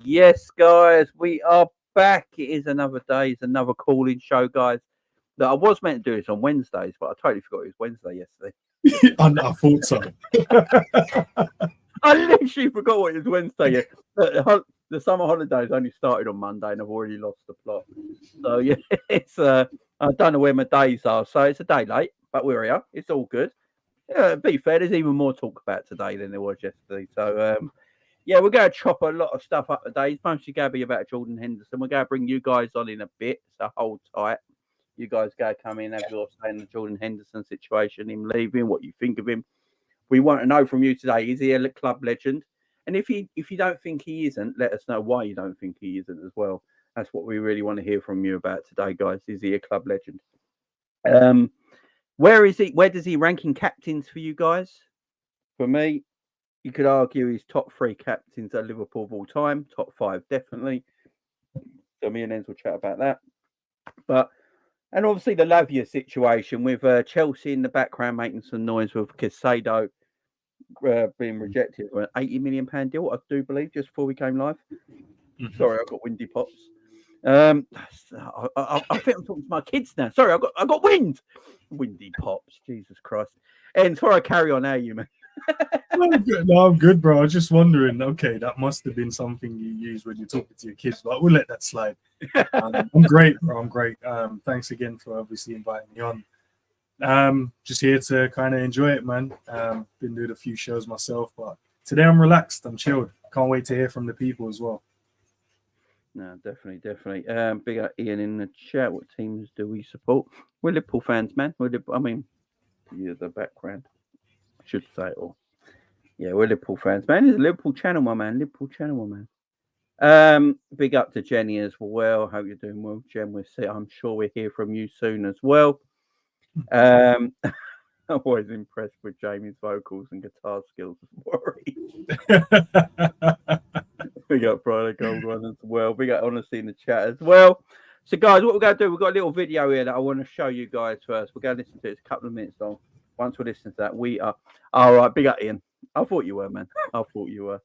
Yes, guys, we are back. It is another day. It's another calling show, guys. That I was meant to do this on Wednesdays, but I totally forgot it was Wednesday yesterday. I thought so. I literally forgot what it was Wednesday. The summer holidays only started on Monday, and I've already lost the plot. So yeah, it's I don't know where my days are, so it's a day late, but we're here. It's all good. To be fair, there's even more talk about today than there was yesterday. So yeah, we're going to chop a lot of stuff up today. It's mostly going to be about Jordan Henderson. We're going to bring you guys on in a bit, so hold tight. You guys go come in, have your say in the Jordan Henderson situation, him leaving, what you think of him. We want to know from you today, is he a club legend? And if you don't think he isn't, let us know why you don't think he isn't as well. That's what we really want to hear from you about today, guys. Is he a club legend? Where is he? Where does he rank in captains for you guys? For me, you could argue he's top 3 captains at Liverpool of all time, top 5 definitely. So me and Enz will chat about that. And obviously the Lavia situation with Chelsea in the background making some noise with Caicedo being rejected for an £80 million deal, I do believe, just before we came live. Mm-hmm. Sorry, I got windy pops. I think I'm talking to my kids now. Sorry, I got wind. Windy pops. Jesus Christ. And before I carry on, how are you, man? I'm good, bro. I was just wondering. Okay, that must have been something you use when you're talking to your kids, but we'll let that slide. I'm great, bro. I'm great. Thanks again for obviously inviting me on. Just here to kind of enjoy it, man. Been doing a few shows myself, but today I'm relaxed. I'm chilled. Can't wait to hear from the people as well. No, definitely. Big up Ian in the chat. What teams do we support? We're Liverpool fans, man. You're the background. I should say it all. Yeah, we're Liverpool fans, man. It's a Liverpool channel, my man. Liverpool channel, my man. Big up to Jenny as well. Hope you're doing well, Jen. I'm sure we'll hear from you soon as well. I'm always impressed with Jamie's vocals and guitar skills. Worry. Big up Friday Gold One as well. Big up Honesty in the chat as well. So, guys, what we're going to do, we've got a little video here that I want to show you guys first. We're going to listen to it. It's a couple of minutes long. Once we listen to that, we are. All right, big up, Ian. I thought you were, man. I thought you were.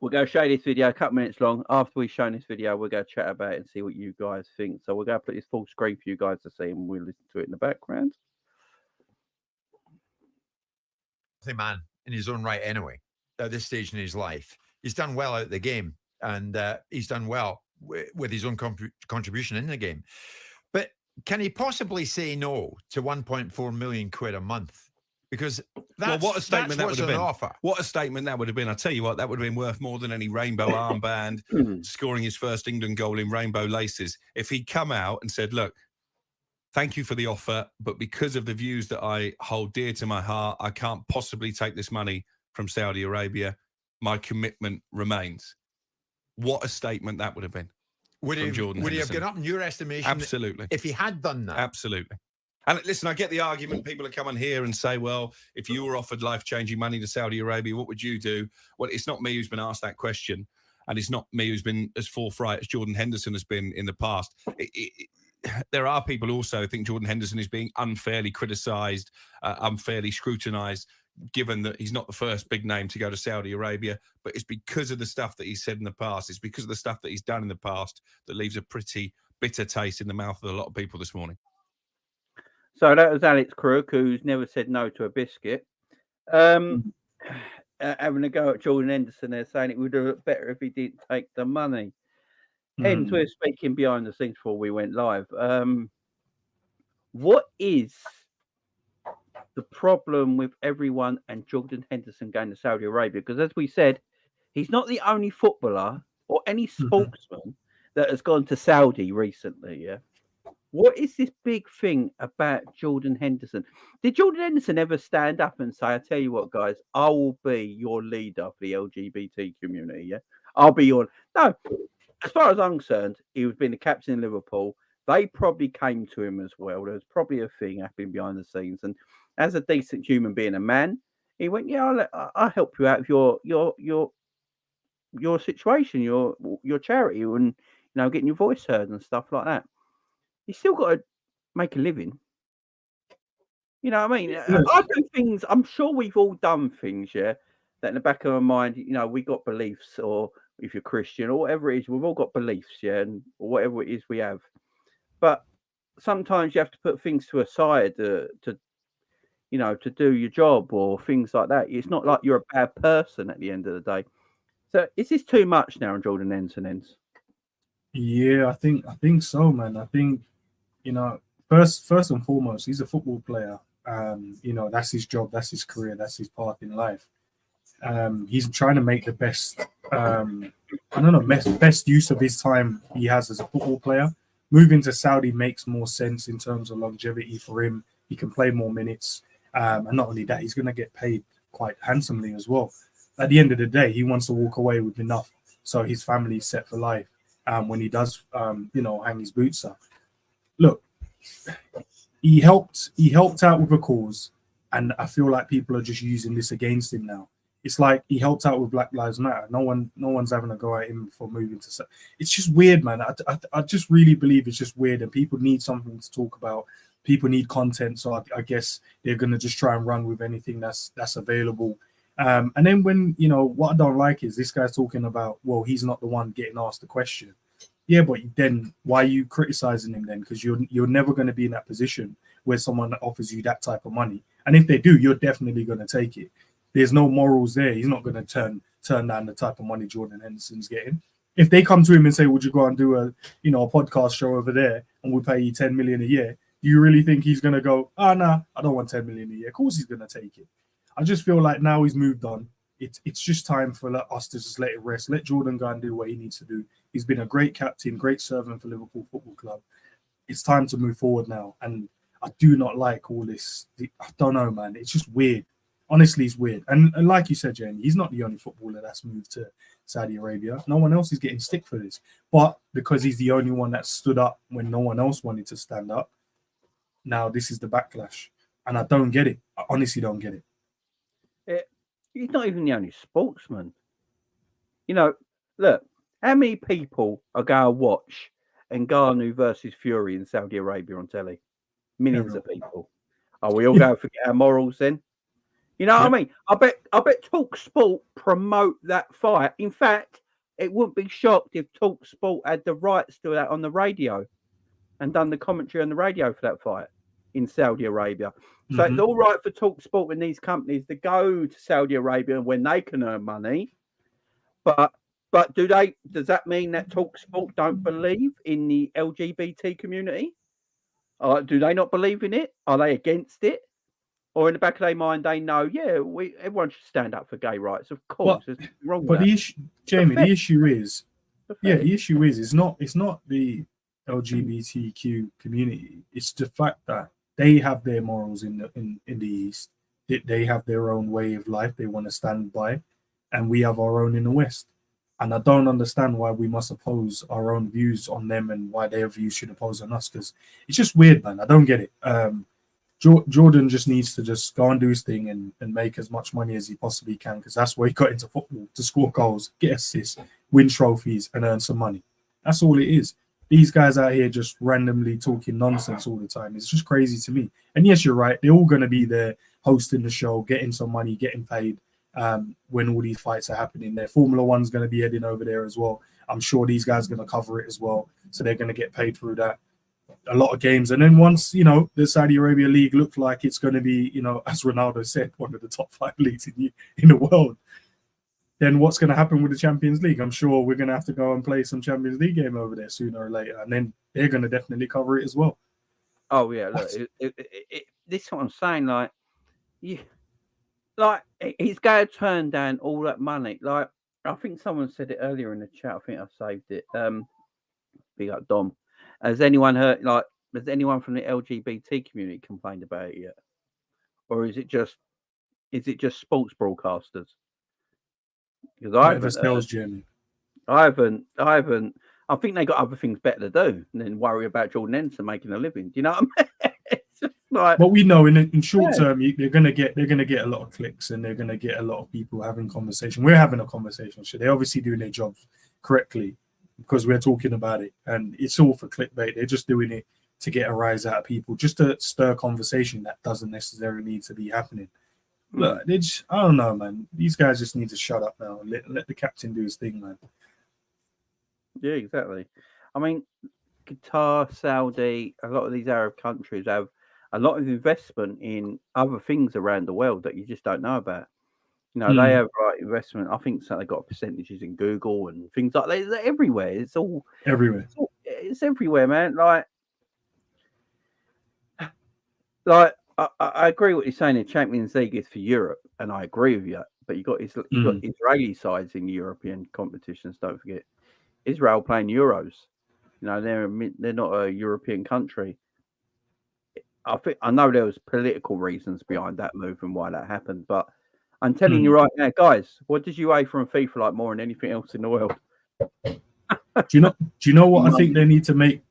We're going to show you this video, a couple minutes long. After we've shown this video, we're going to chat about it and see what you guys think. So we're going to put this full screen for you guys to see, and we'll listen to it in the background. The man in his own right anyway, at this stage in his life. He's done well out of the game, and he's done well with his own contribution in the game. But can he possibly say no to 1.4 million quid a month? Because that's, what a statement that would have been. Offer. What a statement that would have been. I tell you what, that would have been worth more than any rainbow armband, scoring his first England goal in rainbow laces. If he'd come out and said, look, thank you for the offer, but because of the views that I hold dear to my heart, I can't possibly take this money from Saudi Arabia. My commitment remains. What a statement that would have been. Would he have gone up in your estimation? Absolutely. If he had done that? Absolutely. And listen, I get the argument. People are coming here and say, well, if you were offered life-changing money to Saudi Arabia, what would you do? Well, it's not me who's been asked that question. And it's not me who's been as forthright as Jordan Henderson has been in the past. There are people also who think Jordan Henderson is being unfairly criticised, unfairly scrutinised, given that he's not the first big name to go to Saudi Arabia. But it's because of the stuff that he's said in the past. It's because of the stuff that he's done in the past that leaves a pretty bitter taste in the mouth of a lot of people this morning. So that was Alex Crook, who's never said no to a biscuit. Having a go at Jordan Henderson there, saying it would have looked better if he didn't take the money. Hence, we're speaking behind the scenes before we went live. What is the problem with everyone and Jordan Henderson going to Saudi Arabia? Because as we said, he's not the only footballer or any sportsman that has gone to Saudi recently, yeah? What is this big thing about Jordan Henderson? Did Jordan Henderson ever stand up and say, I tell you what, guys, I will be your leader for the LGBT community, yeah? I'll be your... No, as far as I'm concerned, he was being the captain in Liverpool. They probably came to him as well. There was probably a thing happening behind the scenes. And as a decent human being, a man, he went, yeah, I'll help you out with your situation, your charity, and, getting your voice heard and stuff like that. You still got to make a living. You know what I mean? I do things, I'm sure we've all done things, yeah, that in the back of our mind, we got beliefs, or if you're Christian or whatever it is, we've all got beliefs, yeah, and or whatever it is we have. But sometimes you have to put things to a side to do your job or things like that. It's not like you're a bad person at the end of the day. So is this too much now on Jordan Henderson? Yeah, I think so, man. I think, first and foremost, he's a football player. That's his job, that's his career, that's his path in life. He's trying to make the best, best use of his time he has as a football player. Moving to Saudi makes more sense in terms of longevity for him. He can play more minutes. And not only that, he's going to get paid quite handsomely as well. At the end of the day, he wants to walk away with enough so his family's set for life when he does, hang his boots up. Look, he helped out with a cause, and I feel like people are just using this against him now. It's like he helped out with Black Lives Matter. No one's having a go at him for moving to. It's just weird, man. I just really believe it's just weird, and people need something to talk about. People need content, so I guess they're gonna just try and run with anything that's available. And then when what I don't like is this guy's talking about, well, he's not the one getting asked the question. Yeah, but then why are you criticizing him then? Because you're never going to be in that position where someone offers you that type of money, and if they do, you're definitely going to take it. There's no morals there. He's not going to turn down the type of money Jordan Henderson's getting. If they come to him and say, would you go and do a podcast show over there and we'll pay you 10 million a year, do you really think he's going to go, nah, I don't want 10 million a year? Of course he's going to take it. I just feel like now he's moved on. It's just time for us to just let it rest. Let Jordan go and do what he needs to do. He's been a great captain, great servant for Liverpool Football Club. It's time to move forward now. And I do not like all this. I don't know, man. It's just weird. Honestly, it's weird. And like you said, Jamie, he's not the only footballer that's moved to Saudi Arabia. No one else is getting stick for this. But because he's the only one that stood up when no one else wanted to stand up, now this is the backlash. And I don't get it. I honestly don't get it. He's not even the only sportsman. You know, look, how many people are going to watch Ngannou versus Fury in Saudi Arabia on telly? Millions of people. Are we all going to forget our morals then? You know what I mean? I bet Talksport promote that fight. In fact, it wouldn't be shocked if Talksport had the rights to that on the radio and done the commentary on the radio for that fight in Saudi Arabia. So it's all right for Talksport and these companies to go to Saudi Arabia when they can earn money. But does that mean that Talksport don't believe in the LGBT community? Do they not believe in it? Are they against it? Or in the back of their mind, they know, everyone should stand up for gay rights. Of course, there's nothing wrong with that. But the issue, Jamie, the issue is, it's not the LGBTQ community. It's the fact that they have their morals in the East. They have their own way of life they want to stand by, and we have our own in the West. And I don't understand why we must oppose our own views on them and why their views should oppose on us, because it's just weird, man. I don't get it. Jordan just needs to just go and do his thing and make as much money as he possibly can, because that's where he got into football, to score goals, get assists, win trophies, and earn some money. That's all it is. These guys out here just randomly talking nonsense all the time. It's just crazy to me. And yes, you're right. They're all going to be there hosting the show, getting some money, getting paid when all these fights are happening there. Formula One's going to be heading over there as well. I'm sure these guys are going to cover it as well. So they're going to get paid through that. A lot of games. And then once, the Saudi Arabia League looks like it's going to be, as Ronaldo said, one of the top 5 leagues in the world, then what's going to happen with the Champions League? I'm sure we're going to have to go and play some Champions League game over there sooner or later. And then they're going to definitely cover it as well. Oh, yeah. Look, this is what I'm saying. He's going to turn down all that money. Like, I think someone said it earlier in the chat. I think I saved it. Big up Dom. Has anyone heard? Has anyone from the LGBT community complained about it yet, or is it just sports broadcasters? Because I haven't. I think they got other things better to do than worry about Jordan Henderson making a living. Do you know what I mean? It's just like, but we know in short term they're gonna get a lot of clicks and they're gonna get a lot of people having conversation. We're having a conversation, so they're obviously doing their jobs correctly, because we're talking about it, and it's all for clickbait. They're just doing it to get a rise out of people, just to stir conversation that doesn't necessarily need to be happening. Look, I don't know, man. These guys just need to shut up now and let the captain do his thing, man. Yeah, exactly. I mean, Qatar, Saudi, a lot of these Arab countries have a lot of investment in other things around the world that you just don't know about. They have investment. I think so. They got percentages in Google and things like that. They're everywhere. It's all everywhere. It's everywhere, man. Like I agree with what you're saying. The Champions League is for Europe, and I agree with you. But you got Israeli sides in European competitions. Don't forget, Israel playing Euros. They're not a European country. I know there was political reasons behind that move and why that happened, but I'm telling you right now, guys, what does UEFA and FIFA like more than anything else in the world? Do you know what I think they need to make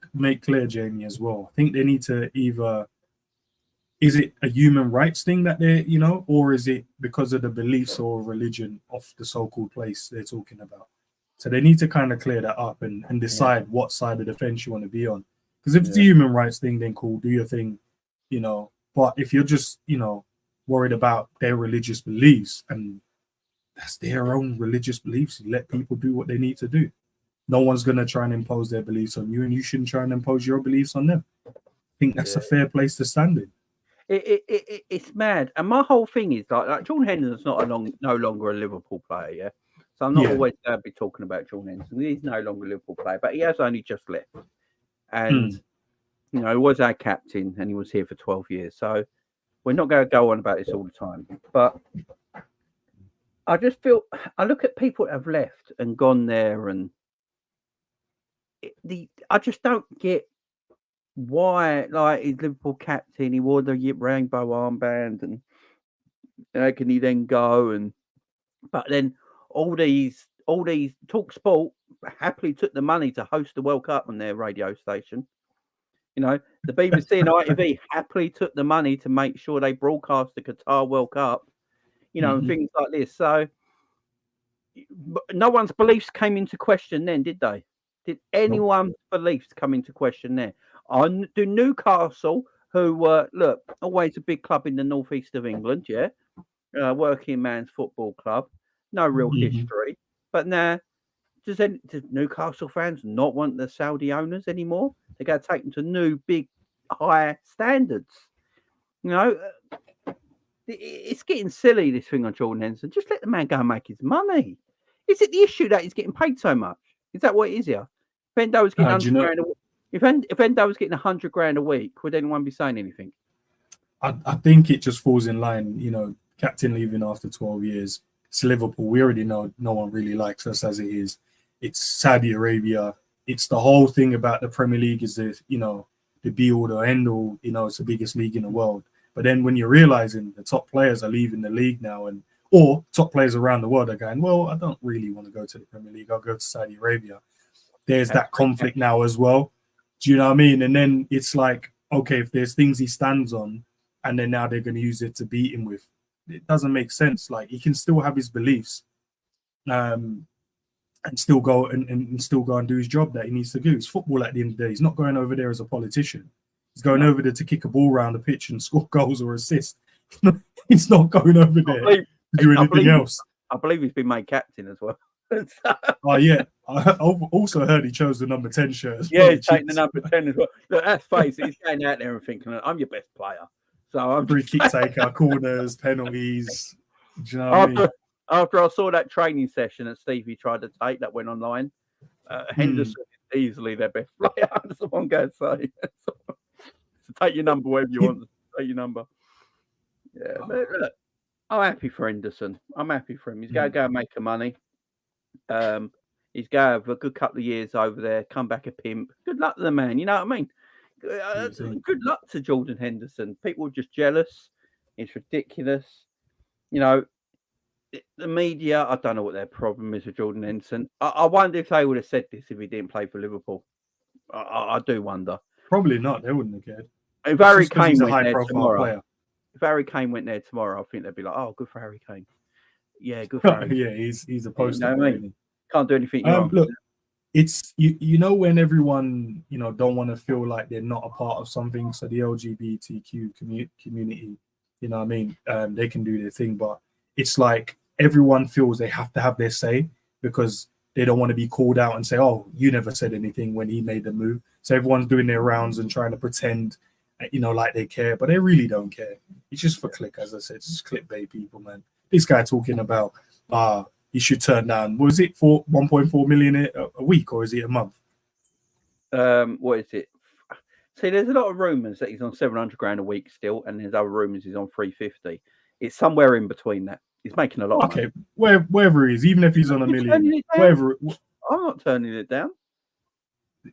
clear, Jamie, as well? I think they need to either, is it a human rights thing that they're, or is it because of the beliefs or religion of the so-called place they're talking about? So they need to kind of clear that up and decide what side of the fence you want to be on. Because if it's a human rights thing, then cool, do your thing, But if you're just, worried about their religious beliefs, and that's their own religious beliefs, you let people do what they need to do. No one's going to try and impose their beliefs on you, and you shouldn't try and impose your beliefs on them. I think that's a fair place to stand in. It's mad. And my whole thing is like Jordan Henderson's no longer a Liverpool player, yeah? So I'm not always going to be talking about Jordan Henderson. He's no longer a Liverpool player, but he has only just left. And, he was our captain, and he was here for 12 years. So we're not going to go on about this all the time. But I just feel, I look at people that have left and gone there, and I just don't get why, like, he's Liverpool captain, he wore the rainbow armband, and how can he then go? And but then all these Talksport happily took the money to host the World Cup on their radio station. You know, the BBC and ITV happily took the money to make sure they broadcast the Qatar World Cup. You know, and things like this. So no one's beliefs came into question then, did they? Did anyone's beliefs come into question there? Do Newcastle, who were, look, always a big club in the northeast of England, yeah, working man's football club, no real history. But now, does Newcastle fans not want the Saudi owners anymore? They got to take them to new, big, high standards. You know, it's getting silly, this thing on Jordan Henderson. Just let the man go and make his money. Is it the issue that he's getting paid so much? Is that what it is here? If Endo was getting 100 grand a week, if Endo was getting 100 grand a week, would anyone be saying anything? I think it just falls in line. You know, captain leaving after 12 years. It's Liverpool. We already know no one really likes us as it is. It's Saudi Arabia. It's the whole thing about the Premier League is the, you know, the be all the end all. You know, it's the biggest league in the world. But then when you're realizing the top players are leaving the league now, or top players around the world are going, well, I don't really want to go to the Premier League. I'll go to Saudi Arabia. There's that conflict now as well. Do you know what I mean? And then it's like, okay, if there's things he stands on, and then now they're going to use it to beat him with, it doesn't make sense. Like, he can still have his beliefs, and still go and still go and do his job that he needs to do. It's football at the end of the day. He's not going over there as a politician. He's going over there to kick a ball around the pitch and score goals or assists. He's not going over there to do anything else. I believe he's been made captain as well. Oh yeah, I also heard he chose the number 10 shirt. Yeah, he's taking the number 10 as well. Look, that's face it. He's going out there and thinking, I'm your best player. So I'm free kick taker, corners, penalties. Do you know what I mean? After I saw that training session that Stevie tried to take that went online, Henderson is easily their best player. That's what I'm going to say. So take your number wherever you want to take your number. Yeah, but look, I'm happy for Henderson. I'm happy for him. He's going to go and make the money. He's going to have a good couple of years over there, come back a pimp. Good luck to the man, you know what I mean? Good luck to Jordan Henderson. People are just jealous. It's ridiculous. You know, the media, I don't know what their problem is with Jordan Henderson. I wonder if they would have said this if he didn't play for Liverpool. I do wonder. Probably not. They wouldn't have cared. If Harry Kane went there tomorrow, if Harry Kane went there tomorrow, I think they'd be like, "Oh, good for Harry Kane." Yeah, good for Harry. Yeah, he's a poster. You know what I mean? Can't do anything wrong. Look, it's you know when everyone don't want to feel like they're not a part of something. So the LGBTQ community, you know what I mean? They can do their thing, but it's like everyone feels they have to have their say because they don't want to be called out and say, "Oh, you never said anything when he made the move." So everyone's doing their rounds and trying to pretend, like they care, but they really don't care. It's just for click, as I said, it's just clickbait people, man. This guy talking about he should turn down. Was it for 1.4 million a week or is it a month? What is it? See, there's a lot of rumours that he's on 700 grand a week still, and there's other rumours he's on 350. It's somewhere in between that. He's making a lot. Okay, of money. Wherever he is, even if he's on a million, wherever. I'm not turning it down.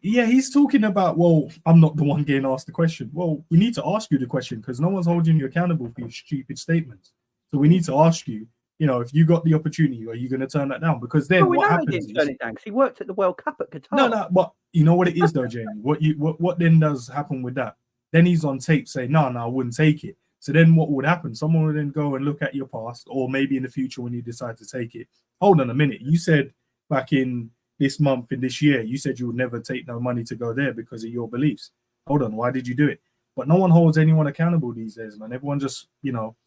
Yeah, he's talking about, well, I'm not the one getting asked the question. Well, we need to ask you the question because no one's holding you accountable for your stupid statements. So we need to ask you, if you got the opportunity, are you going to turn that down? Because then what happens? He didn't turn it down because he worked at the World Cup at Qatar. No, but you know what it is though, Jamie. What then does happen with that? Then he's on tape saying, no, I wouldn't take it. So then what would happen? Someone would then go and look at your past, or maybe in the future when you decide to take it. Hold on a minute. You said back in this month, in this year, you said you would never take no money to go there because of your beliefs. Hold on, why did you do it? But no one holds anyone accountable these days, man. Everyone just,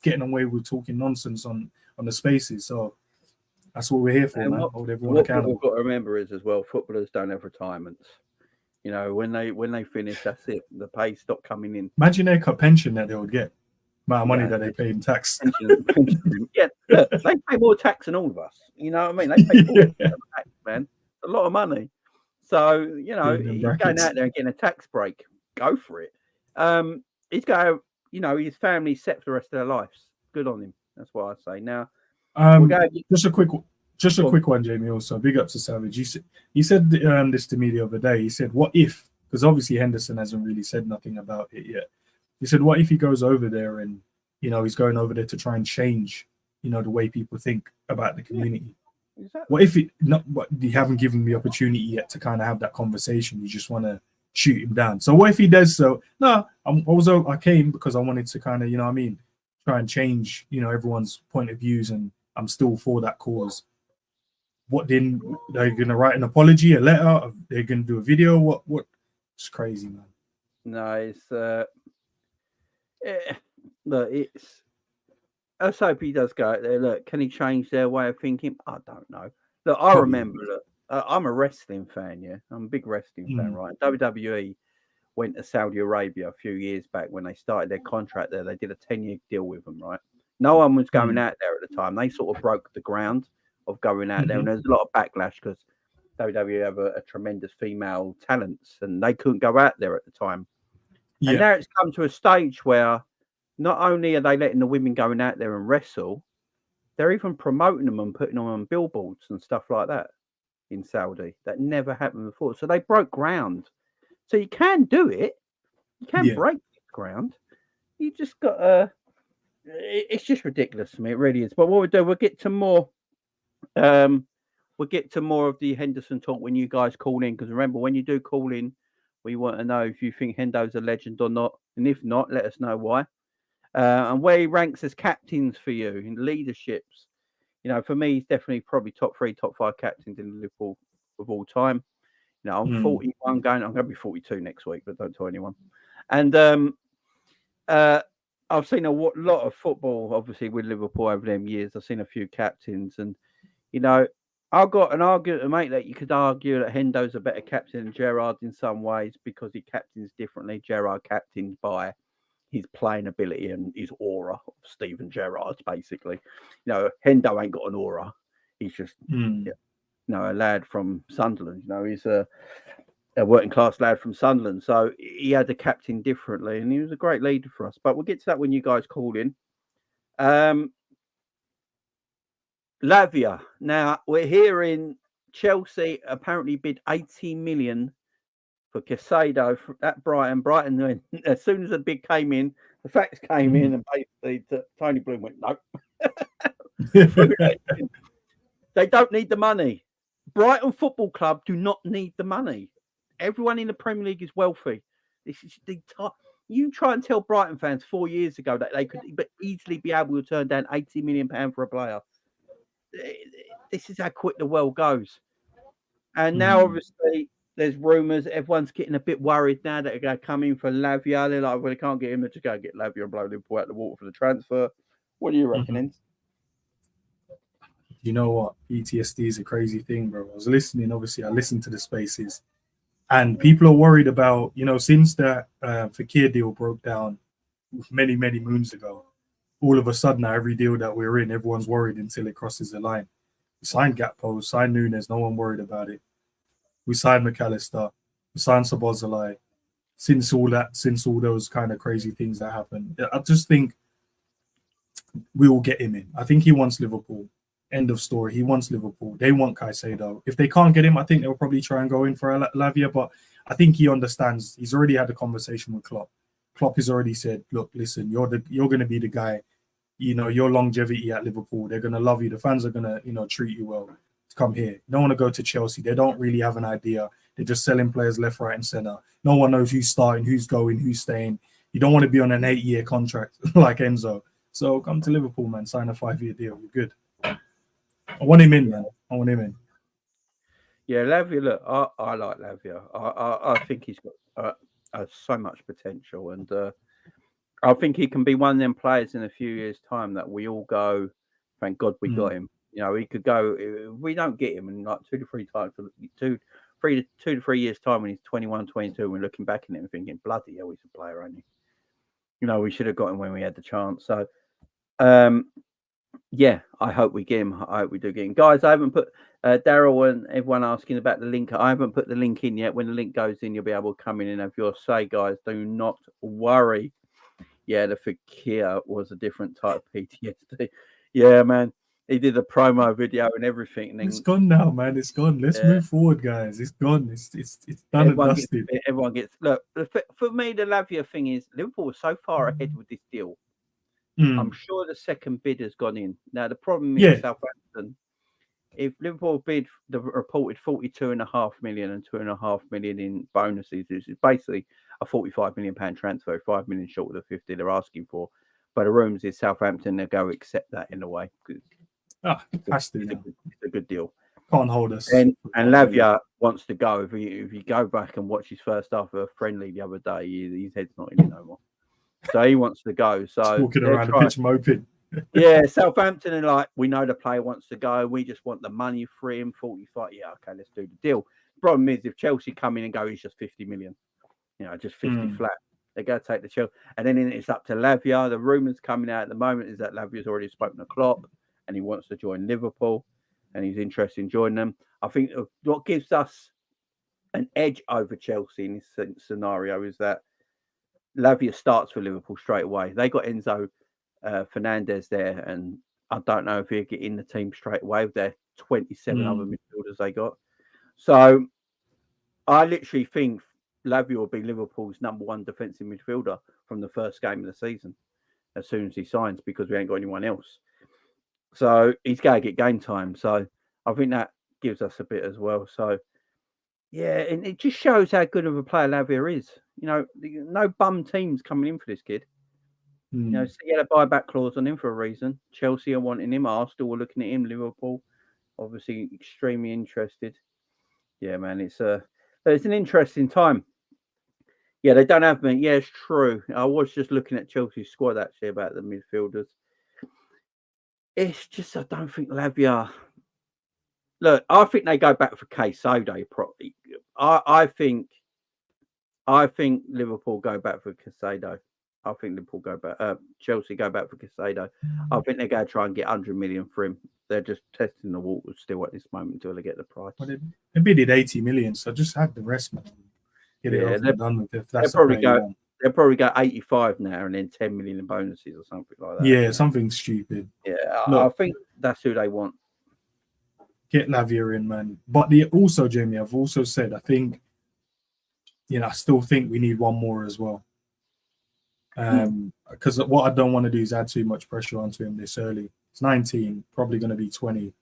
getting away with talking nonsense on the spaces. So that's what we're here for, man. Hold everyone accountable. What we've got to remember is as well, footballers don't have retirements. When they finish, that's it. The pay stop coming in. Imagine their pension that they would get. Amount of money that they pay in tax. Yeah, look, they pay more tax than all of us. You know what I mean? They pay more tax, man. A lot of money. So, he's going out there and getting a tax break. Go for it. He's going, his family's set for the rest of their lives. Good on him. That's what I say. Now, just a quick one, Jamie. Also, big up to Savage. He said this to me the other day. He said, "What if because obviously Henderson hasn't really said nothing about it yet. He said, what if he goes over there and, you know, he's going over there to try and change, you know, the way people think about the community? Exactly. What if it not? What, you haven't given me opportunity yet to kind of have that conversation? You just want to shoot him down. So what if he does so? No, I came because I wanted to kind of, you know what I mean, try and change, you know, everyone's point of views, and I'm still for that cause. What then? They're gonna write an apology, a letter? They're gonna do a video? What? It's crazy, man. No, it's look, it's. I hope he does go out there. Look, can he change their way of thinking? I don't know. Look, I Probably. remember. Look, I'm a wrestling fan. Yeah, I'm a big wrestling fan. Right, WWE went to Saudi Arabia a few years back when they started their contract there. They did a 10-year deal with them. Right, no one was going out there at the time. They sort of broke the ground of going out there, and there's a lot of backlash because WWE have a tremendous female talents, and they couldn't go out there at the time. Yeah. And now it's come to a stage where not only are they letting the women going out there and wrestle, they're even promoting them and putting them on billboards and stuff like that in Saudi. That never happened before. So they broke ground. So you can do it. You can break ground. You just got to... It's just ridiculous to me. It really is. But what we'll do, we'll get to more... we'll get to more of the Henderson talk when you guys call in. Because remember, when you do call in, we want to know if you think Hendo's a legend or not. And if not, let us know why. And where he ranks as captains for you in leaderships. You know, for me, he's definitely probably top 3, top 5 captains in Liverpool of all time. You know, I'm 41 going. I'm going to be 42 next week, but don't tell anyone. And I've seen a lot of football, obviously, with Liverpool over them years. I've seen a few captains, and you know, I've got an argument to make that you could argue that Hendo's a better captain than Gerrard in some ways because he captains differently. Gerrard captains by his playing ability and his aura of Steven Gerrard, basically. You know, Hendo ain't got an aura. He's just, you know, a lad from Sunderland. You know, he's a working class lad from Sunderland. So he had the captain differently, and he was a great leader for us. But we'll get to that when you guys call in. Lavia. Now, we're hearing Chelsea apparently bid 80 million for Casado at Brighton. Brighton, as soon as the bid came in, the facts came in, and basically Tony Bloom went, no. They don't need the money. Brighton Football Club do not need the money. Everyone in the Premier League is wealthy. This is the top. You try and tell Brighton fans 4 years ago that they could easily be able to turn down £80 million for a player. This is how quick the world goes. And now, obviously, there's rumours. Everyone's getting a bit worried now that they're going to come in for Lavia. They're like, well, they can't get him. They're just going to get Lavia and blow Liverpool out the water for the transfer. What do you reckon, Ins? You know what? PTSD is a crazy thing, bro. I was listening. Obviously, I listened to the spaces. And people are worried about, you know, since that Fekir deal broke down many, many moons ago, all of a sudden, now every deal that we're in, everyone's worried until it crosses the line. We signed Gakpo, signed Nunes, no one worried about it. We signed McAllister, we signed Szoboszlai. Since all those kind of crazy things that happened, I just think we will get him in. I think he wants Liverpool. End of story. He wants Liverpool. They want Caicedo. If they can't get him, I think they'll probably try and go in for Lavia. But I think he understands. He's already had a conversation with Klopp. Klopp has already said, "Look, listen, you're going to be the guy. You know, your longevity at Liverpool. They're going to love you. The fans are going to, you know, treat you well. Come here. You don't want to go to Chelsea. They don't really have an idea. They're just selling players left, right, and center. No one knows who's starting, who's going, who's staying. You don't want to be on an 8-year contract like Enzo. So come to Liverpool, man. Sign a 5-year deal. You're good." I want him in, man. I want him in. Yeah, Lavia. Look, I like Lavia. I think he's got so much potential, and I think he can be one of them players in a few years' time that we all go, thank God we got him. You know, he could go. If we don't get him in like 2 to 3 times, 2 to 3 years' time when he's 21, 22, we're looking back at him and thinking, bloody hell, he's a player, ain't he? You know, we should have got him when we had the chance. So, yeah, I hope we get him. I hope we do get him. Guys, I haven't put Daryl and everyone asking about the link. I haven't put the link in yet. When the link goes in, you'll be able to come in and have your say, guys. Do not worry. Yeah, the Fekir was a different type of PTSD. Yeah, man. he did a promo video and everything. And then It's gone now, man. It's gone. Let's move forward, guys. It's gone. It's done and dusted. Everyone gets look. For me, the Lavia thing is Liverpool was so far ahead with this deal. I'm sure the second bid has gone in. Now the problem is Southampton. If Liverpool bid the reported 42.5 million and 2.5 million in bonuses, which is basically a 45 million pound transfer, 5 million short of the 50 they're asking for. But the rumors is Southampton they'll go accept that in a way because it's a good deal. Can't hold us. And Lavia wants to go. If you go back and watch his first half of a friendly the other day, his head's not in it no more. So he wants to go. So walking around the pitch moping. Yeah, Southampton are like, we know the player wants to go. We just want the money for him. 45. Yeah, okay, let's do the deal. Problem is, if Chelsea come in and go, he's just 50 million. Just 50 flat. They go take the Chelsea. And then it's up to Lavia. The rumours coming out at the moment is that Lavia's already spoken to Klopp and he wants to join Liverpool and he's interested in joining them. I think what gives us an edge over Chelsea in this scenario is that Lavia starts for Liverpool straight away. They got Enzo Fernandez there, and I don't know if he'll get in the team straight away with their 27 other midfielders they got. So I literally think Lavia will be Liverpool's number one defensive midfielder from the first game of the season as soon as he signs because we ain't got anyone else. So he's got to get game time. So I think that gives us a bit as well. So yeah, and it just shows how good of a player Lavia is. No bum teams coming in for this kid. So he had a buyback clause on him for a reason. Chelsea are wanting him. Arsenal were looking at him. Liverpool, obviously, extremely interested. Yeah, man, it's an interesting time. Yeah, they don't have me. Yeah, it's true. I was just looking at Chelsea's squad actually about the midfielders. It's just I don't think Lavia. Look, I think they go back for Caicedo. Probably. I think Liverpool go back for Caicedo. I think Liverpool go back. Chelsea go back for Caicedo. I think they're going to try and get 100 million for him. They're just testing the waters still at this moment until they get the price. Well, they bidded 80 million, so just had the rest, man. Get it over and done with. If that's they'll probably go 85 now and then 10 million in bonuses or something like that. Yeah, something stupid. Yeah, I think that's who they want. Get Lavia in, man. But also, Jamie, I've also said I think, I still think we need one more as well. Because what I don't want to do is add too much pressure onto him this early. He's 19, probably going to be 20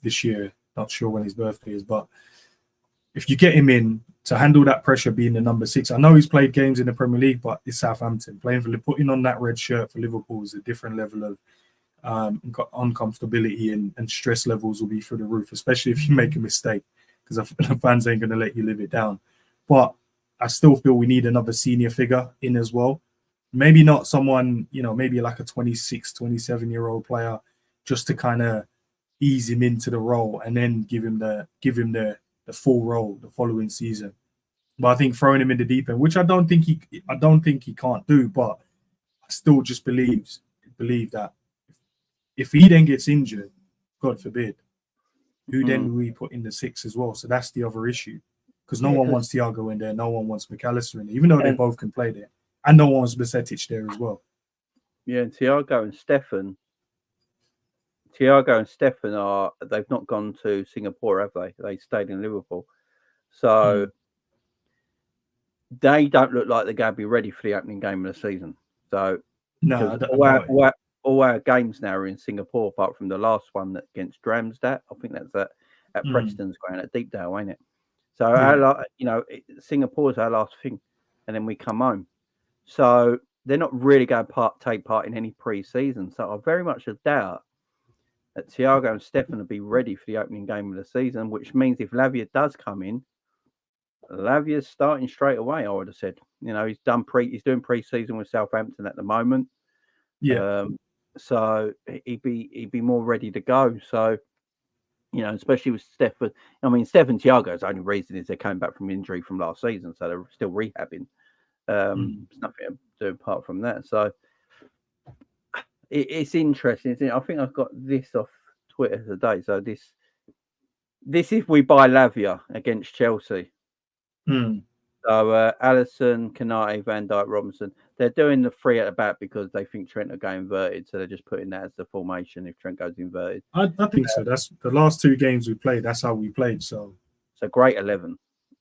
this year. Not sure when his birthday is, but if you get him in to handle that pressure being the number 6, I know he's played games in the Premier League, but it's Southampton. Putting on that red shirt for Liverpool is a different level of uncomfortability and stress levels will be through the roof, especially if you make a mistake, because the fans ain't going to let you live it down. But I still feel we need another senior figure in as well. Maybe not someone, maybe like a 26, 27-year-old player, just to kind of ease him into the role and then give him the full role the following season. But I think throwing him in the deep end, which I don't think he can't do, but I still just believe that if he then gets injured, God forbid, who then will we put in the 6 as well? So that's the other issue. Because no one wants Thiago in there, no one wants McAllister in there, even though they both can play there. And no one wants Besetic there as well. Yeah, and Thiago and Stefan they've not gone to Singapore, have they? They stayed in Liverpool. So they don't look like they're going to be ready for the opening game of the season. So all our games now are in Singapore, apart from the last one against Dramsdat. I think that's at Preston's ground at Deepdale, ain't it? So Singapore's our last thing, and then we come home. So they're not really going to take part in any pre-season. So I very much doubt that Thiago and Stefan will be ready for the opening game of the season, which means if Lavia does come in, Lavia's starting straight away. I would have said, he's doing pre-season with Southampton at the moment. Yeah. So he'd be more ready to go. So. Especially with Stefan. I mean, Stefan Thiago's only reason is they came back from injury from last season, so they're still rehabbing. There's nothing to do apart from that. So it's interesting. I think I've got this off Twitter today. So this if we buy Lavia against Chelsea. So So Alisson, Kanate, Van Dijk, Robinson. They're doing the 3 at the back because they think Trent will go inverted. So they're just putting that as the formation if Trent goes inverted. I think so. That's the last 2 games we played. That's how we played. So it's a great 11.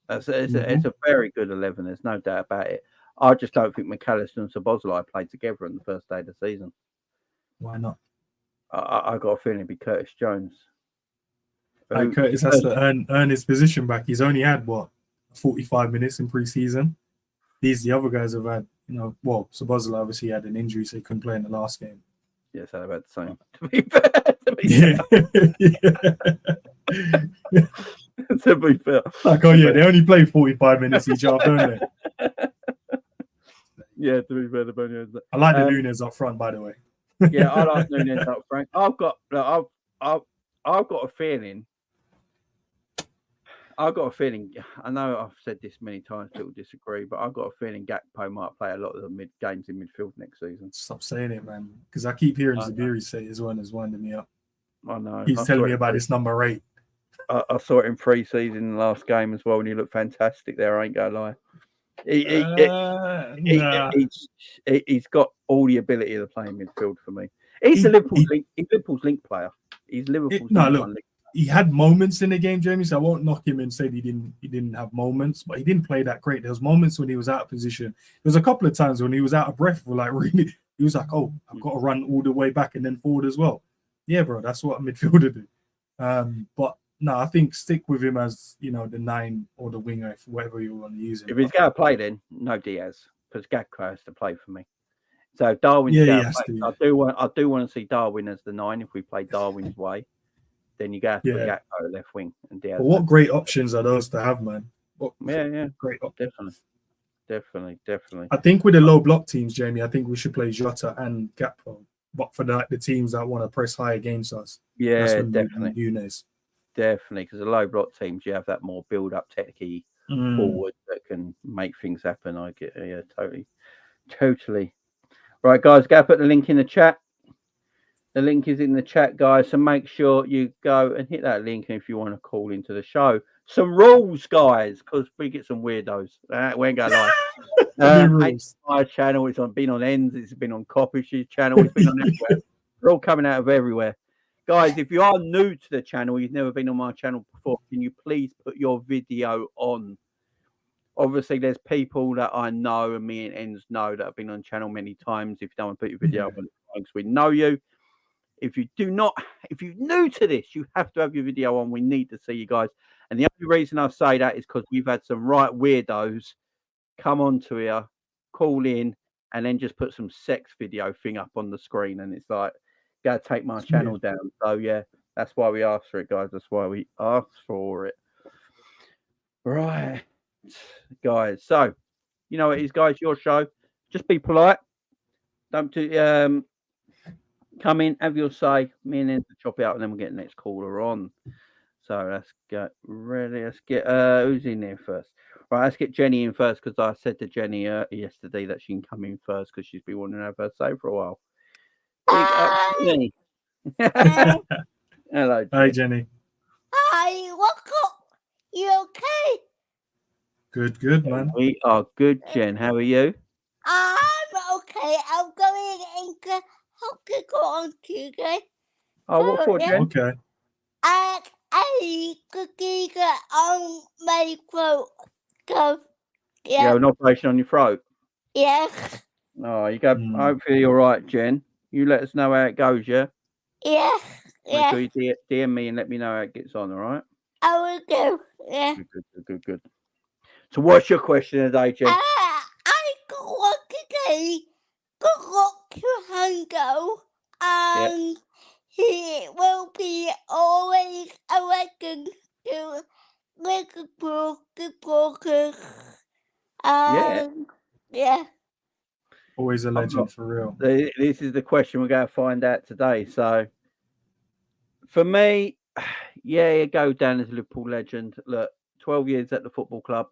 It's a very good 11. There's no doubt about it. I just don't think McAllister and Szoboszlai played together on the first day of the season. Why not? I got a feeling it'd be Curtis Jones. Curtis has to earn his position back. He's only had 45 minutes in pre-season. The other guys have had, Szoboszlai obviously had an injury, so he couldn't play in the last game. Yes, I've had the same. To be fair. To be fair. They only play 45 minutes each half, don't they? Yeah, to be fair, I like the Nunes up front, by the way. Yeah, I like Nunes up front. I've got a feeling. I know I've said this many times, people disagree, but I've got a feeling Gakpo might play a lot of the games in midfield next season. Stop saying it, man, because I keep hearing Zabiri say his one is winding me up. I know. He's telling me about this number 8. I saw it in pre-season in the last game as well, and he looked fantastic there. I ain't gonna lie. He's got all the ability to play in midfield for me. He's Liverpool's link player. He's Liverpool's link. He had moments in the game, Jamie. So I won't knock him and say he didn't have moments, but he didn't play that great. There was moments when he was out of position. There was a couple of times when he was out of breath. Really, he was like, "Oh, I've got to run all the way back and then forward as well." Yeah, bro, that's what a midfielder do. But no, I think stick with him as the 9 or the winger, if whatever you want to use him. If he's going to play, then no Diaz, because Gakpo has to play for me. So Darwin, I do want to see Darwin as the 9 if we play Darwin's way. Then you got to put Gakpo left wing and Diaz. But what great options are those to have, man? Great options. Definitely. I think with the low block teams, Jamie, I think we should play Jota and Gakpo. But for the teams that want to press high against us, definitely. Nunes. Definitely, because the low block teams, you have that more build-up techie forward that can make things happen. I get, totally. Right, guys, go put the link in the chat. The link is in the chat, guys. So make sure you go and hit that link if you want to call into the show. Some rules, guys, because we get some weirdos. We ain't going to lie. My channel, it's been on Ends, it's been on Coppish's channel, it's been on everywhere. They're all coming out of everywhere. Guys, if you are new to the channel, you've never been on my channel before, can you please put your video on? Obviously, there's people that I know and me and Ends know that have been on channel many times. If you don't want to put your video on, because we know you. If you're new to this, you have to have your video on. We need to see you guys. And the only reason I say that is because we've had some right weirdos come onto here, call in, and then just put some sex video thing up on the screen. And it's like, gotta take my channel down. So yeah, that's why we asked for it, guys. That's why we asked for it. Right, guys. So you know what it is, guys. Your show. Just be polite. Don't do come in, have your say. Me and then chop it out, and then we'll get the next caller on. So let's get ready. Let's get who's in there first. Right, let's get Jenny in first because I said to Jenny yesterday that she can come in first because she's been wanting to have her say for a while. Jenny. Hello, Jenny. Hi, Jenny. Hi, what's up? You okay? Good, man. We are good, Jen. How are you? I'm okay. I'm going into hospital on Tuesday. Oh, what for, Jen? Okay. I could get on my throat. So, You have an operation on your throat? Yeah. Oh, you go. Hopefully you're all right, Jen. You let us know how it goes, yeah? Yeah. Make sure you DM me and let me know how it gets on, all right? I will do. Yeah. Good. So what's your question today, Jen? I got one today. Good luck to Hugo. And he will be always a legend to Liverpool Football Club. Yeah. Always a legend for real. This is the question we're going to find out today. So, for me, you go down as a Liverpool legend. Look, 12 years at the football club.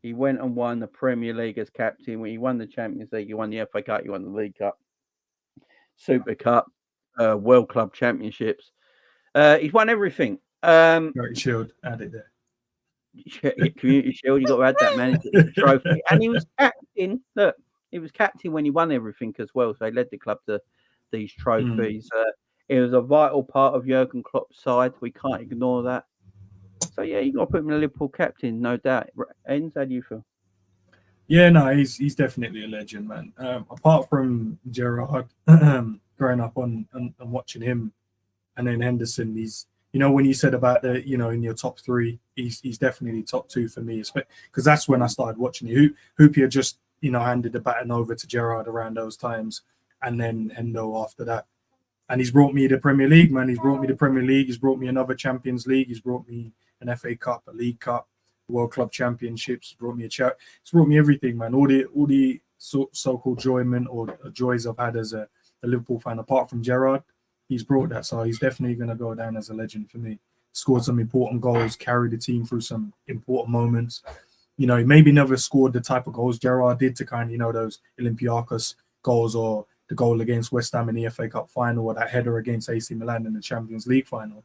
He went and won the Premier League as captain. He won the Champions League. He won the FA Cup. He won the League Cup, Super Cup, World Club Championships. He's won everything. Charity Shield, add it there. Community Shield. You got to add that, man. It's a trophy, and he was captain. Look, he was captain when he won everything as well. So he led the club to these trophies. It was a vital part of Jurgen Klopp's side. We can't ignore that. So yeah, you got to put him in the Liverpool captain, no doubt. Ends, how do you feel? Yeah, no, he's definitely a legend, man. Apart from Gerrard, growing up on and watching him, and then Henderson, he's, when you said about the, in your top three, he's definitely top two for me, because that's when I started watching you. Hoopier just, handed the baton over to Gerrard around those times, and then Hendo after that. And he's brought me the Premier League, man. He's brought me the Premier League. He's brought me another Champions League. He's brought me an FA Cup, a League Cup, World Club Championships. He's brought me a chat. He's brought me everything, man. All the so-called enjoyment or joys I've had as a Liverpool fan, apart from Gerrard, he's brought that. So he's definitely going to go down as a legend for me. Scored some important goals, carried the team through some important moments. He maybe never scored the type of goals Gerrard did to kind of, those Olympiacos goals or the goal against West Ham in the FA Cup final or that header against AC Milan in the Champions League final.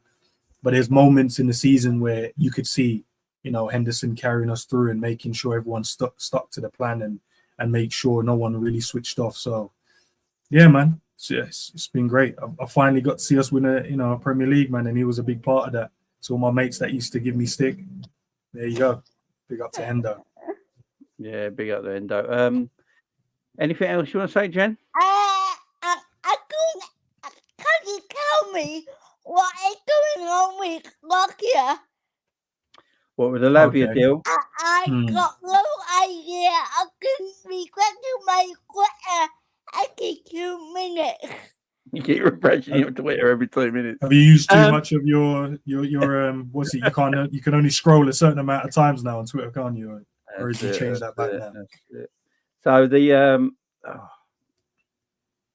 But there's moments in the season where you could see, Henderson carrying us through and making sure everyone stuck to the plan and make sure no one really switched off. So, yeah, man, it's been great. I finally got to see us win a Premier League, man, and he was a big part of that. So all my mates that used to give me stick, there you go. Big up to Hendo. Yeah, big up to Hendo. Anything else you want to say, Jen? Can you tell me what is going on with Lavia? What with the Lavia deal? I got no idea. I can refresh my Twitter every 2 minutes. You keep refreshing your Twitter every 2 minutes. Have you used too much of your what's it? You can only scroll a certain amount of times now on Twitter, can't you? Or has he changed that back now? So the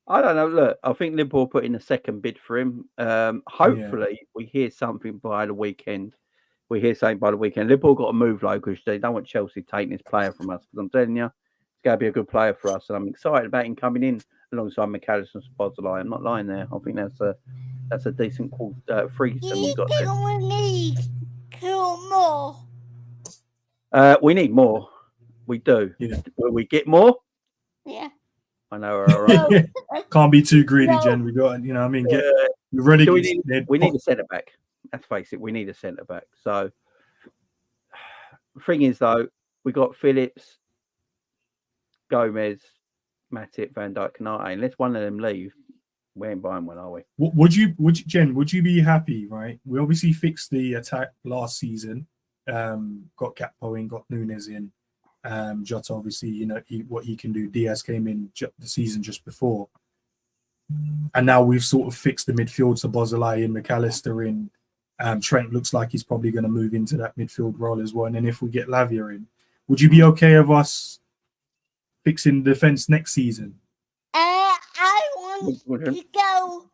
I don't know. Look, I think Liverpool put in a second bid for him. Hopefully, we hear something by the weekend. Liverpool got to move low because they don't want Chelsea taking this player from us. Because I'm telling you, it's going to be a good player for us, and I'm excited about him coming in alongside McAllister and Szoboszlai. I'm not lying there. I think that's a decent threesome we got there. We need 2 more. We need more. We do. Yeah. Will we get more? Yeah. I know we're all right. Can't be too greedy, Jen. We got, we've already. So we need a centre back. Let's face it, we need a centre back. So the thing is, though, we got Phillips, Gomez, Matip, Van Dijk, Canate. Unless one of them leave, we ain't buying one, are we? Would you, Jen? Would you be happy? Right, we obviously fixed the attack last season. Got Gakpo in, got Nunes in. Jota, obviously, what he can do. Diaz came in the season just before, and now we've sort of fixed the midfield. So Szoboszlai in, McAllister in. Trent looks like he's probably going to move into that midfield role as well. And then if we get Lavia in, would you be okay of us fixing the defense next season? I want to go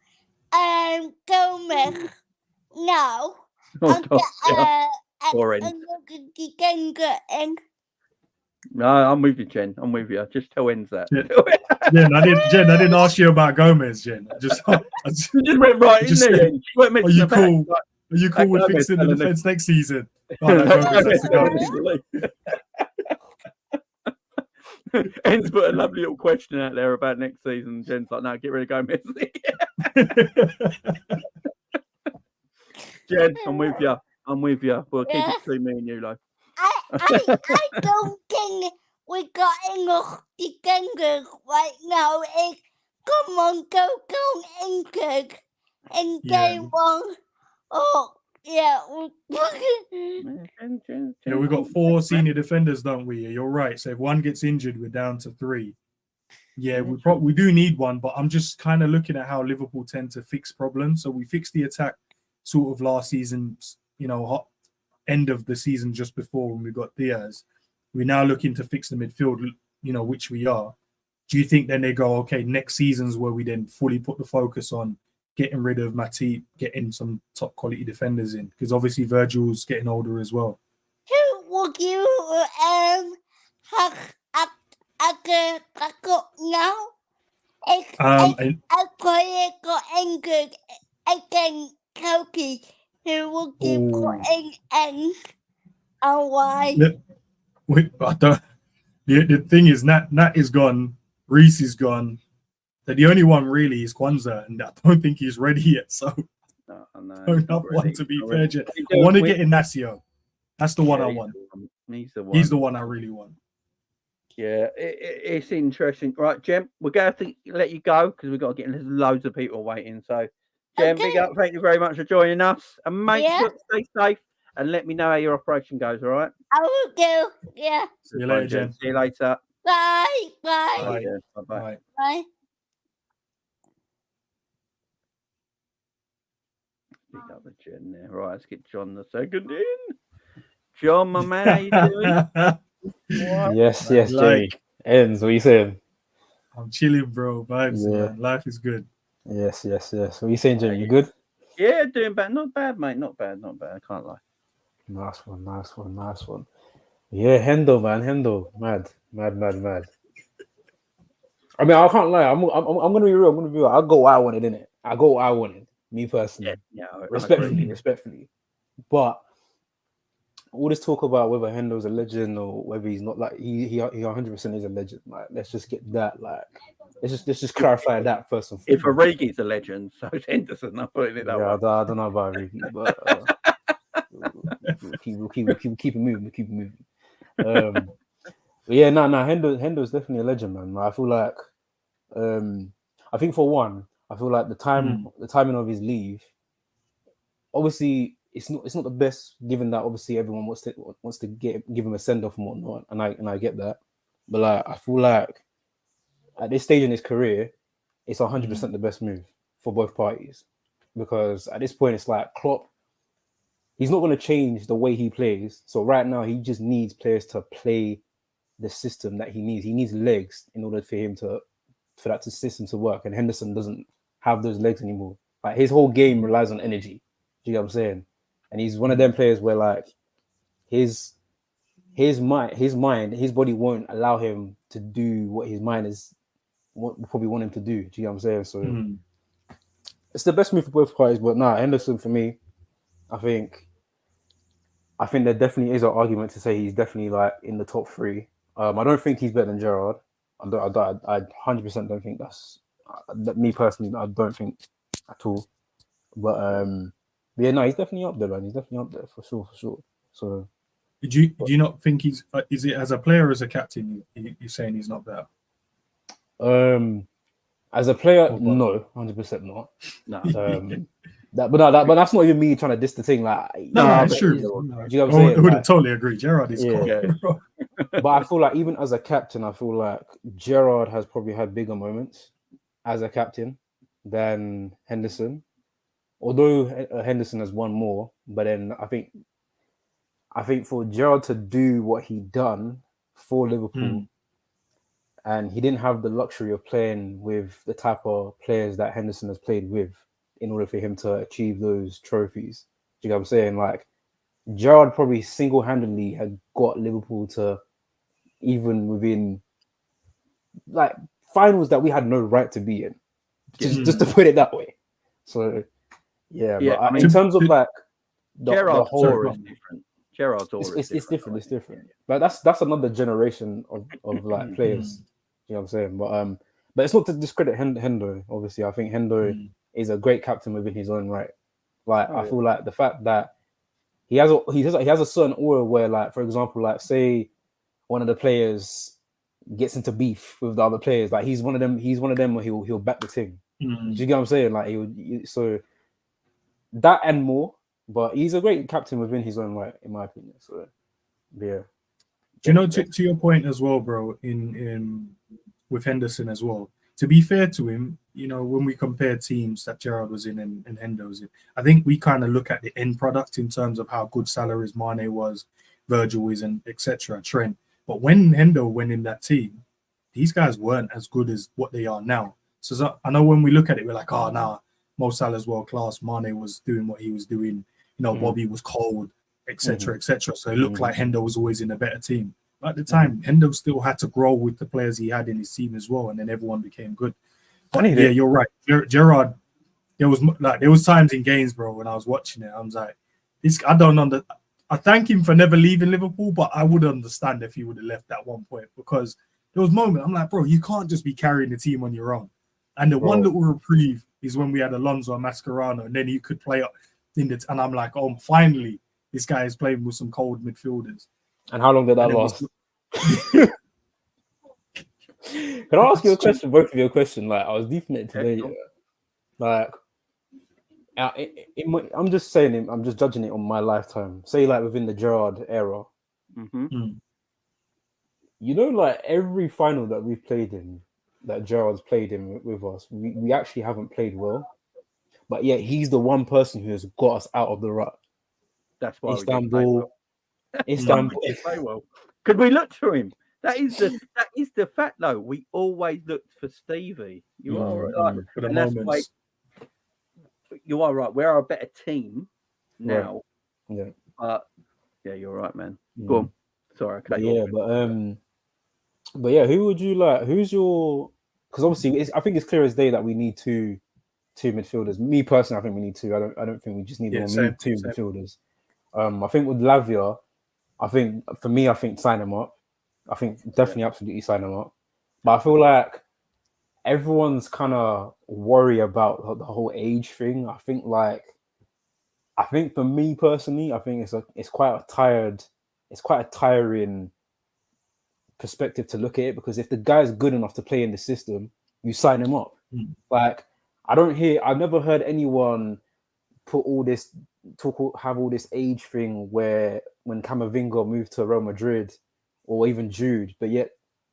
Gomez now. No, I'm with you, Jen. I'm with you. Just tell Enz that. Jen, I didn't ask you about Gomez, Jen. I just went right in there. Are you cool? Are you cool with fixing the defense next season? Enz put a lovely little question out there about next season. Jen's like, no, get rid of Gomez. Jen, I'm with you. We'll keep it between me and you, though. I don't think we got enough defenders right now. Come on, go injured in game one. Oh, yeah. Yeah, we've got 4 senior defenders, don't we? You're right. So if one gets injured, we're down to 3. Yeah, we do need one, but I'm just kind of looking at how Liverpool tend to fix problems. So we fixed the attack sort of last season, end of the season just before when we got Diaz. We're now looking to fix the midfield, which we are. Do you think then they go, okay, next season's where we then fully put the focus on getting rid of Matip, getting some top quality defenders in? Because obviously Virgil's getting older as well. Who would you have at the backup now? If a player got injured against Chelsea, who would you put in? Oh, why? I don't. The thing is, Nat is gone. Reese is gone. The only one really is Kwanzaa, and I don't think he's ready yet. So No, I don't have one to be fair. Ready. I want to get Inacio. That's the one I want. He's the one. He's the one I really want. Yeah, it's interesting. Right, Jem, we're going to have to let you go because we've got to get loads of people waiting. So, Jem, Okay. big up. Thank you very much for joining us. And make Yeah. sure to stay safe and let me know how your operation goes, all right? I will do. Yeah. See you later, Jen. See you later. Bye. Bye. Bye. Bye-bye. Bye. Bye. Big up the Jen there. Right, let's get John the second in. John, my man, how you doing? What? Yes, Man, Jamie. Ends, what are you saying? I'm chilling, bro. Vibes, Yeah. man. Life is good. Yes. What are you saying, Jamie? You good? Yeah, doing bad. Not bad, mate. Not bad. I can't lie. Nice one. Yeah, Hendo, man. Mad. I mean, I can't lie. I'm gonna be real. I got what I wanted, innit? I got what I wanted. Me personally. Yeah, I respectfully. agree. But all this talk about whether Hendo's a legend or whether he's not, like he 100% is a legend. Like, let's just get that. Like, let's just clarify that first and If foremost. Origi's a legend, so is Henderson. I'm putting it that way. I don't know about Origi, but we'll keep it moving. But yeah, Hendo's definitely a legend, man. Like, I feel like, I think for one, I feel like the timing of his leave, obviously it's not the best, given that obviously everyone wants to give him a send off and whatnot, and I get that, but like I feel like at this stage in his career, it's 100% the best move for both parties, because at this point it's like Klopp, he's not going to change the way he plays. So right now he just needs players to play the system that he needs. He needs legs in order for that system to work, and Henderson doesn't have those legs anymore. Like, his whole game relies on energy. Do you know what I'm saying? And he's one of them players where like his mind, his body won't allow him to do what his mind probably want him to do. Do you know what I'm saying? So it's the best move for both parties. But Henderson, for me, I think there definitely is an argument to say he's definitely like in the top three. I don't think he's better than Gerrard. I 100% don't think that's me personally. I don't think at all. But yeah, he's definitely up there, man. He's definitely up there for sure. So, do you not think he's? Is it as a player or as a captain? You're saying he's not better? As a player, no, 100% not. No. But that's not even me trying to diss the thing. Like, it's true. Do you know what I'm saying? I would totally agree. Gerrard is cool. Yeah. But I feel like even as a captain, I feel like Gerrard has probably had bigger moments as a captain than Henderson. Although Henderson has won more, but then I think for Gerrard to do what he done for Liverpool, and he didn't have the luxury of playing with the type of players that Henderson has played with in order for him to achieve those trophies. Do you know what I'm saying? Like, Gerrard probably single-handedly had got Liverpool to even within like finals that we had no right to be in, just to put it that way. So yeah, but I mean, in terms of like Gerrard's whole, aura is different. Gerrard's aura it's different. It's different. But that's another generation of like players. You know what I'm saying? But it's not to discredit Hendo. Obviously, I think Hendo is a great captain within his own right. Like, I feel like the fact that he has a certain aura where, like, for example, like, say one of the players gets into beef with the other players, like, he's one of them where he'll back the team. Do you get what I'm saying? Like, so that and more. But he's a great captain within his own right, in my opinion. So yeah. Do you know, to your point as well, bro, in with Henderson as well, to be fair to him, you know, when we compare teams that Gerrard was in and Hendo was in, I think we kind of look at the end product in terms of how good Salah is, Mane was, Virgil is, and etc. Trent. But when Hendo went in that team, these guys weren't as good as what they are now. So I know when we look at it, we're like, oh, nah, Mo Salah's world class. Mane was doing what he was doing. You know, Bobby was cold, etc., etc. So it looked like Hendo was always in a better team. But at the time, Hendo still had to grow with the players he had in his team as well, and then everyone became good. But yeah, you're right. Gerrard, there was times in games, bro, when I was watching it, I was like, I thank him for never leaving Liverpool, but I would understand if he would have left at one point, because there was moments I'm like, bro, you can't just be carrying the team on your own. And the one little reprieve is when we had Alonso and Mascherano, and then he could play up in the. And I'm like, oh, finally, this guy is playing with some cold midfielders. And how long did that last? Can I ask you a question? Both of you a question. Like, I was deep in it today. Like, I'm just saying, I'm just judging it on my lifetime. Say, like, within the Gerrard era. You know, like, every final that we've played in, that Gerrard's played in with us, we actually haven't played well. But yet, he's the one person who has got us out of the rut. That's why Istanbul. We play well. Could we look to him? That is the fact, though. We always looked for Stevie. You are right. For the moments. You are right. We're a better team now. Yeah. Yeah, you're right, man. Go on. Sorry. Okay. But yeah, who would you like? Who's your? Because obviously, I think it's clear as day that we need two midfielders. Me personally, I think we need two. I don't think we just need one. We need two midfielders. I think with Lavia, I think sign him up. I think definitely absolutely sign him up. But I feel like everyone's kind of worried about the whole age thing. I think for me personally, I think it's quite a tiring perspective to look at it, because if the guy's good enough to play in the system, you sign him up. Like, I've never heard anyone have all this age thing where when Camavinga moved to Real Madrid or even Jude, but yet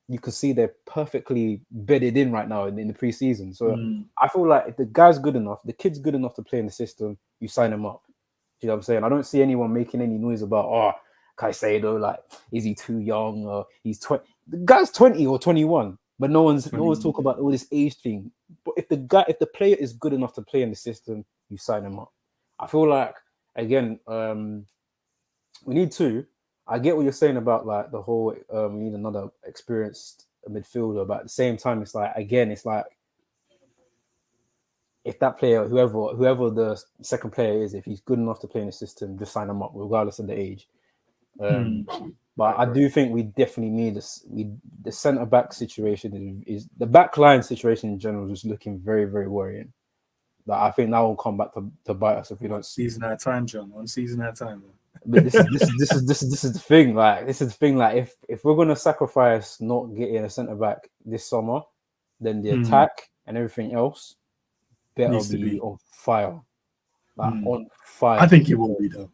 you could see they're perfectly bedded in right now in the preseason. So I feel like if the guy's good enough, the kid's good enough to play in the system, you sign him up. You know what I'm saying? I don't see anyone making any noise about, Caicedo, like, is he too young, or he's 20? The guy's 20 or 21, but no one's talking about all this age thing. But if the player is good enough to play in the system, you sign him up. I feel like, again, we need two. I get what you're saying about, like, the whole we need another experienced midfielder, but at the same time, it's like, again, it's like, if that player, whoever the second player is, if he's good enough to play in the system, just sign him up regardless of the age. But I do think we definitely need this. The centre back situation is the back line situation in general is looking very, very worrying. Like, I think that will come back to bite us if we don't. Season at a time, John. 1 season at a time. But this is the thing. Like, this is the thing. Like, if we're gonna sacrifice not getting a centre back this summer, then the attack and everything else better be on fire. Like, on fire. I think it will be, though.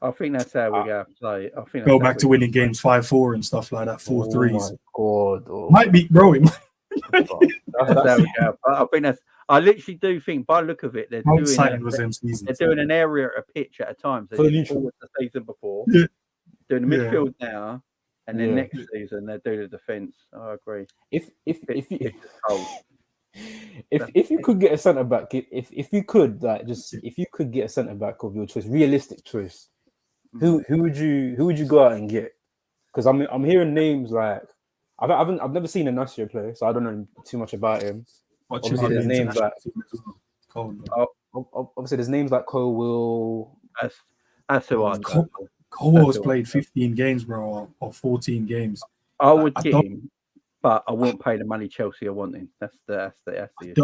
I think that's how we go. Play. I think go back to winning games 5-4 and stuff like that. 4-3s. Oh my God! Might be, bro. That's how we go. I think that's. I literally do think, by the look of it, they're doing an area at a pitch at a time. So they forward the season before, doing the midfield now, and then next season they're doing the defence. I agree. If you could get a centre back, if you could get a centre back of your choice, realistic choice, who would you go out and get? Because I'm hearing names like I've never seen Inacio play, so I don't know too much about him. Obviously, there's names like there's names like Colwill. That's who I. Colwill's played 15 games, bro, or 14 games. I would get him, but I won't pay the money Chelsea are wanting. That's the issue.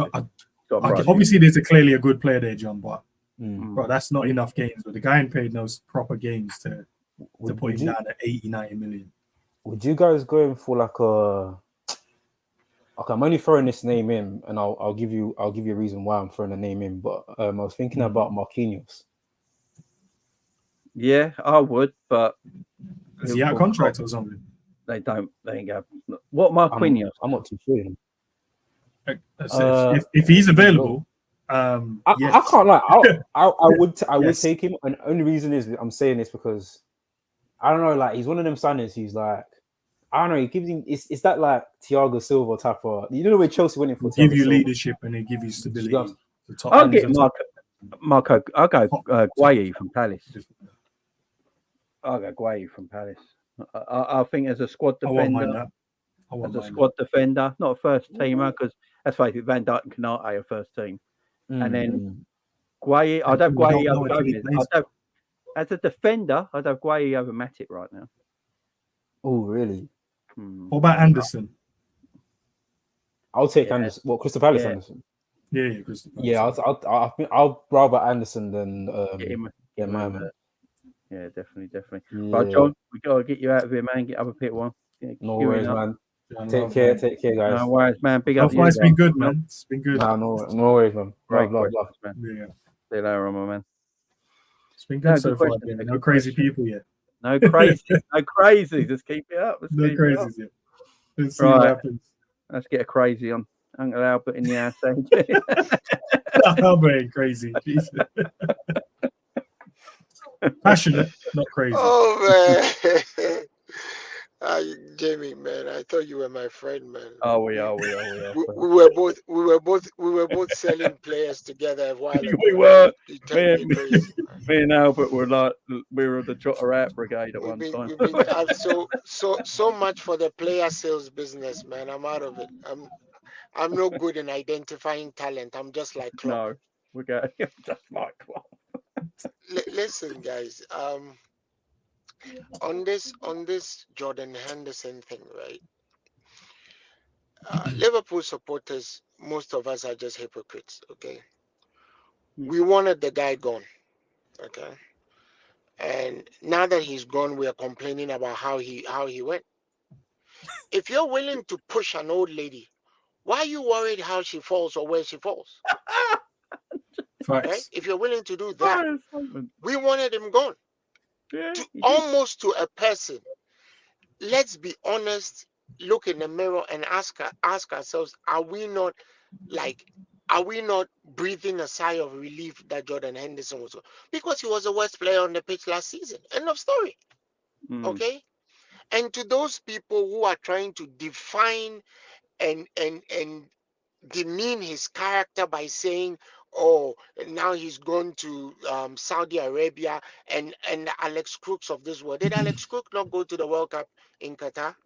Obviously, there's clearly a good player there, John, but bro, that's not enough games. But the guy ain't paid those proper games to put him down at 80-90 million. Would you guys go in for like a? Okay, I'm only throwing this name in, and I'll give you a reason why I'm throwing the name in. But I was thinking about Marquinhos. Yeah, I would, but is he out of contract or something? They ain't got what Marquinhos. I'm not too sure. If he's available, I can't lie. I would take him, and the only reason is I'm saying this because I don't know. Like, he's one of them signers who's like, I don't know. He gives him. It's that like Thiago Silva type of. You know the way Chelsea went in for. Give you leadership and they give you stability. I'll get Marco. I'll go Guayi from Palace. I'll go Guayi from Palace. I think as a squad defender, not a first teamer, because let's face it, Van Dijk and Kanate are first team, and then Guayi. I'd have Guayi. As a defender, I'd have Gueye over Matic right now. Oh, really? What about Anderson? I'll take Yeah. Anderson. Well, Crystal Palace Yeah. Anderson. Yeah, Crystal Palace. Yeah, I'll rather Anderson than Get him. my man. Yeah, definitely. Yeah. Right, John, we gotta get you out of here, man. Get other people on. Yeah, No queuing worries, up. man. Yeah, Take love, care, man. guys. No worries, man. Big So up. far, it's been good, man. It's been good. Nah, no worries, man. Great Love. questions, man. Yeah, See you later on, my man. it's been No, good good so far. question. Ben. A No good crazy question. people yet. No crazy. No crazy. Just keep it up. Let's No keep it up. crazies yet. Let's see what Right. happens. Let's get a crazy on Uncle Albert in the house. Albert ain't crazy. Jesus. Passionate, not crazy. Oh man. Jamie, man, I thought you were my friend, man. Oh, we are. We were both selling players together a while ago. We were. You turned me crazy, man. Me and Albert were like we were the Jotter Out Brigade at one time. I've so much for the player sales business, man. I'm out of it. I'm no good in identifying talent. I'm just like Klopp. No, we're going just like Klopp. Listen, guys. On this Jordan Henderson thing, right? Liverpool supporters, most of us are just hypocrites. Okay, we wanted the guy gone. Okay, and now that he's gone, we are complaining about how he went. If you're willing to push an old lady, why are you worried how she falls or where she falls? Facts. Right? If you're willing to do that, we wanted him gone. Almost to a person. Let's be honest. Look in the mirror and ask ourselves: Are we not breathing a sigh of relief that Jordan Henderson was? Because he was the worst player on the pitch last season. End of story. Okay. And to those people who are trying to define and demean his character by saying, "Oh, now he's gone to Saudi Arabia and Alex Crooks of this world." Did Alex Crook not go to the World Cup in Qatar?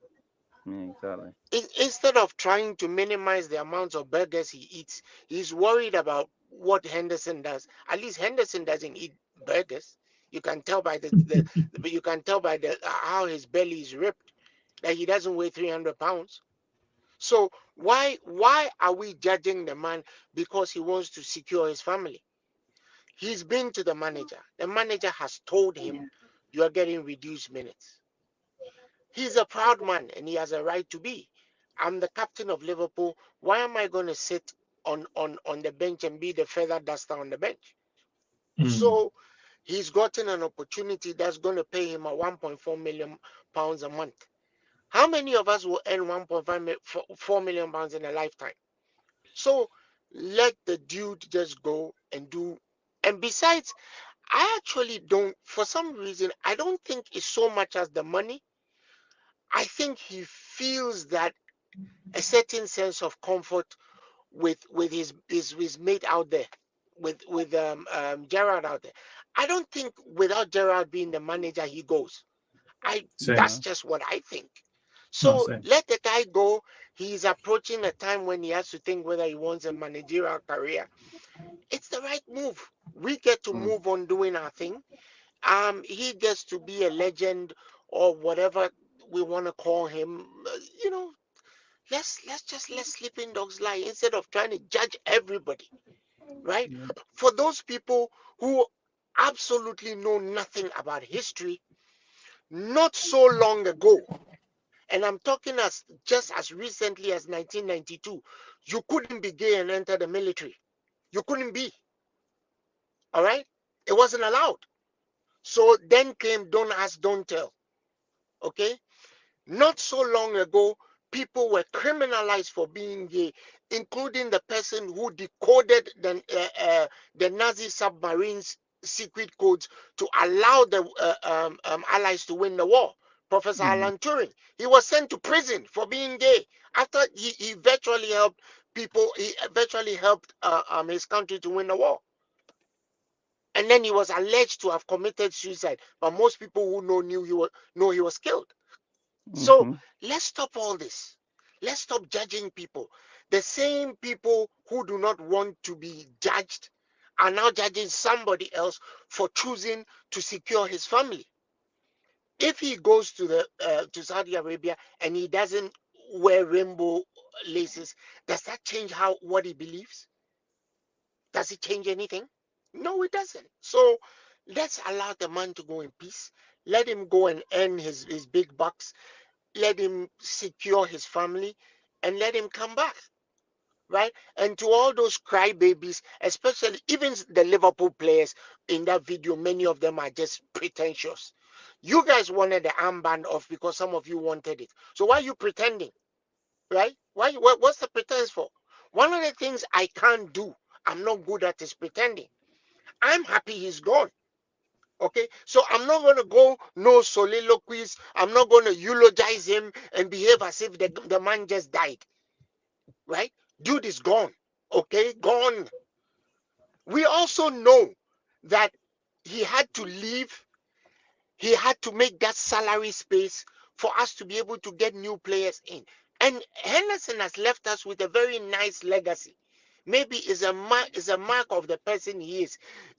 Yeah, exactly. Instead of trying to minimize the amount of burgers he eats, he's worried about what Henderson does. At least Henderson doesn't eat burgers. You can tell by how his belly is ripped that he doesn't weigh 300 pounds. So why are we judging the man because he wants to secure his family? He's been to the manager. The manager has told him, "You are getting reduced minutes." He's a proud man and he has a right to be. I'm the captain of Liverpool. Why am I going to sit on the bench and be the feather duster on the bench? So he's gotten an opportunity that's going to pay him a £1.4 million a month. How many of us will earn £1.4 million in a lifetime? So let the dude just go and do. And besides, I actually don't, for some reason, I don't think it's so much as the money. I think he feels that a certain sense of comfort with his mate out there, with Gerrard out there. I don't think without Gerrard being the manager he goes. That's just what I think. So let the guy go. He's approaching a time when he has to think whether he wants a managerial career. It's the right move. We get to move on doing our thing. He gets to be a legend or whatever we want to call him. Let's let sleeping dogs lie instead of trying to judge everybody, right? For those people who absolutely know nothing about history, not so long ago, and I'm talking just as recently as 1992, you couldn't be gay and enter the military. You couldn't be. All right? It wasn't allowed. So then came Don't Ask, Don't Tell. Okay? Not so long ago, people were criminalized for being gay, including the person who decoded the Nazi submarines' secret codes to allow the Allies to win the war. Professor Alan Turing. He was sent to prison for being gay after he virtually helped people. He virtually helped his country to win the war. And then he was alleged to have committed suicide, but most people who know he was killed. So let's stop all this. Let's stop judging people. The same people who do not want to be judged are now judging somebody else for choosing to secure his family. If he goes to Saudi Arabia and he doesn't wear rainbow laces, does that change what he believes? Does it change anything? No, it doesn't. So let's allow the man to go in peace. Let him go and earn his big bucks. Let him secure his family and let him come back. Right? And to all those crybabies, especially even the Liverpool players in that video, many of them are just pretentious. You guys wanted the armband off because some of you wanted it. So why are you pretending? Right? What's the pretense for? One of the things I can't do, I'm not good at, is pretending. I'm happy he's gone. Okay, so I'm not going to go no soliloquies. I'm not going to eulogize him and behave as if the man just died. Right? Dude is gone. Okay, gone. We also know that he had to leave. He had to make that salary space for us to be able to get new players in. And Henderson has left us with a very nice legacy. Maybe is a mark of the person he is.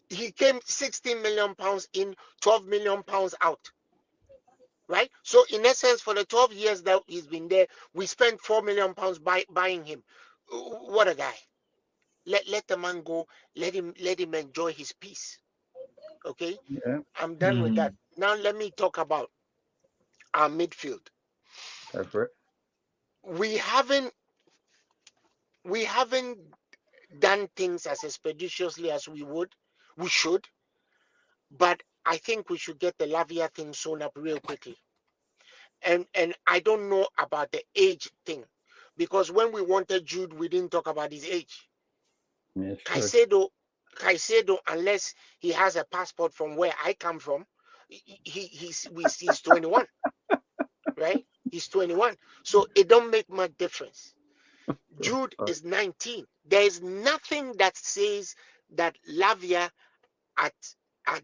He came 16 million pounds in, 12 million pounds out. Right? So in essence, for the 12 years that he's been there, we spent 4 million pounds buying him. What a guy. Let the man go. Let him enjoy his peace. Okay? Yeah, I'm done with that. Now let me talk about our midfield. go for it. We haven't done things as expeditiously as we should, but I think we should get the Lavia thing sewn up real quickly. And I don't know about the age thing, because when we wanted Jude, we didn't talk about his age. Yeah, sure. Caicedo, unless he has a passport from where I come from, he's 21, right? He's 21, so it don't make much difference. Jude is 19. There is nothing that says that Lavia at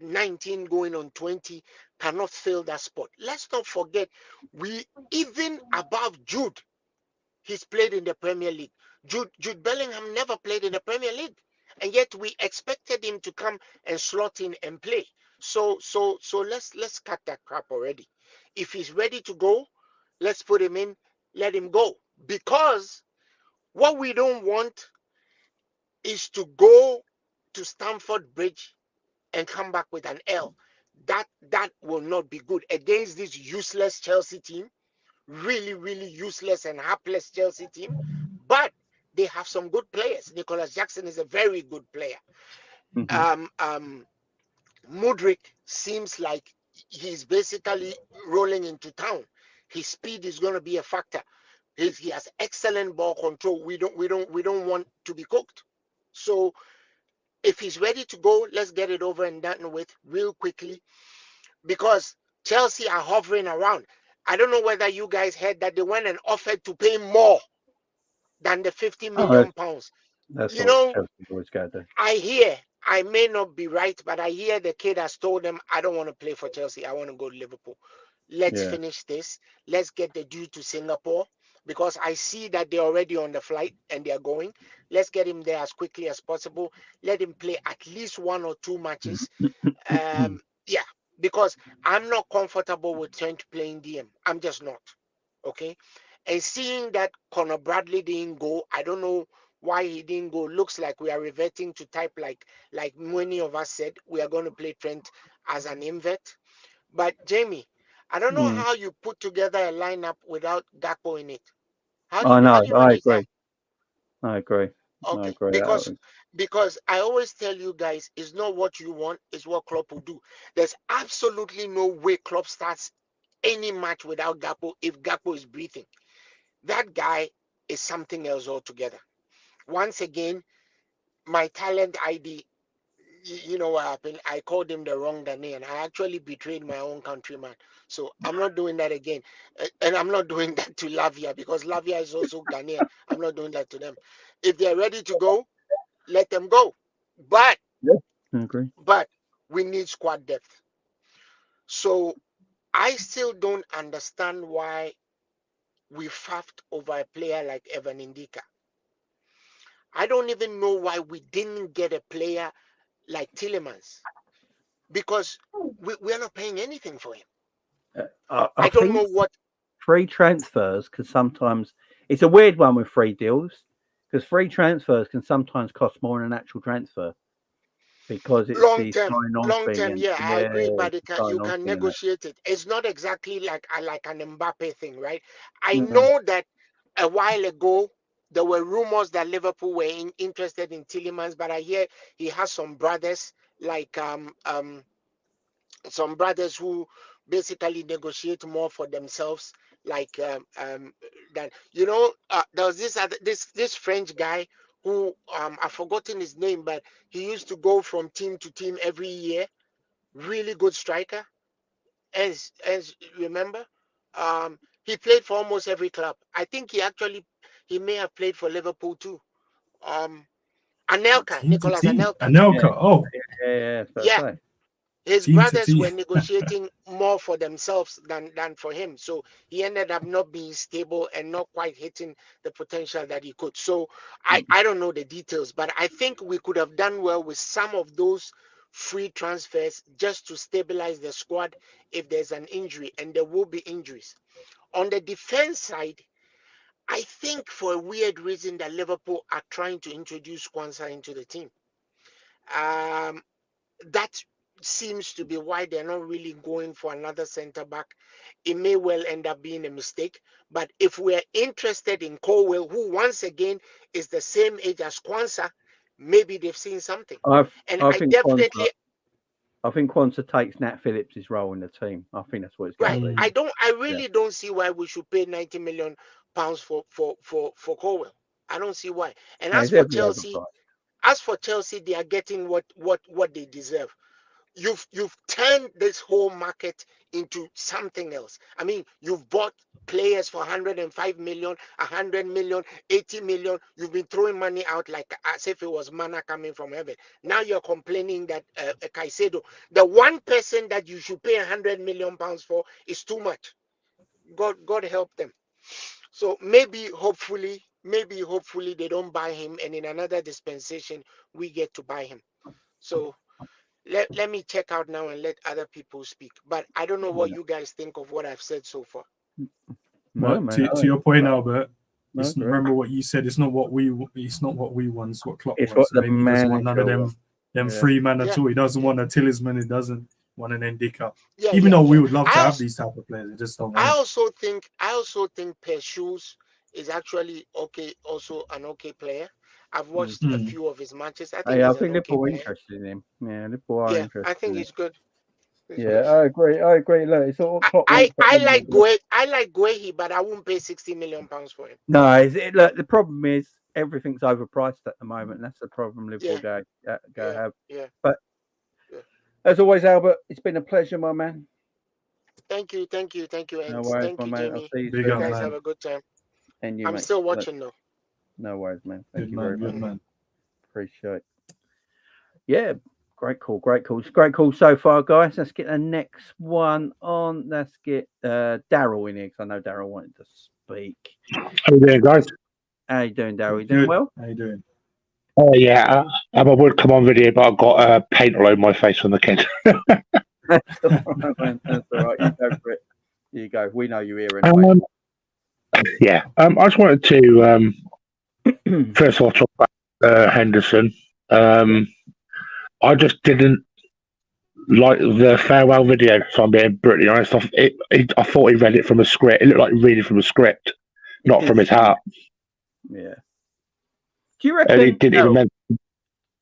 19 going on 20 cannot fill that spot. Let's not forget, we even above Jude, he's played in the Premier League. Jude Bellingham never played in the Premier League, and yet we expected him to come and slot in and play. So let's cut that crap already. If he's ready to go, let's put him in, let him go. Because what we don't want is to go to Stamford Bridge and come back with an L. That will not be good against this useless Chelsea team. Really, really useless and hapless Chelsea team. But they have some good players. Nicholas Jackson is a very good player. Mudryk seems like he's basically rolling into town. His speed is going to be a factor. He has excellent ball control. We don't want to be cooked. So if he's ready to go, let's get it over and done with real quickly, because Chelsea are hovering around. I don't know whether you guys heard that they went and offered to pay more than the 50 million pounds. That's You what know, Chelsea always got to. I may not be right, but I hear the kid has told them, I don't want to play for Chelsea. I want to go to Liverpool. Let's finish this. Let's get the dude to Singapore, because I see that they're already on the flight and they're going. Let's get him there as quickly as possible. Let him play at least 1 or 2 matches. Yeah, because I'm not comfortable with Trent playing DM. I'm just not. Okay. And seeing that Conor Bradley didn't go, I don't know why he didn't go. Looks like we are reverting to type like many of us said, we are going to play Trent as an invert. But Jamie, I don't know how you put together a lineup without Gakpo in it. How do you manage that? I agree. Okay, I agree. because I always tell you guys, it's not what you want, it's what Klopp will do. There's absolutely no way Klopp starts any match without Gakpo if Gakpo is breathing. That guy is something else altogether. Once again, my talent ID, you know what happened? I called him the wrong Ghanaian. I actually betrayed my own countryman. So I'm not doing that again. And I'm not doing that to Lavia, because Lavia is also Ghanaian. I'm not doing that to them. If they're ready to go, let them go. But I agree. but we need squad depth. So I still don't understand why we faffed over a player like Evan Indika. I don't even know why we didn't get a player like Tillemans, because we're not paying anything for him. I don't know what free transfers, because sometimes it's a weird one with free deals, because free transfers can sometimes cost more than an actual transfer, because it's long the term, sign-on fee. And, yeah, I agree, but you sign-on can fee and negotiate it. It's not exactly like an Mbappe thing, right? I Mhm. know that a while ago there were rumors that Liverpool were interested in Tillemans, but I hear he has some brothers, like some brothers who basically negotiate more for themselves, like that. You know, there was this French guy who I've forgotten his name, but he used to go from team to team every year. Really good striker, as remember, he played for almost every club. I think he may have played for Liverpool too. Anelka, Team to Nicolas team. Anelka. Anelka. Oh, Yeah. His team to brothers were team. negotiating more for themselves than for him. So he ended up not being stable and not quite hitting the potential that he could. So I don't know the details, but I think we could have done well with some of those free transfers just to stabilize the squad if there's an injury, and there will be injuries. On the defense side, I think for a weird reason that Liverpool are trying to introduce Kwanzaa into the team. That seems to be why they're not really going for another centre back. It may well end up being a mistake. But if we're interested in Colwell, who once again is the same age as Kwanzaa, maybe they've seen something. I I think definitely. I think Kwanzaa takes Nat Phillips' role in the team. I think that's what it's going Right. to be. I really don't see why we should pay £90 million for Colwell. I don't see why. And No, as he's for heavily Chelsea, they are getting what they deserve. You've turned this whole market into something else. I mean, you've bought players for 105 million, 100 million, 80 million. You've been throwing money out like as if it was manna coming from heaven. Now you're complaining that Caicedo, the one person that you should pay 100 million pounds for, is too much. God help them. So maybe, hopefully they don't buy him, and in another dispensation we get to buy him. So let me check out now and let other people speak. But I don't know what you guys think of what I've said so far. No, But man, to your point, Albert, No, remember what you said. It's not what we want. It's what Klopp It's wants. what the Maybe he doesn't want none of manager them Yeah. free man at Yeah. all. He doesn't want a Talisman. He doesn't want an Endika. Yeah, Even yeah, though we yeah. would love to I have also- these type of players, they just don't I want. also think Pershus is actually okay, also an okay player. I've watched a few of his matches. I think I he's an think okay Liverpool are player. interested in him. Yeah, Liverpool are Yeah, interested. I think in him. he's good. Yeah, I agree. Look, it's all Klopp I wants. like Guehi, but I won't pay £60 million for him. No, look, the problem is everything's overpriced at the moment. That's the problem Liverpool have. Yeah. But Yeah. as always, Albert, it's been a pleasure, my man. Thank you, and No worries, thank my you, man. I'll Jamie. see you Big You up, guys man. have a good time. And you, I'm mate. still Look, watching though. no worries, man. Thank Good you man, very good much. man. Appreciate it. Yeah, great call. It's great call so far, guys. Let's get the next one on. Let's get Daryl in here, because I know Daryl wanted to speak. How you doing, guys? How you doing, Daryl? You doing Good. well? How you doing? Oh yeah, I would come on video, but I've got paint all over my face from the kid. That's all right, man. That's all right. You go for it. Here you go. We know you here anyway. Yeah, I just wanted to first of all talk about Henderson. I just didn't like the farewell video, so I'm being brutally honest. I thought he read it from a script. It looked like reading from a script, not from his heart. Yeah. Do you And reckon? he didn't even mention.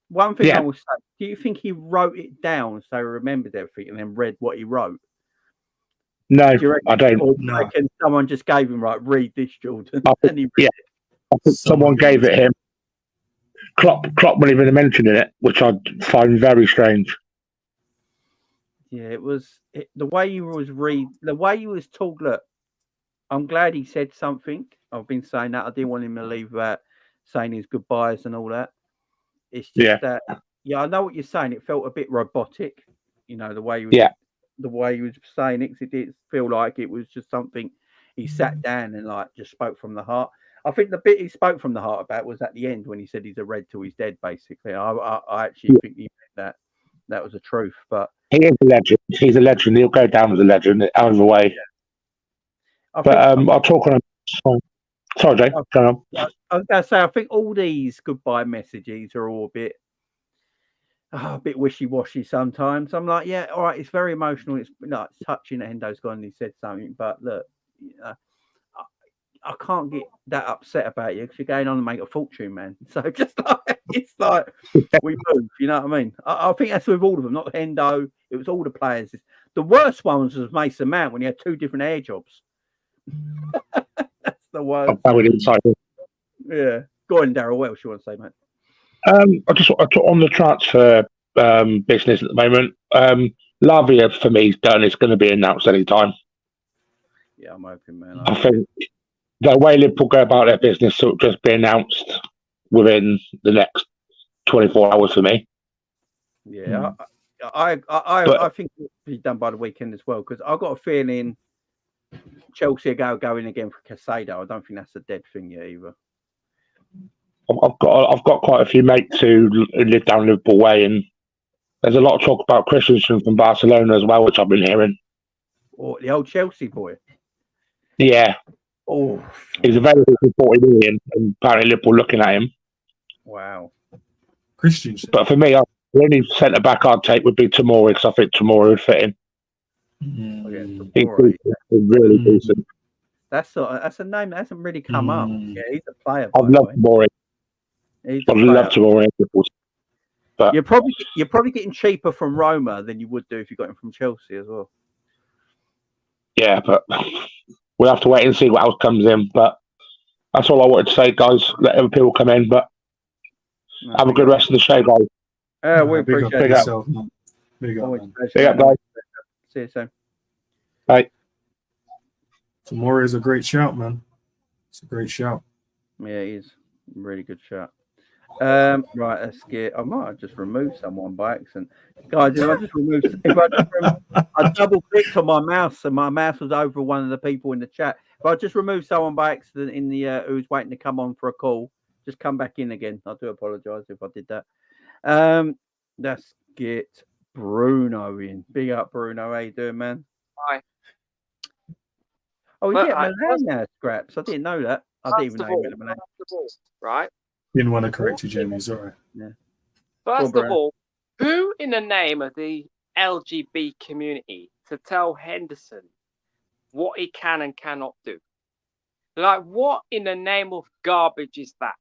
One thing Yeah. I will say. Do you think he wrote it down so he remembered everything and then read what he wrote? No, Do you reckon, I don't. or do you No. reckon someone just gave him read this, Jordan, I think- and he read yeah. it? I think someone gave it him. Klopp wasn't even mentioning it, which I find very strange. Yeah, it was the way he was the way he was talk. Look, I'm glad he said something. I've been saying that. I didn't want him to leave without saying his goodbyes and all that. It's just that, I know what you're saying. It felt a bit robotic, the way he was, the way he was saying it. 'Cause it did feel like it was just something he sat down and just spoke from the heart. I think the bit he spoke from the heart about was at the end when he said he's a red till he's dead. Basically, I actually think he meant that was the truth. But he is a legend. He's a legend. He'll go down as a legend either way. But I'll talk on. Sorry, Jay. Go on. I was going to say, I think all these goodbye messages are all a bit wishy-washy sometimes. I'm like, yeah, all right, it's very emotional. It's like touching that Hendo's gone and he said something, but look, I can't get that upset about you because you're going on to make a fortune, man. So just like, it's like we move, you know what I mean? I think that's with all of them, not Hendo. It was all the players. The worst ones was Mason Mount when he had 2 different air jobs. That's the worst. Yeah. Go on, Daryl. What else you want to say, mate? I just on the transfer business at the moment. Lavia for me is done. It's going to be announced anytime. Yeah, I'm hoping, man. I think the way Liverpool go about their business will just be announced within the next 24 hours for me. Yeah, I think it'll be done by the weekend as well because I've got a feeling Chelsea are going again for Casado. I don't think that's a dead thing yet either. I've got quite a few mates who live down Liverpool way, and there's a lot of talk about Christensen from Barcelona as well, which I've been hearing. Or the old Chelsea boy. Yeah. Oh, he's available for 40 million, and apparently Liverpool looking at him. Wow. Christensen. But for me, the only centre back I'd take would be Tomori because I think Tomori would fit in. He's really decent. That's a name that hasn't really come up. Yeah, he's a player. I'd love Tomori. I'd love Tomori. But you're probably getting cheaper from Roma than you would do if you got him from Chelsea as well. Yeah, but we'll have to wait and see what else comes in. But that's all I wanted to say, guys. Let other people come in, but have a good rest of the show, guys. We appreciate it. Yourself, man. Big up, man. Big up, guys. See you soon. Bye. Tomori is a great shout, man. It's a great shout. Yeah, it is. Really good shout. Right, let's get. I might have just removed someone by accident, guys. I double clicked on my mouse and my mouse was over one of the people in the chat. If I just removed someone by accident in the who's waiting to come on for a call, just come back in again. I do apologise if I did that. Let's get Bruno in. Big up, Bruno. How you doing, man? Hi. Oh, he's getting Milan now, Scraps. I didn't know that. I didn't even know he went to Milan. Right. Didn't want to correct you, Jamie. Sorry. Yeah. First of all, who in the name of the LGBT community to tell Henderson what he can and cannot do? Like, what in the name of garbage is that?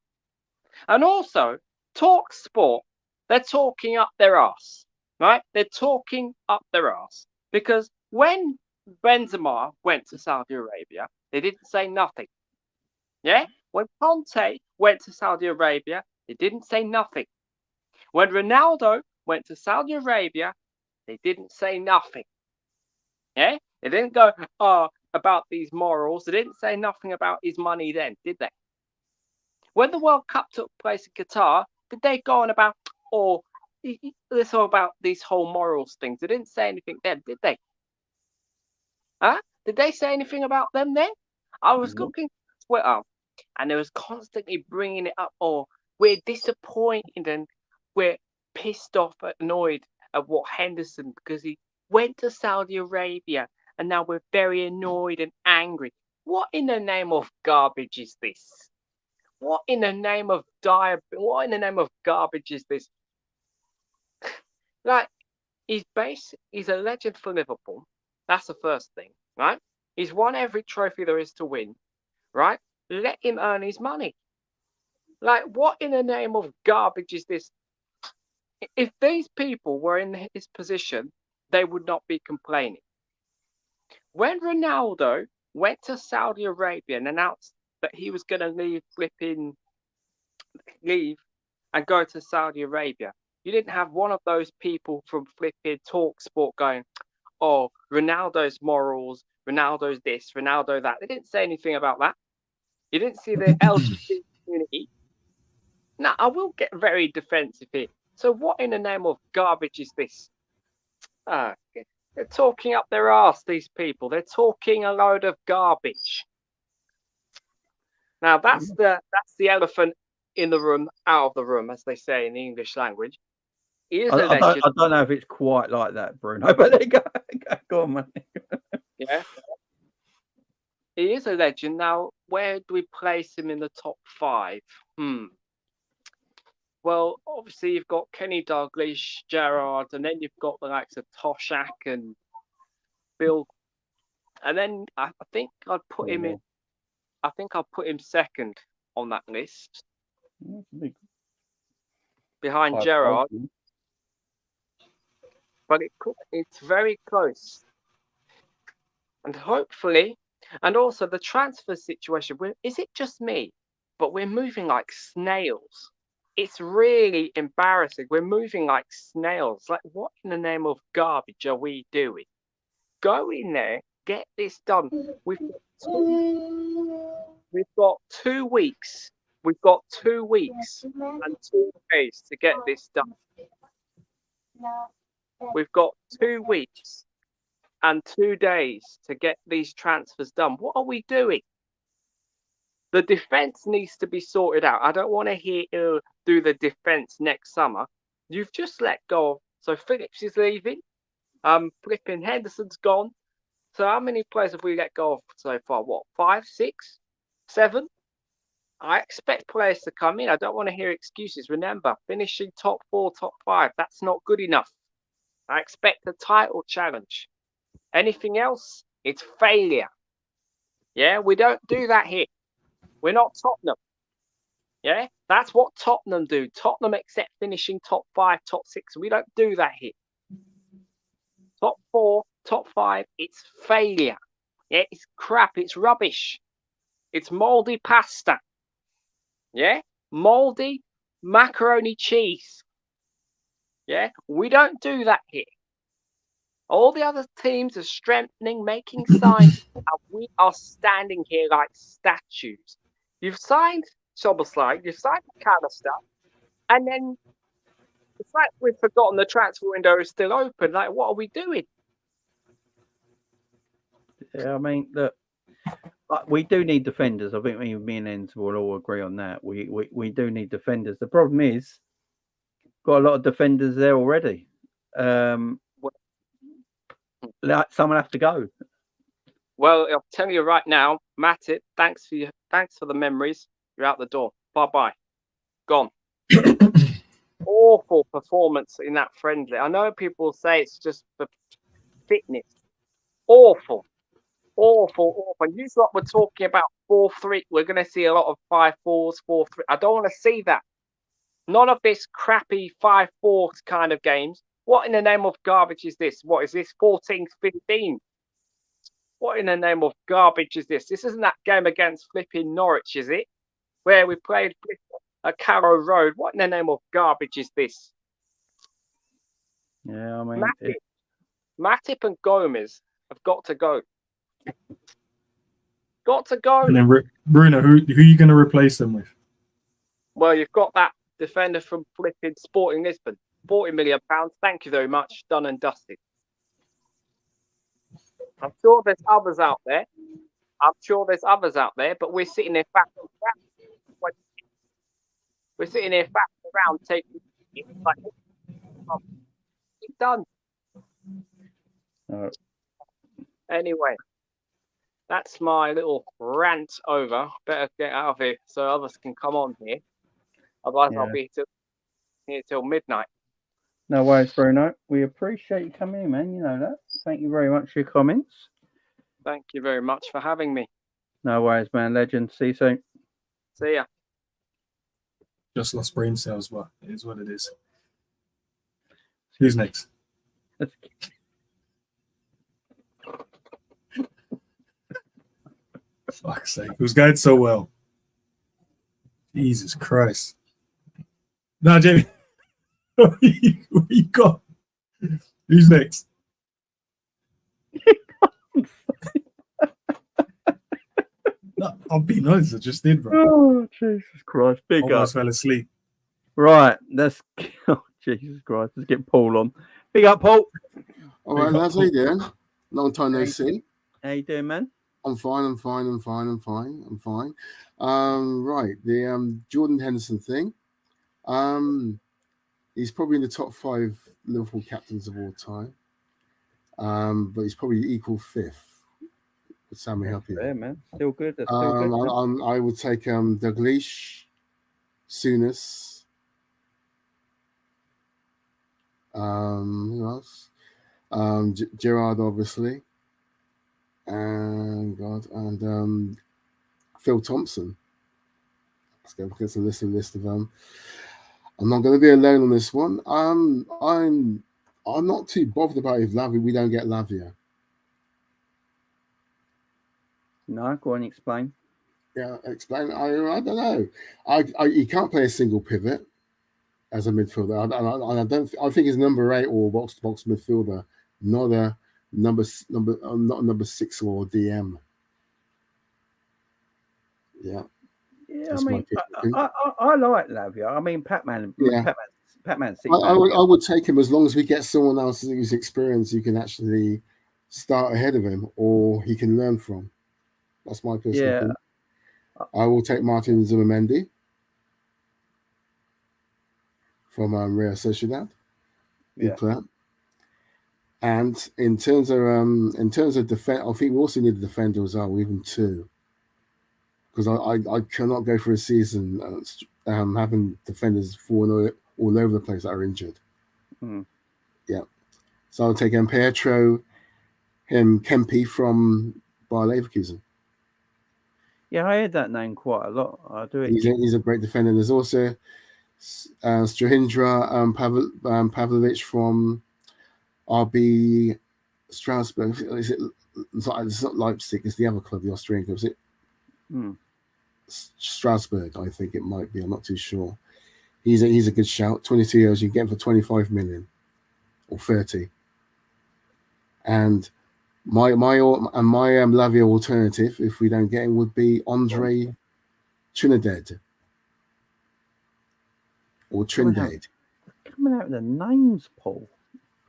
And also, Talksport, they're talking up their ass, right? They're talking up their ass because when Benzema went to Saudi Arabia, they didn't say nothing. Yeah? When Conte went to Saudi Arabia, they didn't say nothing. When Ronaldo went to Saudi Arabia, they didn't say nothing. Yeah? They didn't go, about these morals. They didn't say nothing about his money then, did they? When the World Cup took place in Qatar, did they go on about, this all about these whole morals things? They didn't say anything then, did they? Huh? Did they say anything about them then? I was looking at Twitter, and they was constantly bringing it up. We're disappointed and we're pissed off, annoyed at what Henderson, because he went to Saudi Arabia, and now we're very annoyed and angry. What in the name of garbage is this? What in the name of garbage is this? Like, he's a legend for Liverpool. That's the first thing, right? He's won every trophy there is to win, right? Let him earn his money. Like, what in the name of garbage is this? If these people were in his position, they would not be complaining. When Ronaldo went to Saudi Arabia and announced that he was going to leave and go to Saudi Arabia, you didn't have one of those people from flipping Talksport going, Ronaldo's morals, Ronaldo's this, Ronaldo that. They didn't say anything about that. You didn't see the LGBT community. Now, I will get very defensive here. So what in the name of garbage is this? They're talking up their ass, these people. They're talking a load of garbage. Now that's the elephant in the room, out of the room, as they say in the English language. He is a legend. I don't know if it's quite like that, Bruno, but there you go. Go on, man. Yeah. He is a legend. Now, where do we place him in the top 5? Well, obviously you've got Kenny Dalglish, Gerrard, and then you've got the likes of Toshak and Bill. And then I think I'd put him in. I think I'll put him second on that list, behind Gerrard. But it's very close. And hopefully, and also the transfer situation, is it just me? But we're moving like snails. It's really embarrassing. We're moving like snails. Like, what in the name of garbage are we doing? Go in there, get this done. We've got 2 weeks. We've got 2 weeks and 2 days to get this done. We've got 2 weeks and 2 days to get these transfers done. What are we doing? The defence needs to be sorted out. I don't want to hear do the defence next summer. You've just let go of. So Phillips is leaving. Flipping Henderson's gone. So how many players have we let go of so far? What, 5, 6, 7? I expect players to come in. I don't want to hear excuses. Remember, finishing top 4, top 5, that's not good enough. I expect a title challenge. Anything else, it's failure. Yeah, we don't do that here. We're not Tottenham. Yeah, that's what Tottenham do. Tottenham accept finishing top 5, top 6. We don't do that here. Top 4, top 5, it's failure. Yeah, it's crap. It's rubbish. It's mouldy pasta. Yeah, mouldy macaroni cheese. Yeah, we don't do that here. All the other teams are strengthening, making signs, and we are standing here like statues. You've signed Soboslai, you've signed McAllister, and then it's like we've forgotten the transfer window is still open. Like, what are we doing? Yeah, I mean, look, we do need defenders. I think me and Enz will all agree on that. We do need defenders. The problem is, got a lot of defenders there already. Someone have to go. Well, I'll tell you right now, Matip, thanks for the memories. You're out the door. Bye-bye. Gone. Awful performance in that friendly. I know people say it's just for fitness. Awful. And you lot were talking about 4-3. We're going to see a lot of 5-4s, 4-3. I don't want to see that. None of this crappy 5-4 kind of games. What in the name of garbage is this? What is this? 14-15? What in the name of garbage is this? This isn't that game against flipping Norwich, is it? Where we played at Carrow Road. What in the name of garbage is this? Yeah, I mean, Matip and Gomez have got to go. Got to go. And then Bruno, who are you going to replace them with? Well, you've got that defender from flipping Sporting Lisbon. £40 million. Thank you very much. Done and dusted. I'm sure there's others out there. But we're sitting there fat. We're sitting there fat around taking it like it's done. Anyway, that's my little rant over. Better get out of here so others can come on here. Otherwise, I'll be here till midnight. No worries, Bruno. We appreciate you coming in, man. You know that. Thank you very much for your comments. Thank you very much for having me. No worries, man. Legend. See you soon. See ya. Just lost brain cells, but it is what it is. Who's next? Fuck's sake. Who's going so well? Jesus Christ. No, Jamie. What you got? Who's next? No, I'll be honest, I just did, bro. Oh, Jesus Christ. Big Almost up. fell asleep. Right. Oh, Jesus Christ. Let's get Paul on. Big up, Paul. All right, lads. How you doing? Long time no see. How you doing, man? I'm fine. Right, the Jordan Henderson thing. He's probably in the top 5 Liverpool captains of all time. But he's probably equal 5th. Would Sammy help you? Yeah, man. Still good. That's still good. I would take Dalglish, Souness. Who else? Gerrard, obviously, and Phil Thompson. Let's go look at the list of them. I'm not going to be alone on this one. I'm not too bothered about if we don't get Lavia. No, go on, explain. Yeah, explain. I don't know. You can't play a single pivot as a midfielder. I think he's number 8 or box to box midfielder, not a number 6 or DM. Yeah. Yeah, I mean, I like Lavia. I mean, Patman. Yeah. Patman. I would take him as long as we get someone else who's experienced who can actually start ahead of him or he can learn from. That's my personal opinion. I will take Martin Zubimendi from Real Sociedad. Yeah. And in terms of defense, I think we also need a defender as well, even 2. Because I cannot go for a season having defenders falling all over the place that are injured. Mm. Yeah. So I'll take Pietro Kempe from Bayer Leverkusen. Yeah, I heard that name quite a lot. I do it. He's a great defender. There's also Strahindra Pavlovic from RB Strasbourg. It's not Leipzig. It's the other club, the Austrian club. Is it? Strasbourg, I think it might be. I'm not too sure. He's a good shout. 22 years, you get him for 25 million or 30. And my Lavia alternative, if we don't get him, would be Andre Trinidad or Trindade. Coming out with the names, Paul.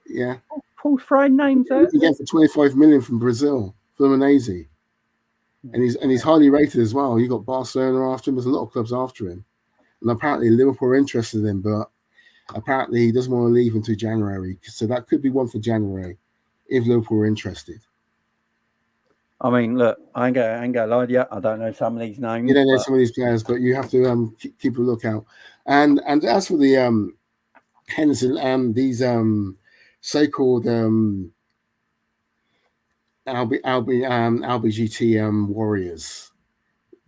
Yeah. Paul throwing names out. You get for 25 million from Brazil, Fluminense. And he's highly rated as well. You got Barcelona after him. There's a lot of clubs after him. And apparently Liverpool are interested in him, but apparently he doesn't want to leave until January. So that could be one for January if Liverpool are interested. I mean, look, I ain't gonna lie to you. I don't know some of these names. You don't know some of these players, but you have to keep a lookout. And as for the Henderson and these so-called LBGT warriors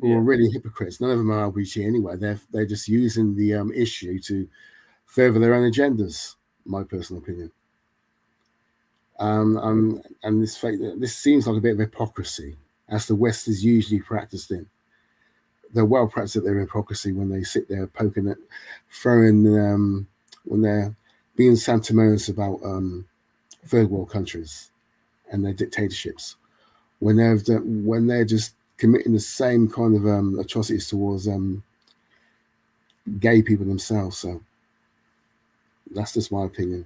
who are really hypocrites. None of them are LBG anyway. They're just using the issue to further their own agendas. My personal opinion. And this seems like a bit of hypocrisy, as the West is usually practiced in. They're well practiced at their hypocrisy when they sit there poking at, throwing, when they're being sanctimonious about third world countries and their dictatorships, when they're just committing the same kind of atrocities towards gay people themselves. So that's just my opinion.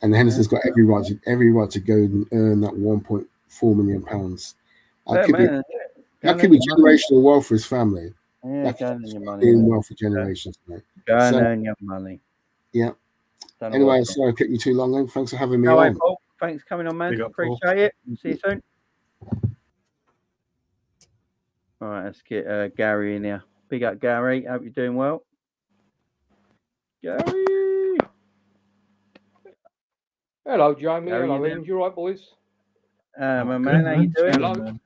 And Henderson's got every right to go and earn that £1.4 million. That could be generational wealth for his family. Yeah, that go and earn your money. Being wealth for generations, mate. Go and earn your money. Yeah. Anyway, sorry I kept you too long. Then. Thanks for having me on. Paul. Thanks for coming on, man. Appreciate it. See you soon. All right, let's get Gary in here. Big up, Gary. Hope you're doing well. Gary. Hello, Jamie. Hello, Ian. You all right, boys? My man, how you doing? Hello.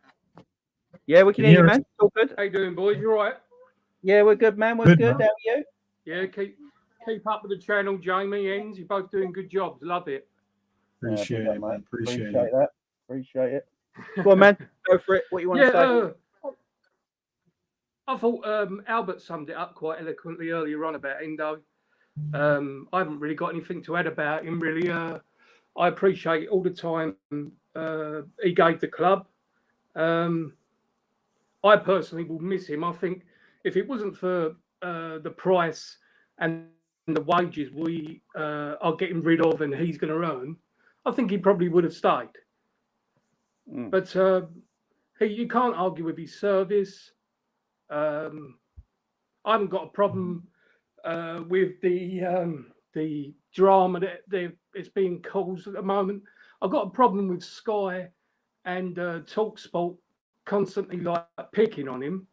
Yeah, we can hear you, man. All good. How you doing, boys? You all right? Yeah, we're good, man. We're good. How are you? Yeah, keep up with the channel, Jamie. Ends. You're both doing good jobs. Love it. Appreciate it, man. Appreciate that. Appreciate it. Go on, man. Go for it. What you want to say? I thought Albert summed it up quite eloquently earlier on about Endo. I haven't really got anything to add about him, really. I appreciate all the time he gave the club. I personally will miss him. I think if it wasn't for the price and the wages we are getting rid of and he's going to earn, I think he probably would have stayed. But you can't argue with his service. I haven't got a problem with the drama that it's being caused at the moment. I've got a problem with Sky and Talksport constantly like picking on him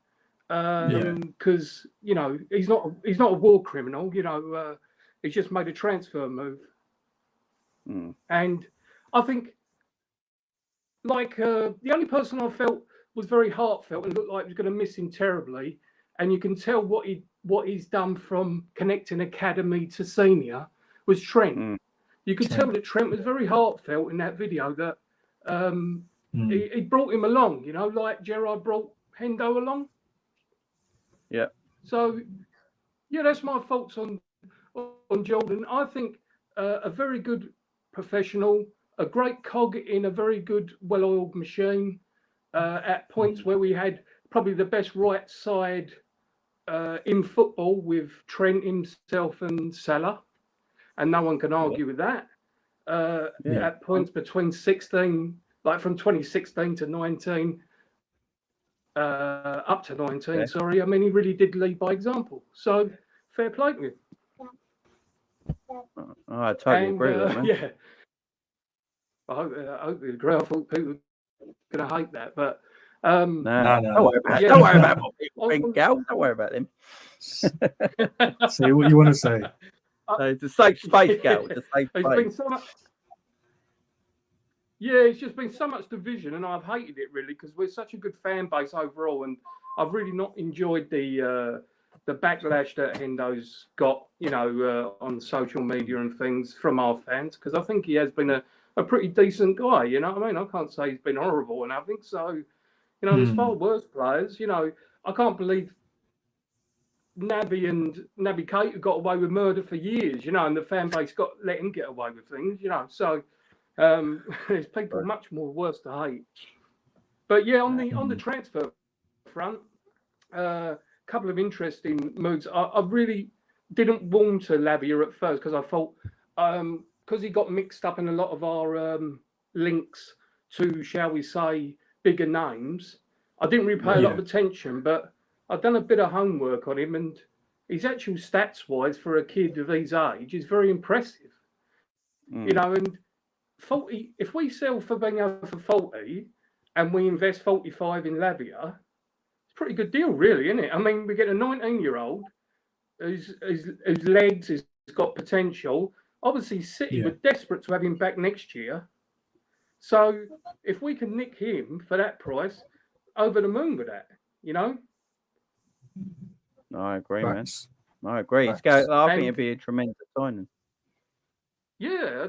because you know he's not a war criminal. You know, he's just made a transfer move, and I think like the only person I felt was very heartfelt and looked like he was going to miss him terribly, and you can tell what he's done from connecting academy to senior was Trent. You could tell that Trent was very heartfelt in that video that he brought him along, you know, like Gerard brought Hendo along. Yeah. So, yeah, that's my thoughts on Jordan. I think a very good professional, a great cog in a very good, well-oiled machine at points where we had probably the best right side in football with Trent himself and Salah, and no one can argue with that. At points between 16, like from 2016 to 19, up to 19, sorry. I mean, he really did lead by example. So, fair play to him. I totally agree with that, man. Yeah. I hope you agree. I thought people were going to hate that, but no. Don't worry about it. Don't worry about what people think, Gal. Don't worry about them. Say what you want to say. It's a safe space, Gal. It's a safe It's space. been so much. Yeah, it's just been so much division, and I've hated it really because we're such a good fan base overall, and I've really not enjoyed the backlash that Hendo's got, you know, on social media and things from our fans, because I think he has been a pretty decent guy, you know what I mean? I can't say he's been horrible or nothing. So, you know, there's far worse players. You know, I can't believe Naby and Naby Keita got away with murder for years, you know, and the fan base let him get away with things, you know. So there's people much more worse to hate. But yeah, on the transfer front, couple of interesting moves. I really didn't warm to Lavia at first because I thought because he got mixed up in a lot of our links to, shall we say, bigger names. I didn't really pay a lot of attention, but I've done a bit of homework on him, and his actual stats-wise for a kid of his age is very impressive. You know, and 40. If we sell Fabinho for 40 and we invest 45 in Lavia, it's a pretty good deal, really, isn't it? I mean, we get a 19-year-old whose legs has got potential. Obviously, City were desperate to have him back next year. So if we can nick him for that price, over the moon with that, you know? No, I agree, man. I agree. I think it'd be a tremendous signing. Yeah,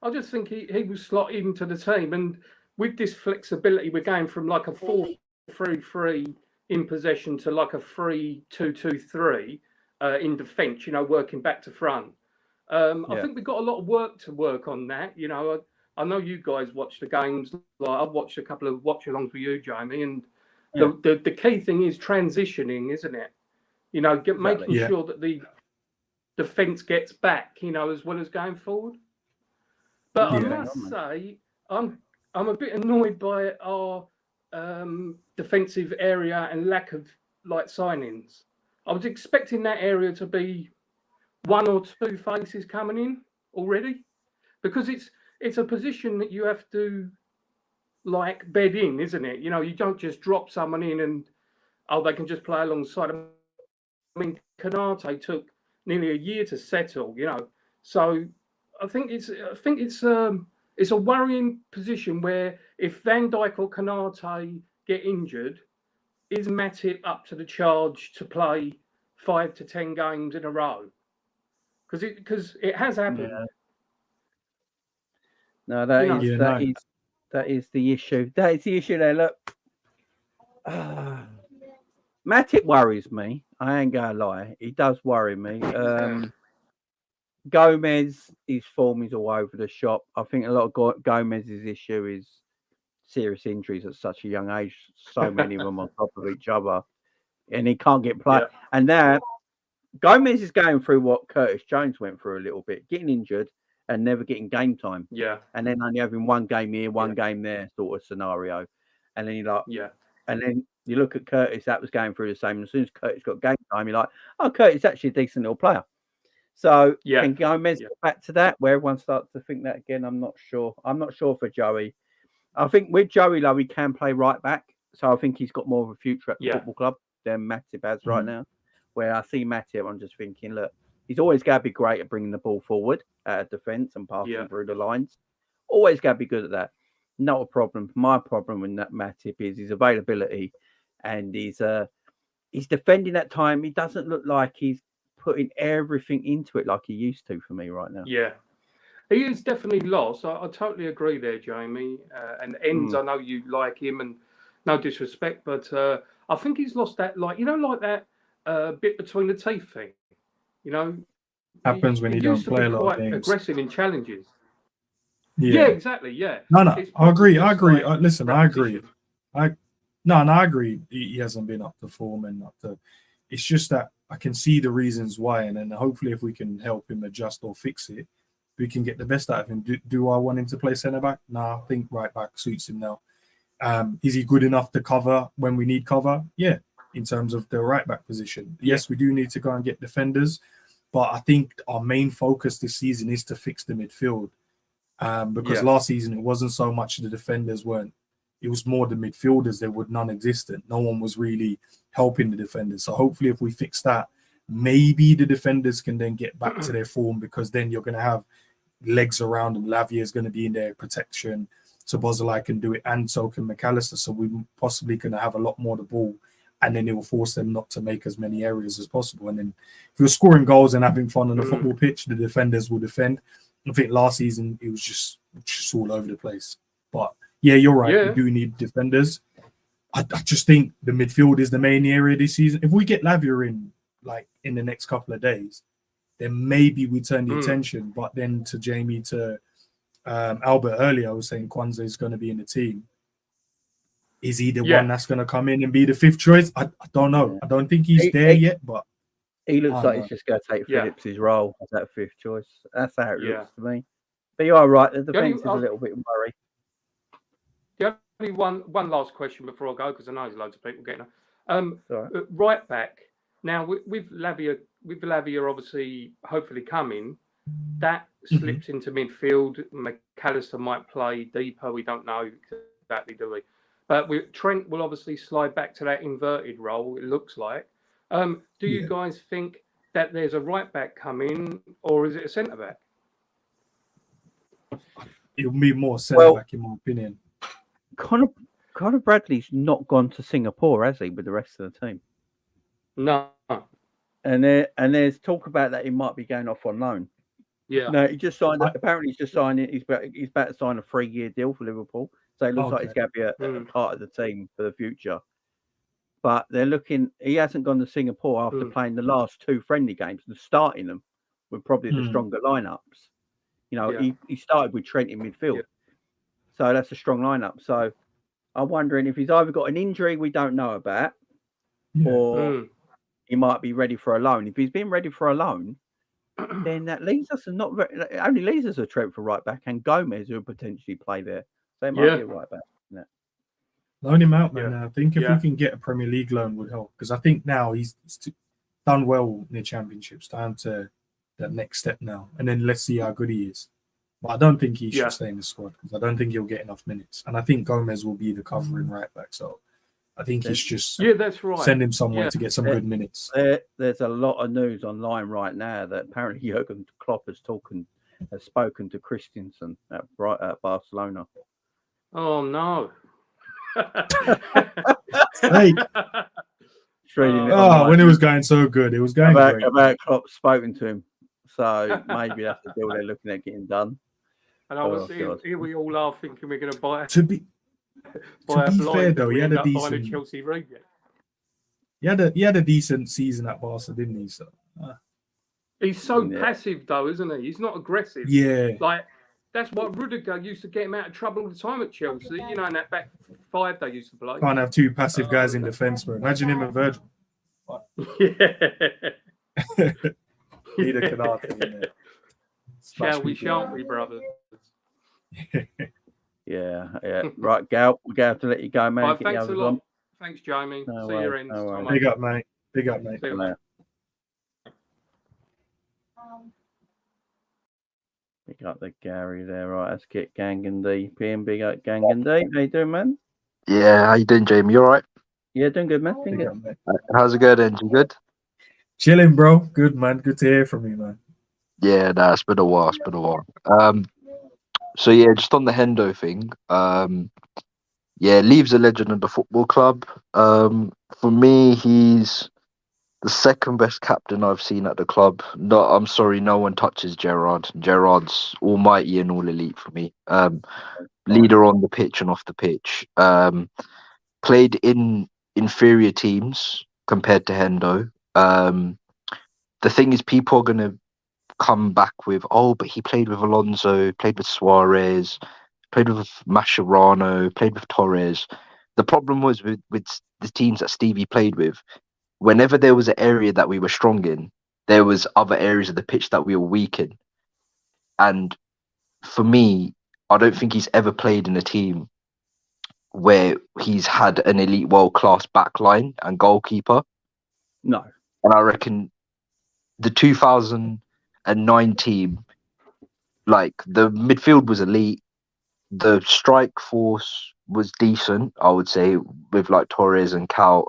I just think he will slot into the team, and with this flexibility, we're going from like a 4-3-3 in possession to like a 3-2-2-3 in defence. You know, working back to front. I think we've got a lot of work to work on that. You know, I know you guys watch the games. Like I've watched a couple of watch-alongs with you, Jamie, and the key thing is transitioning, isn't it? You know, making sure that the defence gets back, you know, as well as going forward. But I must say, I'm a bit annoyed by our defensive area and lack of like signings. I was expecting that area to be one or two faces coming in already, because it's a position that you have to like bed in, isn't it? You know, you don't just drop someone in and they can just play alongside. I mean, Canate took nearly a year to settle, you know. So I think it's a worrying position where if Van Dijk or Canate get injured, is Matip up to the charge to play 5 to 10 games in a row? Because it has happened. Yeah. No, that is the issue. That is the issue there. Look, Matip worries me. I ain't gonna lie. He does worry me. Gomez, his form is all over the shop. I think a lot of Gomez's issue is serious injuries at such a young age. So many of them on top of each other, and he can't get play. Yeah. And now Gomez is going through what Curtis Jones went through a little bit, getting injured and never getting game time. Yeah. And then only having one game here, one game there sort of scenario. And then you're like, Yeah. and then you look at Curtis, that was going through the same. As soon as Curtis got game time, you're like, oh, Curtis actually a decent little player. So can Gomez get back to that where everyone starts to think that again? I'm not sure. I'm not sure for Joey. I think with Joey, though, he can play right back. So I think he's got more of a future at the football club than Matip has right now. Where I see Matip, I'm just thinking, look, he's always got to be great at bringing the ball forward out of defence and passing through the lines. Always got to be good at that. Not a problem. My problem with that Matip is his availability, and he's defending at time. He doesn't look like he's putting everything into it like he used to for me right now. Yeah. He is definitely lost. I totally agree there, Jamie. And Enz, I know you like him, and no disrespect, but I think he's lost that, like that bit between the teeth thing. Happens when you don't play a lot of quite games. Aggressive in challenges. Yeah, exactly. Yeah. No, I agree. Like Listen, I agree. I agree. He hasn't been up to form and up to. It's just that I can see the reasons why, and then hopefully, if we can help him adjust or fix it, we can get the best out of him. Do I want him to play centre back? No, I think right back suits him now. Is he good enough to cover when we need cover? Yeah, in terms of the right back position. Yes, we do need to go and get defenders, but I think our main focus this season is to fix the midfield. Because last season it wasn't so much the defenders weren't. It was more the midfielders. They were non-existent. No one was really helping the defenders. So hopefully if we fix that, maybe the defenders can then get back to their form, because then you're going to have legs around them. Lavia is going to be in their protection. So Bozolai can do it, and so can McAllister. So we possibly going to have a lot more the ball, and then it will force them not to make as many errors as possible. And then if you're scoring goals and having fun on the football pitch, the defenders will defend. I think last season it was just all over the place. But yeah, you're right. We do need defenders. I just think the midfield is the main area this season. If we get Lavia in the next couple of days, then maybe we turn the attention. But then to Jamie, to Albert earlier, I was saying Kwanzaa is going to be in the team. Is he the one that's going to come in and be the fifth choice? I don't know. I don't think he's there yet, but he looks like he's just going to take Phillips' role as that fifth choice. That's how it looks to me. But you are right. The defence is a little bit worried. The only one last question before I go, because I know there's loads of people getting right back. Now with Lavia obviously hopefully coming, that slips into midfield. McAllister might play deeper. We don't know exactly, do we? But Trent will obviously slide back to that inverted role, it looks like. Do you guys think that there's a right back coming, or is it a centre back? It'll be more centre back, in my opinion. Conor Bradley's not gone to Singapore, has he, with the rest of the team? No. And there's talk about that he might be going off on loan. Yeah. No, he just signed. Apparently, he's just signing. He's about to sign a 3-year deal for Liverpool. So it looks like he's going to be a part of the team for the future. But they're looking. He hasn't gone to Singapore after playing the last 2 friendly games and starting them with probably the stronger lineups. He started with Trent in midfield, so that's a strong lineup. So I'm wondering if he's either got an injury we don't know about, or he might be ready for a loan. If he's been ready for a loan, then that leaves us only leaves us a Trent for right back and Gomez who will potentially play there. So it might be a right back. Loan him out, man. I think if we can get a Premier League loan would help, because I think now he's done well in the Championships. Time to that next step now, and then let's see how good he is. But I don't think he should stay in the squad, because I don't think he'll get enough minutes, and I think Gomez will be the covering right back. So I think it's just that's right. Send him somewhere to get some good minutes. There's a lot of news online right now that apparently Jurgen Klopp has spoken to Christensen at Barcelona. Oh no. Hey. When it was going so good, it was going great. About Klopp spoken to him, so maybe that's the deal they're looking at getting done. And I was here we all are thinking we're going to buy. To be fair though, he had a decent Chelsea Ravia. He had a decent season at Barca, didn't he? So he's so passive though, isn't he? He's not aggressive. Yeah, like. That's what Rudiger used to get him out of trouble all the time at Chelsea. In that back 5 they used to play. Can't have 2 passive guys in defence, bro. Imagine him and Virgil. Need a Canati in there. Shall we, shan't we, brothers? Yeah. Yeah. Right, Gal, we're going to have to let you go, man. Right, Get the thanks a others lot. on. Thanks, Jamie. No See you worries, in. no worries. Big up, mate. Big up, mate. See you, mate. Pick up the Gary there, right? Let's get Gangan D. Big up Gangan D. How you doing, man? Yeah, how you doing, Jamie? You all right? Yeah, doing good, man. Doing Big good. up, mate. How's it going, Angie? Good? Chilling, bro. Good, man. Good to hear from you, man. Yeah, nah, it's been a while. It's been a while. So yeah, just on the Hendo thing. Yeah, Leaves a legend of the football club. For me, he's the second best captain I've seen at the club. No, I'm sorry, no one touches Gerrard. Gerrard's almighty and all elite for me. Leader on the pitch and off the pitch. Played in inferior teams compared to Hendo. The thing is, people are gonna come back with, oh, but he played with Alonso, played with Suarez, played with Mascherano, played with Torres. The problem was with the teams that Stevie played with, whenever there was an area that we were strong in, there was other areas of the pitch that we were weak in. And for me, I don't think he's ever played in a team where he's had an elite world-class back line and goalkeeper. No. And I reckon the 2009 team, like, the midfield was elite. The strike force was decent, I would say, with like Torres and Kaut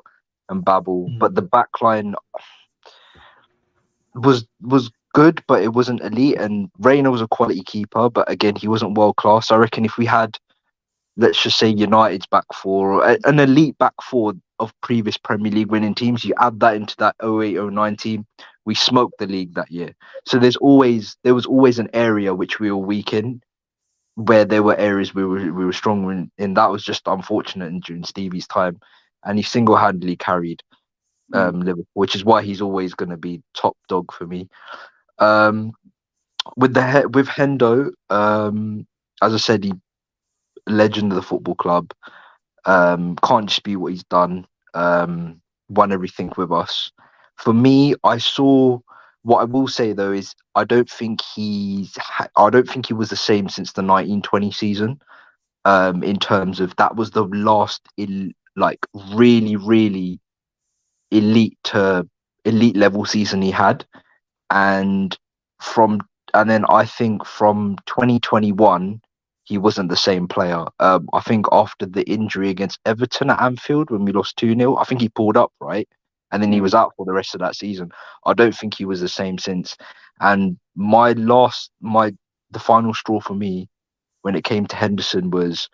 and Babel. But the back line was good, but it wasn't elite. And Reina was a quality keeper, but again, he wasn't world class. I reckon if we had, let's just say, United's back four, or an elite back four of previous Premier League winning teams, you add that into that 08-09 team, we smoked the league that year. So there was always an area which we were weak in, where there were areas we were strong in, and that was just unfortunate during Stevie's time, and he single-handedly carried Liverpool, which is why he's always going to be top dog for me. With Hendo, as I said, he legend of the football club. Can't dispute what he's done. Won everything with us. For me, what I will say though is I don't think he was the same since the 1920 season. In terms of that was the last really elite level season he had, and then I think from 2021 he wasn't the same player. I think after the injury against Everton at Anfield when we lost 2-0, I think he pulled up, right? And then he was out for the rest of that season. I don't think he was the same since. And the final straw for me when it came to Henderson was,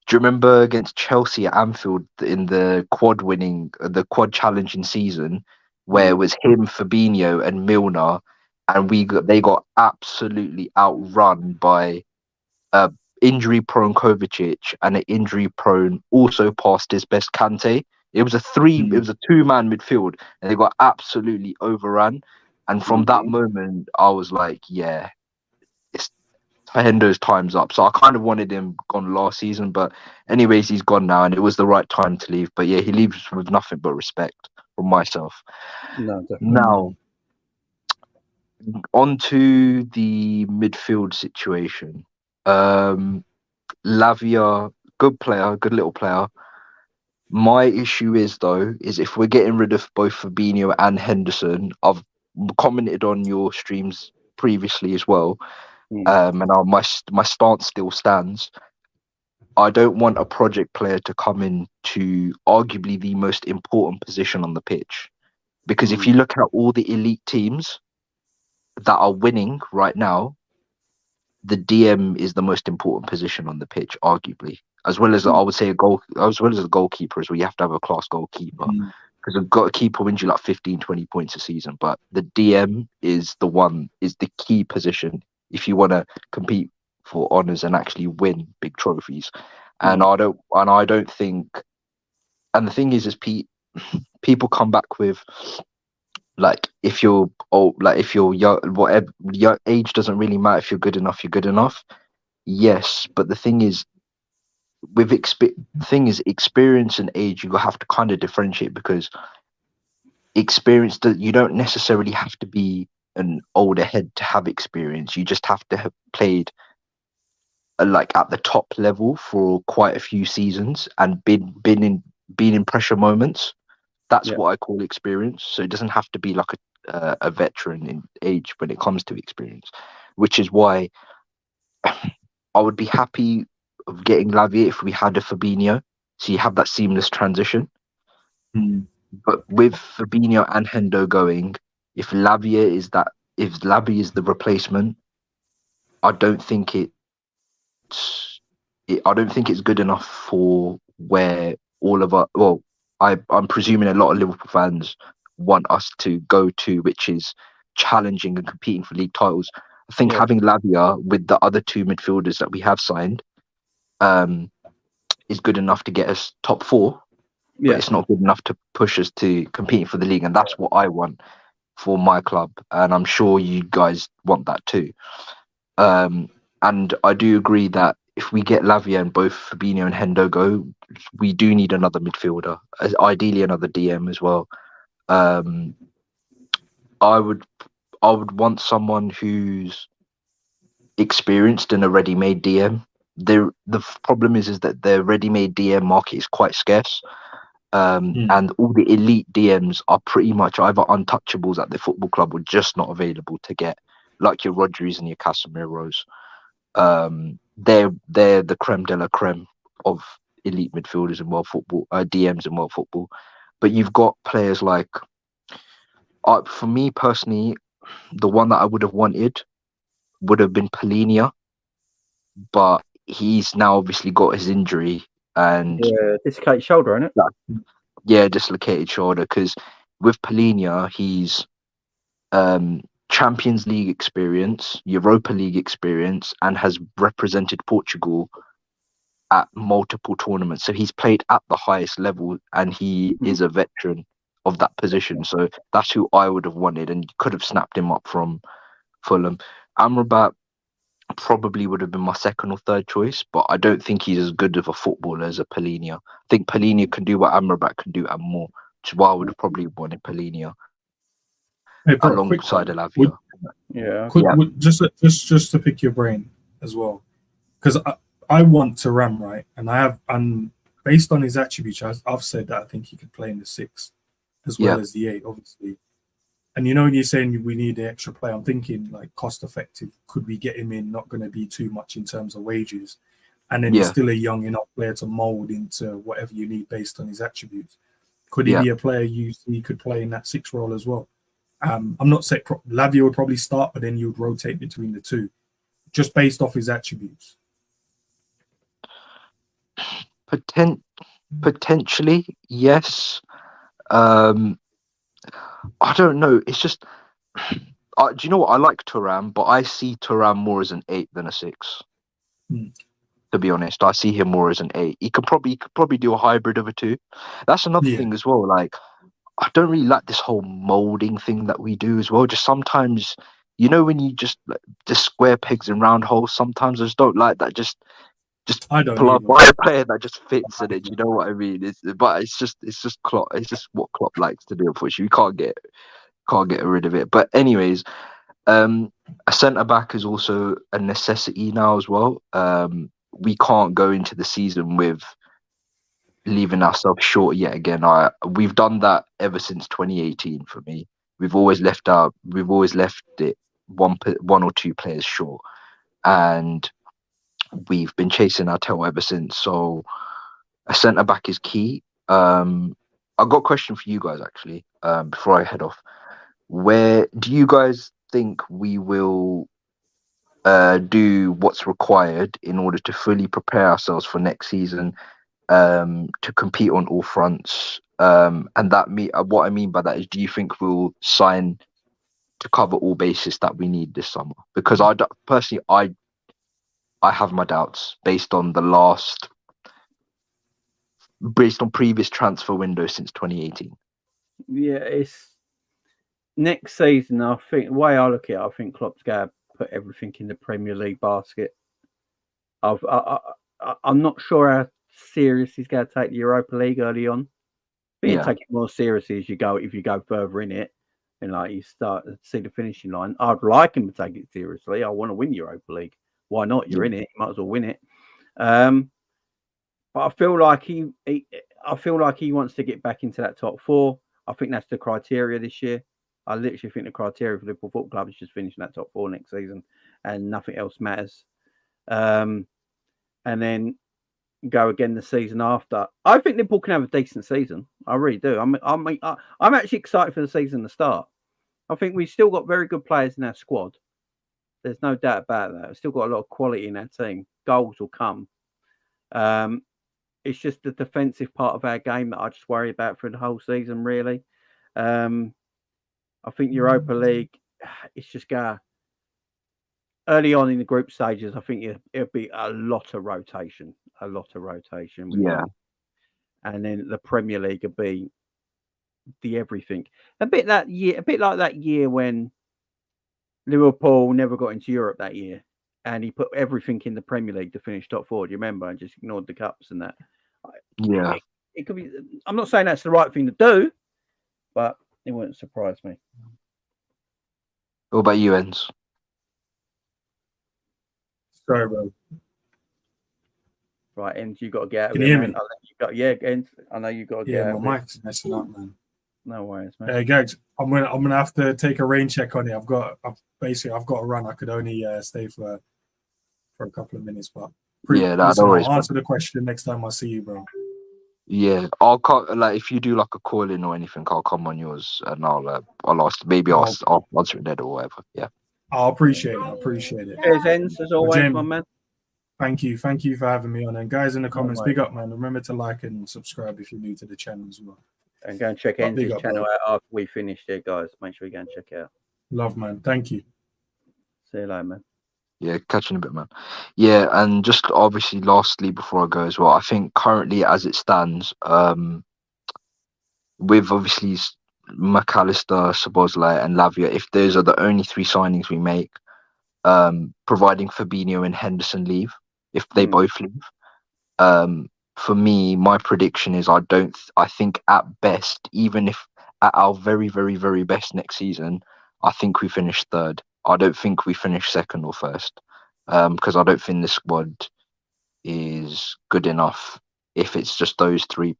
do you remember against Chelsea at Anfield in the quad challenging season, where it was him, Fabinho and Milner, and they got absolutely outrun by injury-prone Kovacic and an injury-prone, also past his best Kante. It was a two-man midfield, and they got absolutely overrun. And from that moment, I was like, yeah, Hendo's time's up. So I kind of wanted him gone last season, but anyways, he's gone now, and it was the right time to leave. But yeah, he leaves with nothing but respect from myself. No, definitely. Now, on to the midfield situation. Lavia, good player, good little player. My issue is if we're getting rid of both Fabinho and Henderson, I've commented on your streams previously as well, and my stance still stands. I don't want a project player to come in to arguably the most important position on the pitch, because if you look at all the elite teams that are winning right now, the DM is the most important position on the pitch, arguably, as well as I would say as well as a goalkeeper, as well. You have to have a class goalkeeper, because a keeper wins you like 15, 20 points a season. But the DM is the key position if you want to compete for honours and actually win big trophies. And I don't think. And the thing is people come back with, like, if you're old, like if you're young, whatever, your age doesn't really matter. If you're good enough, you're good enough. Yes, but the thing is, experience and age, you have to kind of differentiate, because experience, you don't necessarily have to be an older head to have experience. You just have to have played like at the top level for quite a few seasons and been in pressure moments. That's Yeah. what I call experience. So it doesn't have to be like a veteran in age when it comes to experience, which is why I would be happy of getting Lavia if we had a Fabinho, so you have that seamless transition. But with Fabinho and Hendo going, if Lavia is the replacement, I don't think it's good enough for where all of us. Well, I'm presuming a lot of Liverpool fans want us to go to, which is challenging and competing for league titles. I think having Lavia with the other two midfielders that we have signed is good enough to get us top four, but it's not good enough to push us to competing for the league, and that's what I want for my club, and I'm sure you guys want that too. And I do agree that if we get Lavia and both Fabinho and Hendo go, we do need another midfielder, ideally another DM as well. I would want someone who's experienced in a ready-made DM. The problem is that the ready-made DM market is quite scarce, and all the elite DMs are pretty much either untouchables at the football club or just not available to get, like your Rodris and your Casemiros. They're the creme de la creme of elite midfielders in world football, DMs in world football. But you've got players like, for me personally, the one that I would have wanted would have been Polinia, but he's now obviously got his injury and dislocated shoulder, isn't it? Yeah, dislocated shoulder. Because with Polinia, he's Champions League experience, Europa League experience, and has represented Portugal at multiple tournaments. So he's played at the highest level, and he is a veteran of that position. So that's who I would have wanted, and could have snapped him up from Fulham. Amrabat probably would have been my second or third choice, but I don't think he's as good of a footballer as a Polinia. I think Polinia can do what Amrabat can do and more, which is why I would have probably wanted Polinia alongside Lavia. Just to pick your brain as well, because I want Thuram, right? And based on his attributes, I've said that I think he could play in the 6 as well as the 8, obviously. And when you're saying we need an extra player, I'm thinking like cost effective. Could we get him in? Not going to be too much in terms of wages, and then he's still a young enough player to mold into whatever you need based on his attributes. Could he be a player you see could play in that 6 role as well? I'm not saying Lavia would probably start, but then you would rotate between the two, just based off his attributes. Potentially, yes. I don't know. It's just, do you know what? I like Thuram, but I see Thuram more as an 8 than a 6. To be honest, I see him more as an 8. He could probably do a hybrid of a 2. That's another thing as well. Like, I don't really like this whole molding thing that we do as well. Just sometimes, when you just square pegs in round holes. Sometimes I just don't like that. Just I don't pull up a player that just fits in it. You know what I mean? It's just Klopp. It's just what Klopp likes to do. Unfortunately, we can't get rid of it. But anyways, a centre back is also a necessity now as well. We can't go into the season with leaving ourselves short yet again. We've done that ever since 2018. For me, we've always left it one or two players short, and we've been chasing our tail ever since. So a centre back is key. I've got a question for you guys actually. Before I head off, where do you guys think we will do what's required in order to fully prepare ourselves for next season, to compete on all fronts? And what I mean by that is, do you think we'll sign to cover all bases that we need this summer? Because I have my doubts based on previous transfer windows since 2018. Yeah, it's next season. I think the way I look at it, I think Klopp's going to put everything in the Premier League basket. I'm not sure how serious he's going to take the Europa League early on. But you take it more seriously if you go further in it, and like you start to see the finishing line. I'd like him to take it seriously. I want to win Europa League why not? You're in it. You might as well win it. But I feel like he wants to get back into that top 4. I think that's the criteria this year. I literally think the criteria for Liverpool Football Club is just finishing that top 4 next season, and nothing else matters. And then go again the season after. I think Liverpool can have a decent season. I really do. I'm actually excited for the season to start. I think we've still got very good players in our squad. There's no doubt about that. We've still got a lot of quality in our team. Goals will come. It's just the defensive part of our game that I just worry about for the whole season, really. I think Europa League, it's just early on in the group stages. I think it'll be a lot of rotation. Yeah. And then the Premier League will be the everything. A bit like that year when Liverpool never got into Europe that year, and he put everything in the Premier League to finish top 4. Do you remember? And just ignored the cups and that. Yeah. It could be. I'm not saying that's the right thing to do, but it wouldn't surprise me. What about you, Enz? Sorry, bro. Right, Enz, you got to get out of Can it, you hear man. me? Yeah, Enz, I know you got to get out of my it. mic's messing up, man. No worries, man. Hey, guys, I'm gonna have to take a rain check on it. I've got to run. I could only stay for a couple of minutes, but I'll answer the question next time I see you, bro. Yeah, I'll call, if you do like a call in or anything, I'll come on yours and I'll ask. Maybe I'll answer it there or whatever. Yeah. I appreciate it. Cheers, Enz, as always, Jamie, my man. Thank you for having me on. And guys in the comments, big up, man. Remember to like and subscribe if you're new to the channel as well. And go and check Enz's channel out after we finish it, guys. Make sure you go and check it out. Love, man. Thank you. See you later, man. Yeah, catching a bit, man. Yeah, and just obviously, lastly, before I go as well, I think currently as it stands, with obviously McAllister, Szoboszlai, and Lavia, if those are the only 3 signings we make, providing Fabinho and Henderson leave, if they both leave, for me, my prediction is I think at best, even if at our very, very, very best next season, I think we finish 3rd. I don't think we finish 2nd or 1st, because I don't think the squad is good enough if it's just those 3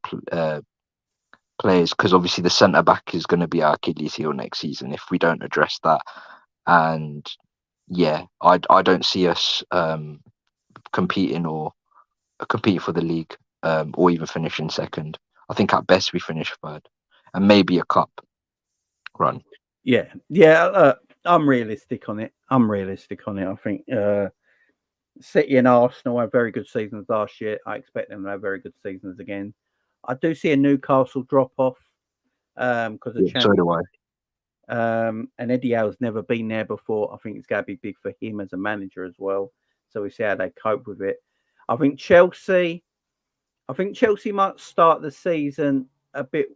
players, because obviously the centre-back is going to be our Achilles heel next season if we don't address that. And yeah, I don't see us competing for the league, or even finishing 2nd. I think at best we finish 3rd, and maybe a cup run. Yeah. I'm realistic on it. I think City and Arsenal had very good seasons last year. I expect them to have very good seasons again. I do see a Newcastle drop off because of so do I. And Eddie Howe's never been there before. I think it's going to be big for him as a manager as well. So we see how they cope with it. I think Chelsea might start the season a bit.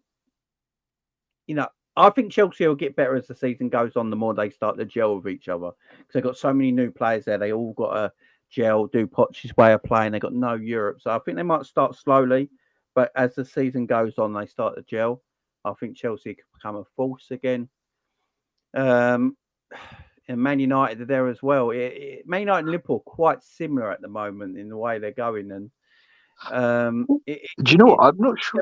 I think Chelsea will get better as the season goes on. The more they start to gel with each other, because they've got so many new players there. They all got to gel, do Poch's way of playing. They got no Europe, so I think they might start slowly. But as the season goes on, they start to gel. I think Chelsea could become a force again. And Man United are there as well. Man United and Liverpool are quite similar at the moment in the way they're going. And do you know what?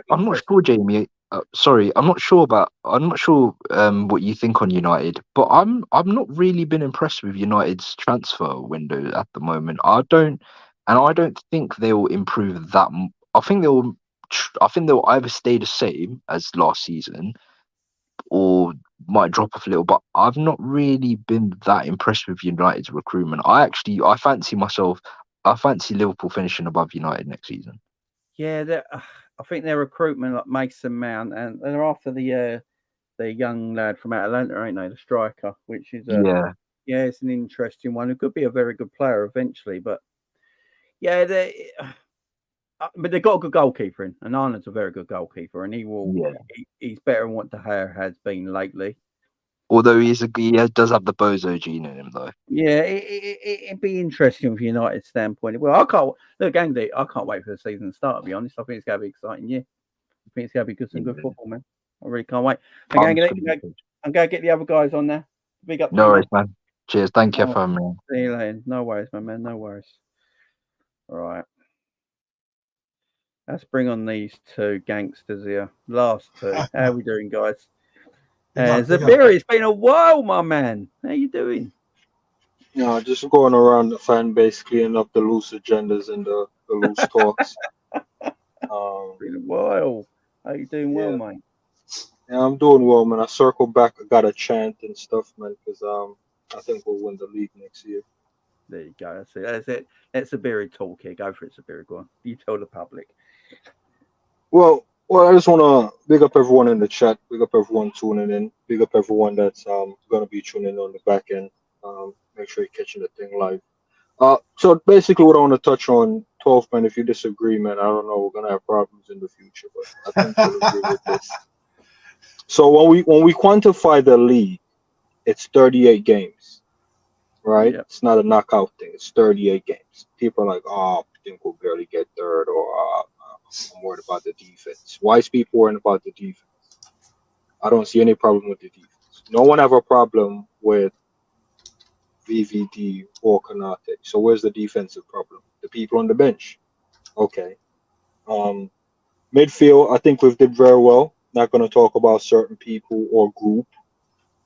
I'm not sure, Jamie. Sorry, I'm not sure what you think on United, but I've not really been impressed with United's transfer window at the moment. I don't think they will improve that. I think they'll either stay the same as last season, or might drop off a little. But I've not really been that impressed with United's recruitment. I fancy Liverpool finishing above United next season. Yeah, I think their recruitment, like Mason Mount, and they're after the young lad from Atlanta, ain't they? The striker, which is it's an interesting one. Who could be a very good player eventually, but yeah, but they've got a good goalkeeper in, and Ireland's a very good goalkeeper, and he's better than what De Gea has been lately. Although he does have the bozo gene in him, though. Yeah, it'd be interesting from United's standpoint. Well, I can't wait for the season to start, to be honest. I think it's going to be exciting. Yeah, I think it's going to be some good football, man. I really can't wait. I'm going to get the other guys on there. Big up. No worries, man. Cheers. Thank you Oh, for having me. see you later. No worries, my man. No worries. All right. Let's bring on these two gangsters here. Last two. How we doing, guys? Zabiri, it's been a while, my man. How you doing? Yeah, just going around the fan base, cleaning up the loose agendas and the loose talks. Been a while. How you doing? Well, Yeah. mate. Yeah, I'm doing well, man. I circled back. I got a chant and stuff, man, because I think we'll win the league next year. There you go. That's it. That's it. That's Zabiri talk here. Go for it, Zabiri. Go on. You tell the public. Well, I just want to big up everyone in the chat, big up everyone tuning in, big up everyone that's going to be tuning in on the back end. Make sure you're catching the thing live. So basically, what I want to touch on, 12 man. If you disagree, man, I don't know. We're gonna have problems in the future, but I think you'll agree with this. So when we quantify the league, it's 38 games, right? Yep. It's not a knockout thing. It's 38 games. People are like, oh, I think we'll barely get third, or I'm worried about the defense. Why is people worried about the defense? I don't see any problem with the defense. No one have a problem with VVD or Konate. So where's the defensive problem? The people on the bench. Okay. Midfield, I think we've did very well. Not going to talk about certain people or group,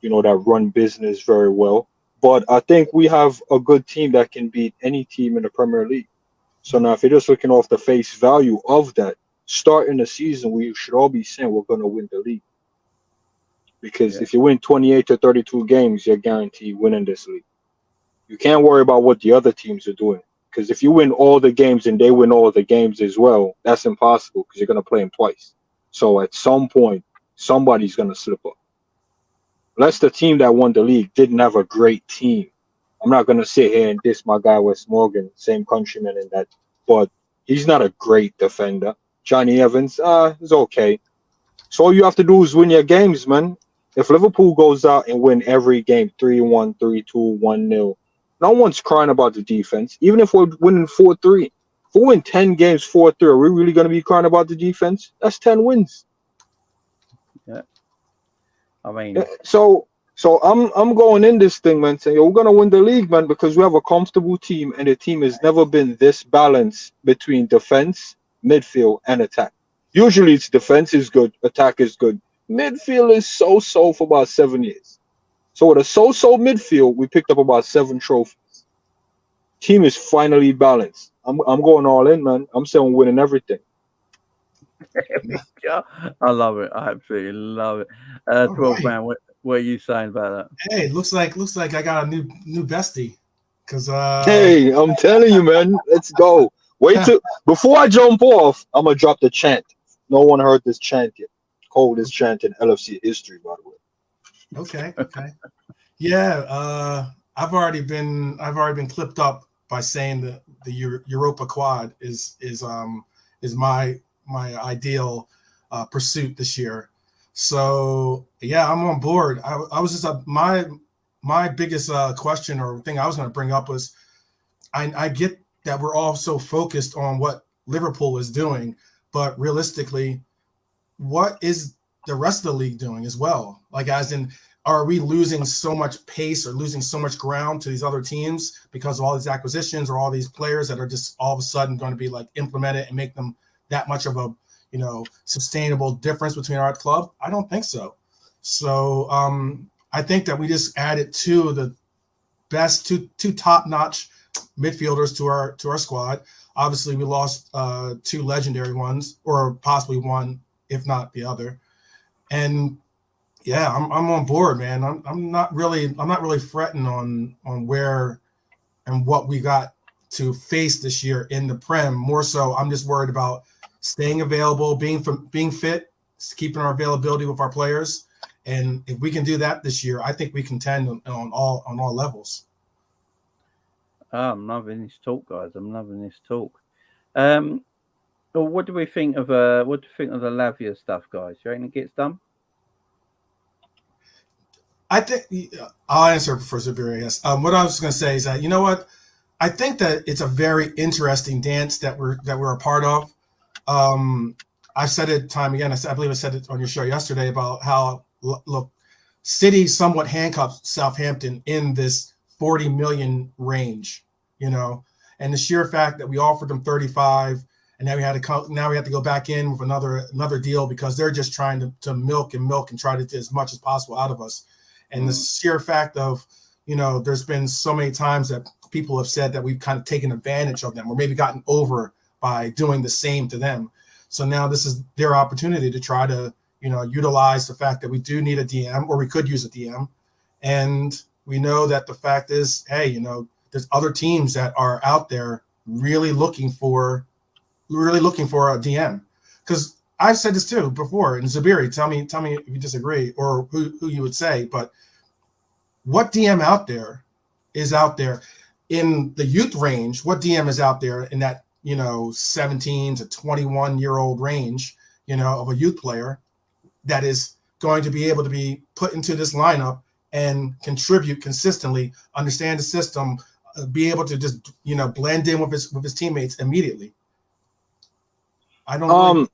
that run business very well. But I think we have a good team that can beat any team in the Premier League. So now if you're just looking off the face value of that, starting the season, we should all be saying we're going to win the league. Because if you win 28 to 32 games, you're guaranteed winning this league. You can't worry about what the other teams are doing. Because if you win all the games and they win all the games as well, that's impossible because you're going to play them twice. So at some point, somebody's going to slip up. Unless the team that won the league didn't have a great team. I'm not going to sit here and diss my guy Wes Morgan, same countryman in that. But he's not a great defender. Johnny Evans, is okay. So all you have to do is win your games, man. If Liverpool goes out and win every game 3-1, 3-2, 1-0, no one's crying about the defense. Even if we're winning 4-3. If we win 10 games 4-3, are we really going to be crying about the defense? That's 10 wins. Yeah. I mean, so I'm going in this thing, man, saying we're going to win the league, man, because we have a comfortable team and the team has never been this balanced between defense, midfield, and attack. Usually it's defense is good, attack is good. Midfield is so-so for about 7 years. So with a so-so midfield, we picked up about 7 trophies. Team is finally balanced. I'm going all in, man. I'm saying we're winning everything. I love it. I absolutely love it. 12 right. man, what are you saying about that? Hey, looks like I got a new bestie. Cause hey, I'm telling you, man. Let's go. Wait till before I jump off, I'm gonna drop the chant. No one heard this chant yet. Coldest chant in LFC history, by the way. Okay. Yeah, I've already been clipped up by saying that the Europa quad is my ideal pursuit this year. So yeah, I'm on board. I was just my biggest question or thing I was going to bring up was I get that we're all so focused on what Liverpool is doing, but realistically, what is the rest of the league doing as well? Like, as in, are we losing so much pace or losing so much ground to these other teams because of all these acquisitions or all these players that are just all of a sudden going to be like implemented and make them that much of a sustainable difference between our club? I don't think so. So I think that we just added two of the best, two top-notch midfielders to our squad. Obviously, we lost 2 legendary ones, or possibly one, if not the other. And yeah, I'm on board, man. I'm not really fretting on where and what we got to face this year in the Prem. More so, I'm just worried about staying available, being fit, keeping our availability with our players. And if we can do that this year, I think we contend on all levels. I'm loving this talk, guys. I'm loving this talk. Well, what do we think of the Lavia stuff, guys? You reckon it gets done? I think I'll answer for Zabiri. Yes. What I was going to say is that, you know what, I think that it's a very interesting dance that we're a part of. I've said it time again. I believe I said it on your show yesterday about how look, City somewhat handcuffed Southampton in this 40 million range, you know, and the sheer fact that we offered them 35, and now we had to go back in with another deal because they're just trying to milk and try to get as much as possible out of us. And the sheer fact of, you know, there's been so many times that people have said that we've kind of taken advantage of them or maybe gotten over by doing the same to them. So now this is their opportunity to try to, you know, utilize the fact that we do need a DM, or we could use a DM. And we know that the fact is, hey, you know, there's other teams that are out there really looking for a DM. Because I've said this too before, and Zabiri, tell me if you disagree or who you would say, but what DM out there is out there in the youth range? What DM is out there in that, you know, 17 to 21-year-old range, you know, of a youth player that is going to be able to be put into this lineup and contribute consistently, understand the system, be able to just, you know, blend in with his teammates immediately? I don't know.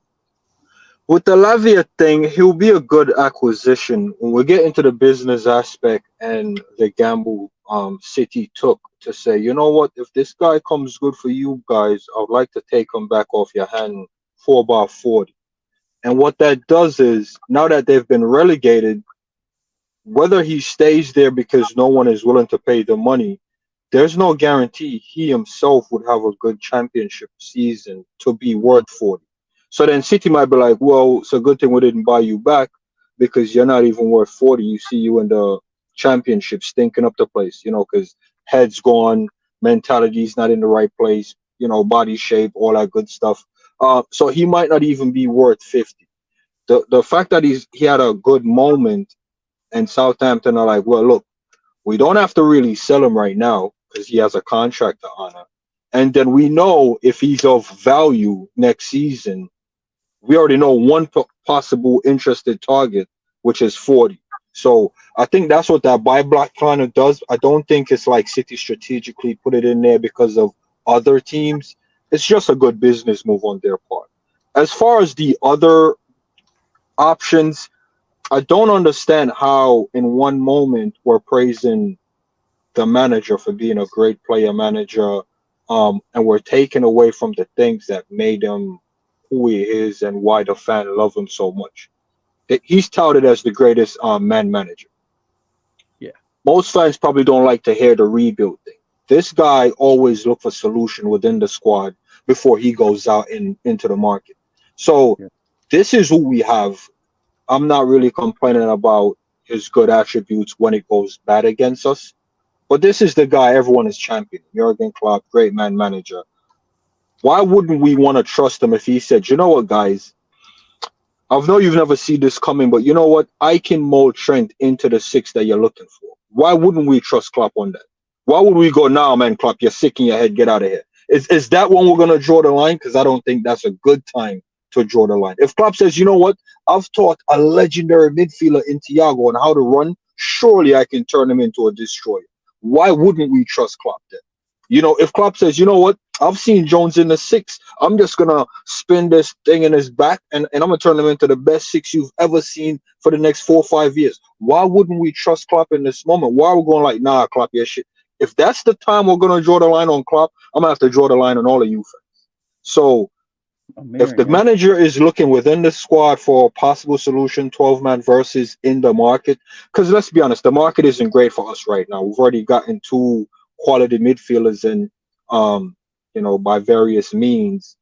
With the Lavia thing, he'll be a good acquisition when we get into the business aspect and the gamble City took to say, you know what, if this guy comes good for you guys, I would like to take him back off your hand for about 40. And what that does is, now that they've been relegated, whether he stays there because no one is willing to pay the money, there's no guarantee he himself would have a good championship season to be worth 40. So then City might be like, well, it's a good thing we didn't buy you back because you're not even worth 40. You see you in the championship stinking up the place, you know, because head's gone, mentality's not in the right place, you know, body shape, all that good stuff. So he might not even be worth 50. The fact that he had a good moment and Southampton are like, well, look, we don't have to really sell him right now because he has a contract to honor. And then we know if he's of value next season, we already know one possible interested target, which is 40. So I think that's what that buy block kind of does. I don't think it's like City strategically put it in there because of other teams. It's just a good business move on their part. As far as the other options, I don't understand how in one moment we're praising the manager for being a great player manager, and we're taking away from the things that made him who he is and why the fan love him so much. He's touted as the greatest man manager. Yeah. Most fans probably don't like to hear the rebuild thing. This guy always look for solution within the squad before he goes out into the market. So this is who we have. I'm not really complaining about his good attributes when it goes bad against us. But this is the guy everyone is championing. Jurgen Klopp, great man manager. Why wouldn't we want to trust him if he said, you know what, guys, I know you've never seen this coming, but you know what? I can mold Trent into the 6 that you're looking for. Why wouldn't we trust Klopp on that? Why would we go, nah, man, Klopp, you're sick in your head, get out of here? Is that when we're going to draw the line? Because I don't think that's a good time to draw the line. If Klopp says, you know what, I've taught a legendary midfielder in Thiago on how to run, surely I can turn him into a destroyer. Why wouldn't we trust Klopp then? You know, if Klopp says, you know what, I've seen Jones in the 6, I'm just going to spin this thing in his back and I'm going to turn him into the best 6 you've ever seen for the next 4 or 5 years. Why wouldn't we trust Klopp in this moment? Why are we going like, nah, Klopp, yeah, shit. If that's the time we're going to draw the line on Klopp, I'm going to have to draw the line on all of you fans. So if the manager is looking within the squad for a possible solution, 12-man versus in the market, because let's be honest, the market isn't great for us right now. We've already gotten 2 quality midfielders and, you know, by various means.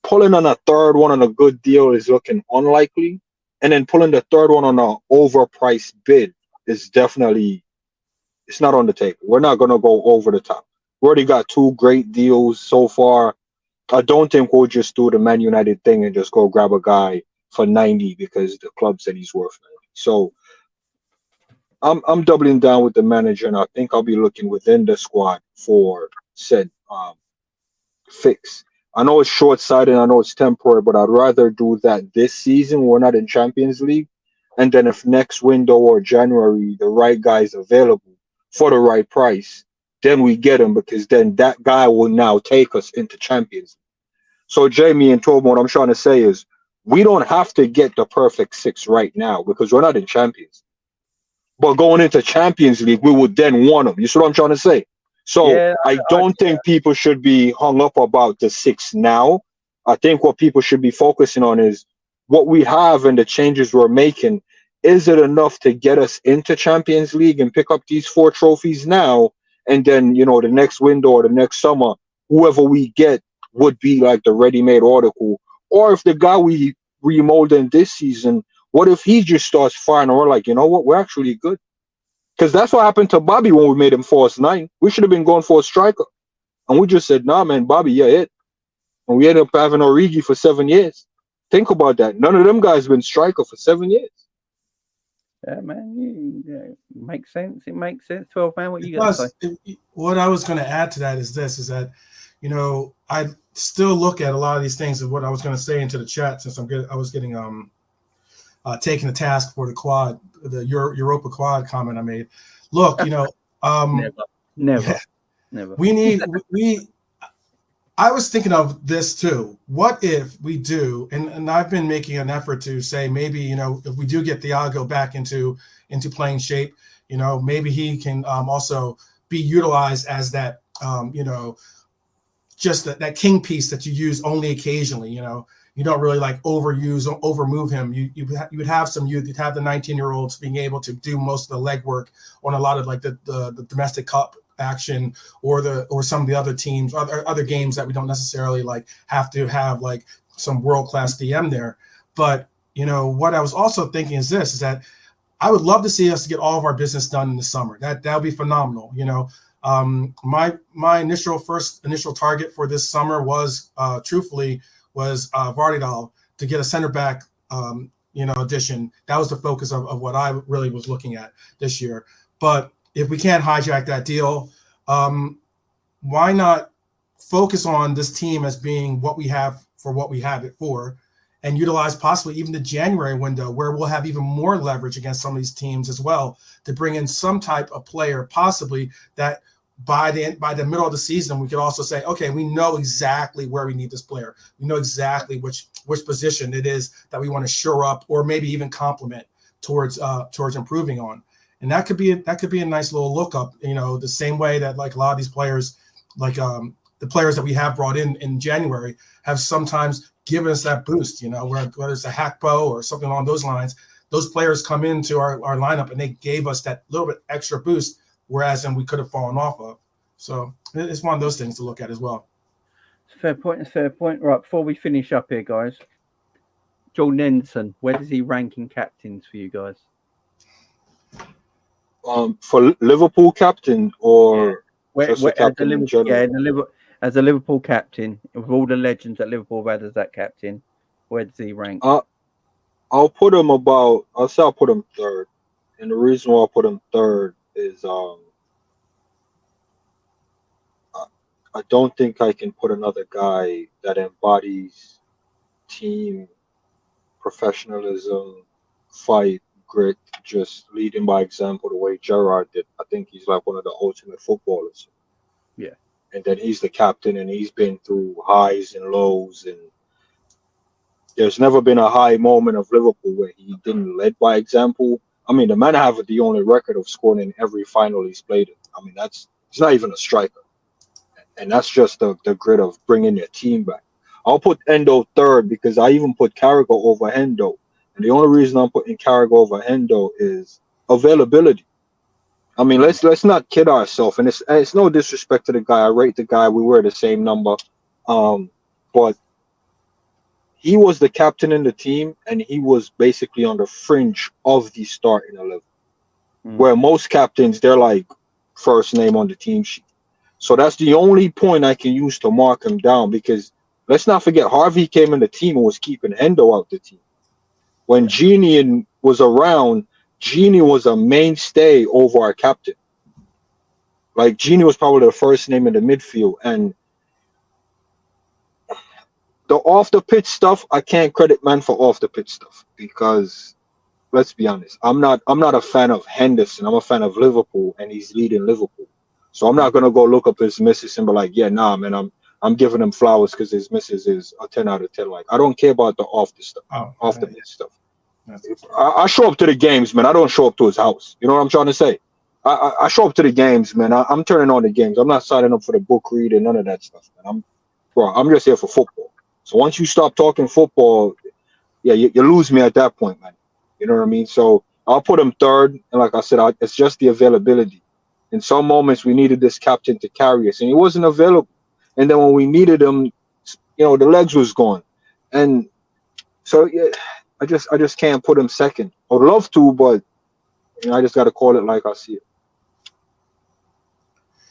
Pulling on a third one on a good deal is looking unlikely. And then pulling the third one on an overpriced bid is definitely, it's not on the table. We're not going to go over the top. We already got 2 great deals so far. I don't think we'll just do the Man United thing and just go grab a guy for 90 because the club said he's worth 90. So I'm doubling down with the manager, and I think I'll be looking within the squad for said fix. I know it's short-sighted, I know it's temporary, but I'd rather do that this season when we're not in Champions League, and then if next window or January the right guy is available for the right price, then we get him, because then that guy will now take us into Champions League. So Jamie and Tom, what I'm trying to say is we don't have to get the perfect 6 right now because we're not in Champions League. but going into Champions League, we would then want him. You see what I'm trying to say? So Yeah, I don't think people should be hung up about the 6 now. I think what people should be focusing on is what we have and the changes we're making. Is it enough to get us into Champions League and pick up these 4 trophies now? And then, you know, the next window or the next summer, whoever we get would be like the ready-made article. Or if the guy we remolding this season, what if he just starts firing and we're like, you know what, we're actually good? Because that's what happened to Bobby when we made him false 9. We should have been going for a striker. And we just said, nah, man, Bobby, you're it. And we ended up having Origi for 7 years. Think about that. None of them guys been striker for 7 years. Yeah, man. Yeah, makes sense. It makes sense. 12 man. What you got to say? What I was going to add to that is that, you know, I still look at a lot of these things of what I was going to say into the chat since I was getting taking the task for the quad, the Europa quad comment I made. Look, you know, never. I was thinking of this too. What if we do, and I've been making an effort to say maybe, you know, if we do get Thiago back into playing shape, you know, maybe he can also be utilized as that, you know, just that king piece that you use only occasionally. You know, you don't really like overmove him. You would have some youth. You'd have the 19-year-olds being able to do most of the legwork on a lot of like the domestic cup action or some of the other teams, other games that we don't necessarily like have to have like some world-class DM there. But you know what I was also thinking is that I would love to see us get all of our business done in the summer. That would be phenomenal. You know, my initial target for this summer was truthfully Vardidal to get a center back you know, addition. That was the focus of what I really was looking at this year. But if we can't hijack that deal, why not focus on this team as being what we have it for, and utilize possibly even the January window where we'll have even more leverage against some of these teams as well to bring in some type of player, possibly that by the middle of the season, we could also say, okay, we know exactly where we need this player. We know exactly which position it is that we want to shore up or maybe even complement towards improving on. And that could be a nice little lookup, you know, the same way that like a lot of these players, like the players that we have brought in January, have sometimes given us that boost, you know, whether it's a Hackbo or something along those lines. Those players come into our lineup and they gave us that little bit extra boost, whereas then we could have fallen off of. So it's one of those things to look at as well. Fair point. Right, before we finish up here, guys, Jordan Henderson, where does he rank in captains for you guys? For Liverpool captain or just a captain in general? As a Liverpool captain, with all the legends that Liverpool have had as that captain, where does he rank? I'll put him third. And the reason why I put him third is I don't think I can put another guy that embodies team professionalism, fight, grit, just leading by example the way Gerrard did. I think he's like one of the ultimate footballers. Yeah. And then he's the captain and he's been through highs and lows, and there's never been a high moment of Liverpool where he didn't lead by example. I mean, the man have the only record of scoring in every final he's played in. I mean, he's not even a striker. And that's just the grit of bringing your team back. I'll put Endo third because I even put Carragher over Hendo. And the only reason I'm putting Carragher over Hendo is availability. I mean, let's not kid ourselves. And it's no disrespect to the guy. I rate the guy. We wear the same number. But he was the captain in the team, and he was basically on the fringe of the starting 11. Where most captains, they're like first name on the team sheet. So that's the only point I can use to mark him down, because let's not forget Harvey came in the team and was keeping Hendo out the team. When Genie was around, Genie was a mainstay over our captain. Like, Genie was probably the first name in the midfield. And the off-the-pitch stuff, I can't credit man for off-the-pitch stuff, because let's be honest, I'm not a fan of Henderson. I'm a fan of Liverpool, and he's leading Liverpool. So I'm not gonna go look up his misses and be like, yeah, nah, man, I'm giving him flowers because his misses is a 10 out of 10. Like, I don't care about the off the pitch stuff. I show up to the games, man. I don't show up to his house. You know what I'm trying to say? I show up to the games, man. I'm turning on the games. I'm not signing up for the book reading, none of that stuff, man. I'm just here for football. So once you stop talking football, yeah, you lose me at that point, man. You know what I mean? So I'll put him third, and like I said, it's just the availability. In some moments, we needed this captain to carry us, and he wasn't available. And then when we needed him, the legs was gone, and so yeah, I just can't put him second. I would love to, but I just got to call it like I see it.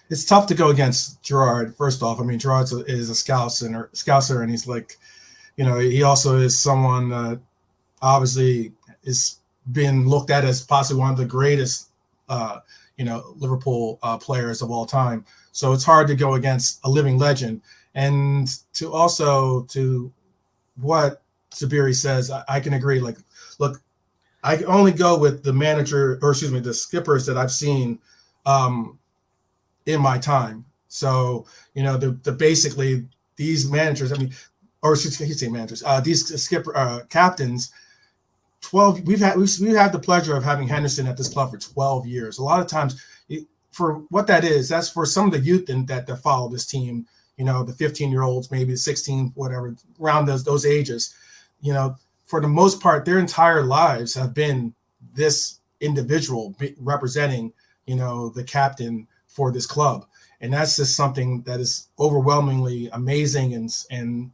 It's tough to go against Gerard. First off, I mean, Gerard is a Scouser, and he's like, he also is someone that obviously is been looked at as possibly one of the greatest, Liverpool players of all time. So it's hard to go against a living legend. And to what Sabiri says, I can agree. Like, look, I can only go with the skippers that I've seen in my time. So, the basically these managers, these skipper captains, 12. We've had the pleasure of having Henderson at this club for 12 years. A lot of times, for what that is, that's for some of the youth that follow this team. The 15-year-olds, maybe 16, whatever, around those ages. For the most part, their entire lives have been this individual representing, the captain for this club. And that's just something that is overwhelmingly amazing and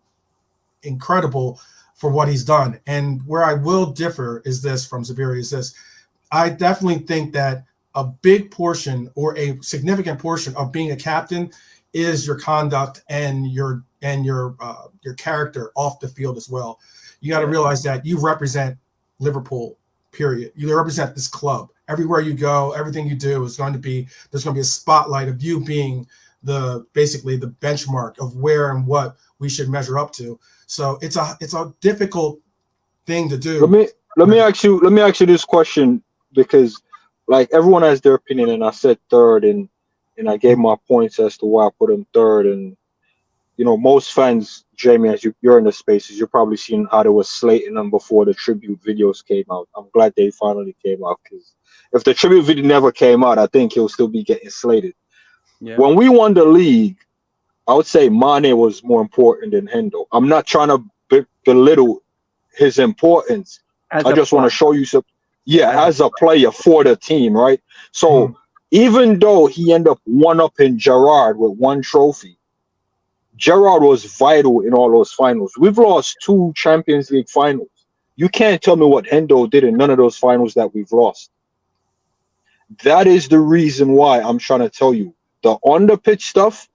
incredible for what he's done. And where I will differ is this from Zabiri is this. I definitely think that a big portion or a significant portion of being a captain is your conduct and your character off the field as well. You got to realize that you represent Liverpool, period. You represent this club. Everywhere you go, everything you do there's going to be a spotlight of you being basically the benchmark of where and what we should measure up to. So it's a difficult thing to do. Let me ask you this question, because like everyone has their opinion, and I said third, and I gave my points as to why I put him third. And most fans, Jamie, as you're in the spaces, you're probably seeing how they were slating him before the tribute videos came out. I'm glad they finally came out, because if the tribute video never came out, I think he'll still be getting slated. Yeah. When we won the league, I would say Mane was more important than Hendo. I'm not trying to belittle his importance. I just want to show you some. Yeah, as a player for the team, right? So even though he ended up one-upping Gerrard with one trophy, Gerrard was vital in all those finals. We've lost 2 Champions League finals. You can't tell me what Hendo did in none of those finals that we've lost. That is the reason why I'm trying to tell you. The on-the-pitch stuff,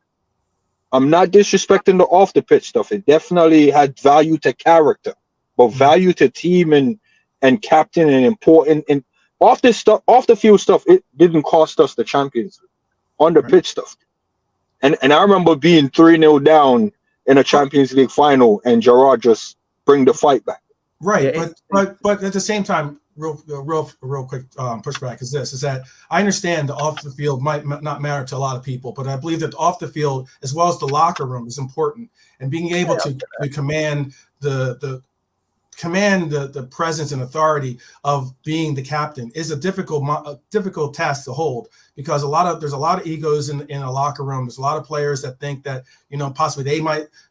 I'm not disrespecting the off-the-pitch stuff. It definitely had value to character, but value to team and captain and important. And off the field stuff, it didn't cost us the Champions League. On the pitch stuff. And I remember being 3-0 down in a Champions League final, and Gerrard just bring the fight back. Right, but at the same time, real quick pushback is that I understand the off the field might not matter to a lot of people, but I believe that off the field as well as the locker room is important, and being able to command the presence and authority of being the captain is a difficult task to hold, because there's a lot of egos in a locker room. There's a lot of players that think that possibly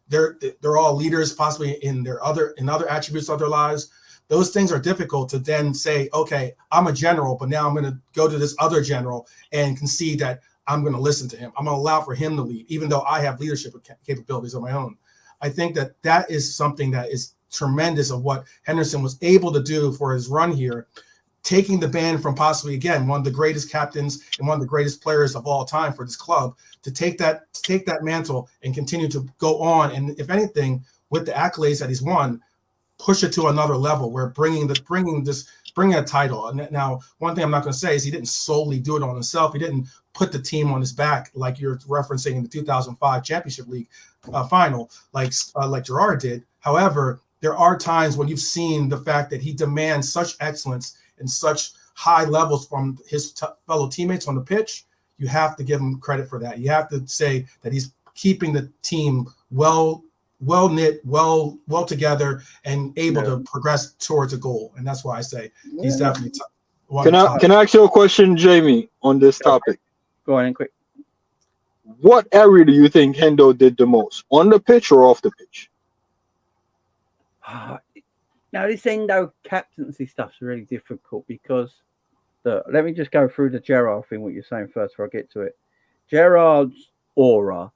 they're all leaders, possibly in other attributes of their lives. Those things are difficult to then say, okay, I'm a general, but now I'm going to go to this other general and concede that I'm going to listen to him. I'm going to allow for him to lead, even though I have leadership capabilities of my own. I think that is something that is tremendous of what Henderson was able to do for his run here, taking the band from possibly, again, one of the greatest captains and one of the greatest players of all time for this club, to take that mantle and continue to go on. And if anything, with the accolades that he's won, push it to another level, where bringing a title. And now, one thing I'm not going to say is he didn't solely do it on himself. He didn't put the team on his back like you're referencing in the 2005 Championship League final, like Gerrard did. However, there are times when you've seen the fact that he demands such excellence and such high levels from his fellow teammates on the pitch. You have to give him credit for that. You have to say that he's keeping the team well well knit, well together, and able to progress towards a goal. And that's why I say he's definitely Can I ask you a question, Jamie, on this topic? Go on, quick. What area do you think Hendo did the most, on the pitch or off the pitch? Now, this Hendo captaincy stuff's really difficult because let me just go through the Gerrard thing, what you're saying first before I get to it. Gerrard's aura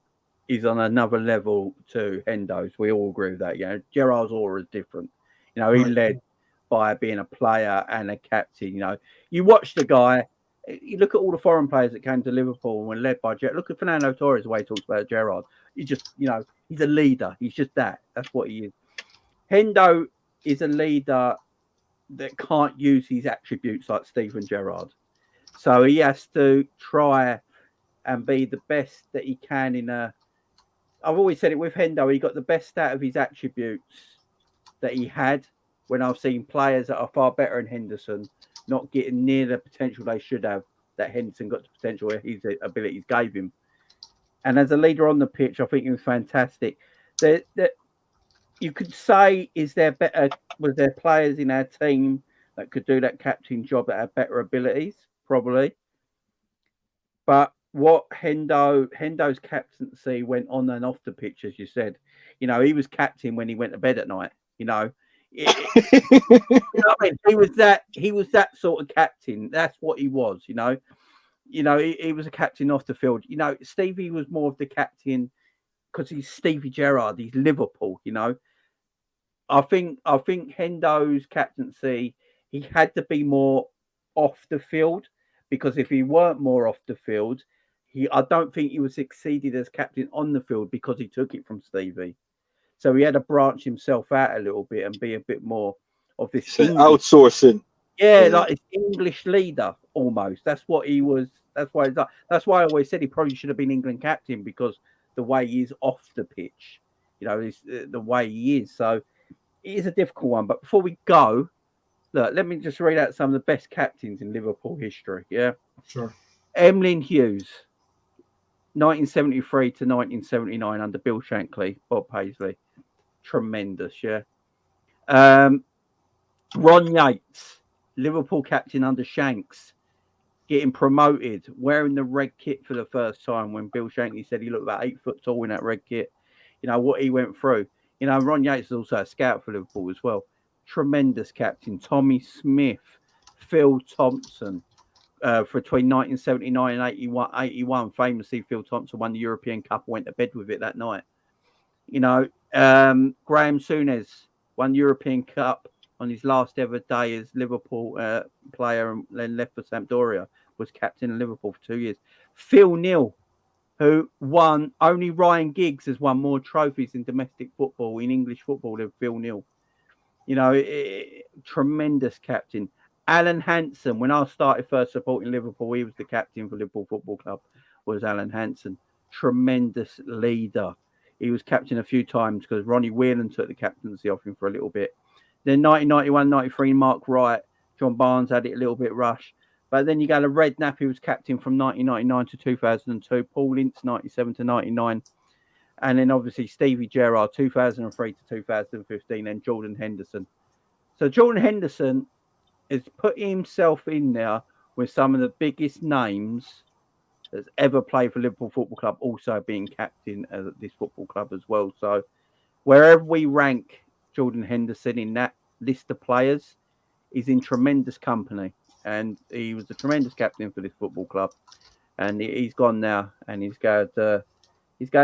is on another level to Hendo's. We all agree with that. You know, Gerrard's aura is different. You know, he led by being a player and a captain. You know, you watch the guy, you look at all the foreign players that came to Liverpool and were led by Gerrard. Look at Fernando Torres, the way he talks about Gerrard. He just, you know, he's a leader. He's just that. That's what he is. Hendo is a leader that can't use his attributes like Steven Gerrard. So he has to try and be the best that he can I've always said it with Hendo, he got the best out of his attributes that he had when I've seen players that are far better than Henderson not getting near the potential they should have, that Henderson got the potential where his abilities gave him. And as a leader on the pitch, I think he was fantastic. You could say, was there players in our team that could do that captain job that had better abilities? Probably. But what Hendo's captaincy went on and off the pitch, as you said. You know, he was captain when he went to bed at night. You know, you know what I mean? He was that sort of captain. That's what he was. You know, he was a captain off the field. You know, Stevie was more of the captain because he's Stevie Gerrard. He's Liverpool. You know, I think Hendo's captaincy, he had to be more off the field, because if he weren't more off the field, I don't think he was succeeded as captain on the field because he took it from Stevie. So he had to branch himself out a little bit and be a bit more of this outsourcing. Yeah, like an English leader almost. That's what he was. That's why I always said he probably should have been England captain, because the way he is off the pitch, you know, the way he is. So it is a difficult one. But before we go, look, let me just read out some of the best captains in Liverpool history. Yeah, sure. Emlyn Hughes, 1973 to 1979 under Bill Shankly, Bob Paisley, tremendous. Yeah. Ron Yates, Liverpool captain under Shanks, getting promoted, wearing the red kit for the first time when Bill Shankly said he looked about 8 foot tall in that red kit. You know, what he went through. You know, Ron Yates is also a scout for Liverpool as well. Tremendous captain. Tommy Smith, Phil Thompson, between 1979 and 81. Famously, Phil Thompson won the European Cup and went to bed with it that night. You know, Graham Souness won the European Cup on his last ever day as Liverpool player, and then left for Sampdoria, was captain of Liverpool for 2 years. Phil Neal, who won, only Ryan Giggs has won more trophies in domestic football, in English football, than Phil Neal. You know, tremendous captain. Alan Hansen, when I started first supporting Liverpool, he was the captain for Liverpool Football Club, was Alan Hansen. Tremendous leader. He was captain a few times because Ronnie Whelan took the captaincy off him for a little bit. Then 1991-93, Mark Wright, John Barnes had it a little bit rush. But then you go to Redknapp, who was captain from 1999 to 2002, Paul Ince, 97 to 99. And then obviously Stevie Gerrard, 2003 to 2015, and Jordan Henderson. So Jordan Henderson has put himself in there with some of the biggest names that's ever played for Liverpool Football Club, also being captain of this football club as well. So wherever we rank Jordan Henderson in that list of players, he's in tremendous company. And he was a tremendous captain for this football club. And he's gone now, and he's going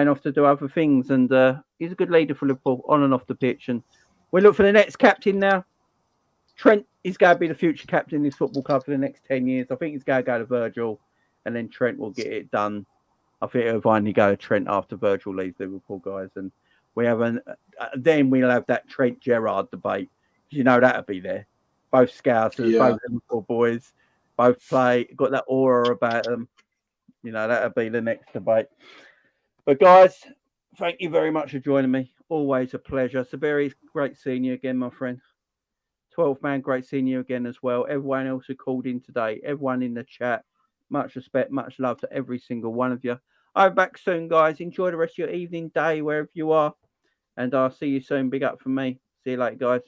off to do other things. And he's a good leader for Liverpool on and off the pitch. And we look for the next captain now. Trent is going to be the future captain of this football club for the next 10 years. I think he's going to go to Virgil, and then Trent will get it done. I think it'll finally go to Trent after Virgil leaves Liverpool, guys. And we have then we'll have that Trent Gerrard debate. You know, that'll be there. Both Scousers, both Liverpool boys, both got that aura about them. You know, that'll be the next debate. But guys, thank you very much for joining me. Always a pleasure. Saberi, great seeing you again, my friend. 12th man, great seeing you again as well. Everyone else who called in today, everyone in the chat, much respect, much love to every single one of you. I'm back soon, guys. Enjoy the rest of your evening, day, wherever you are. And I'll see you soon. Big up from me. See you later, guys.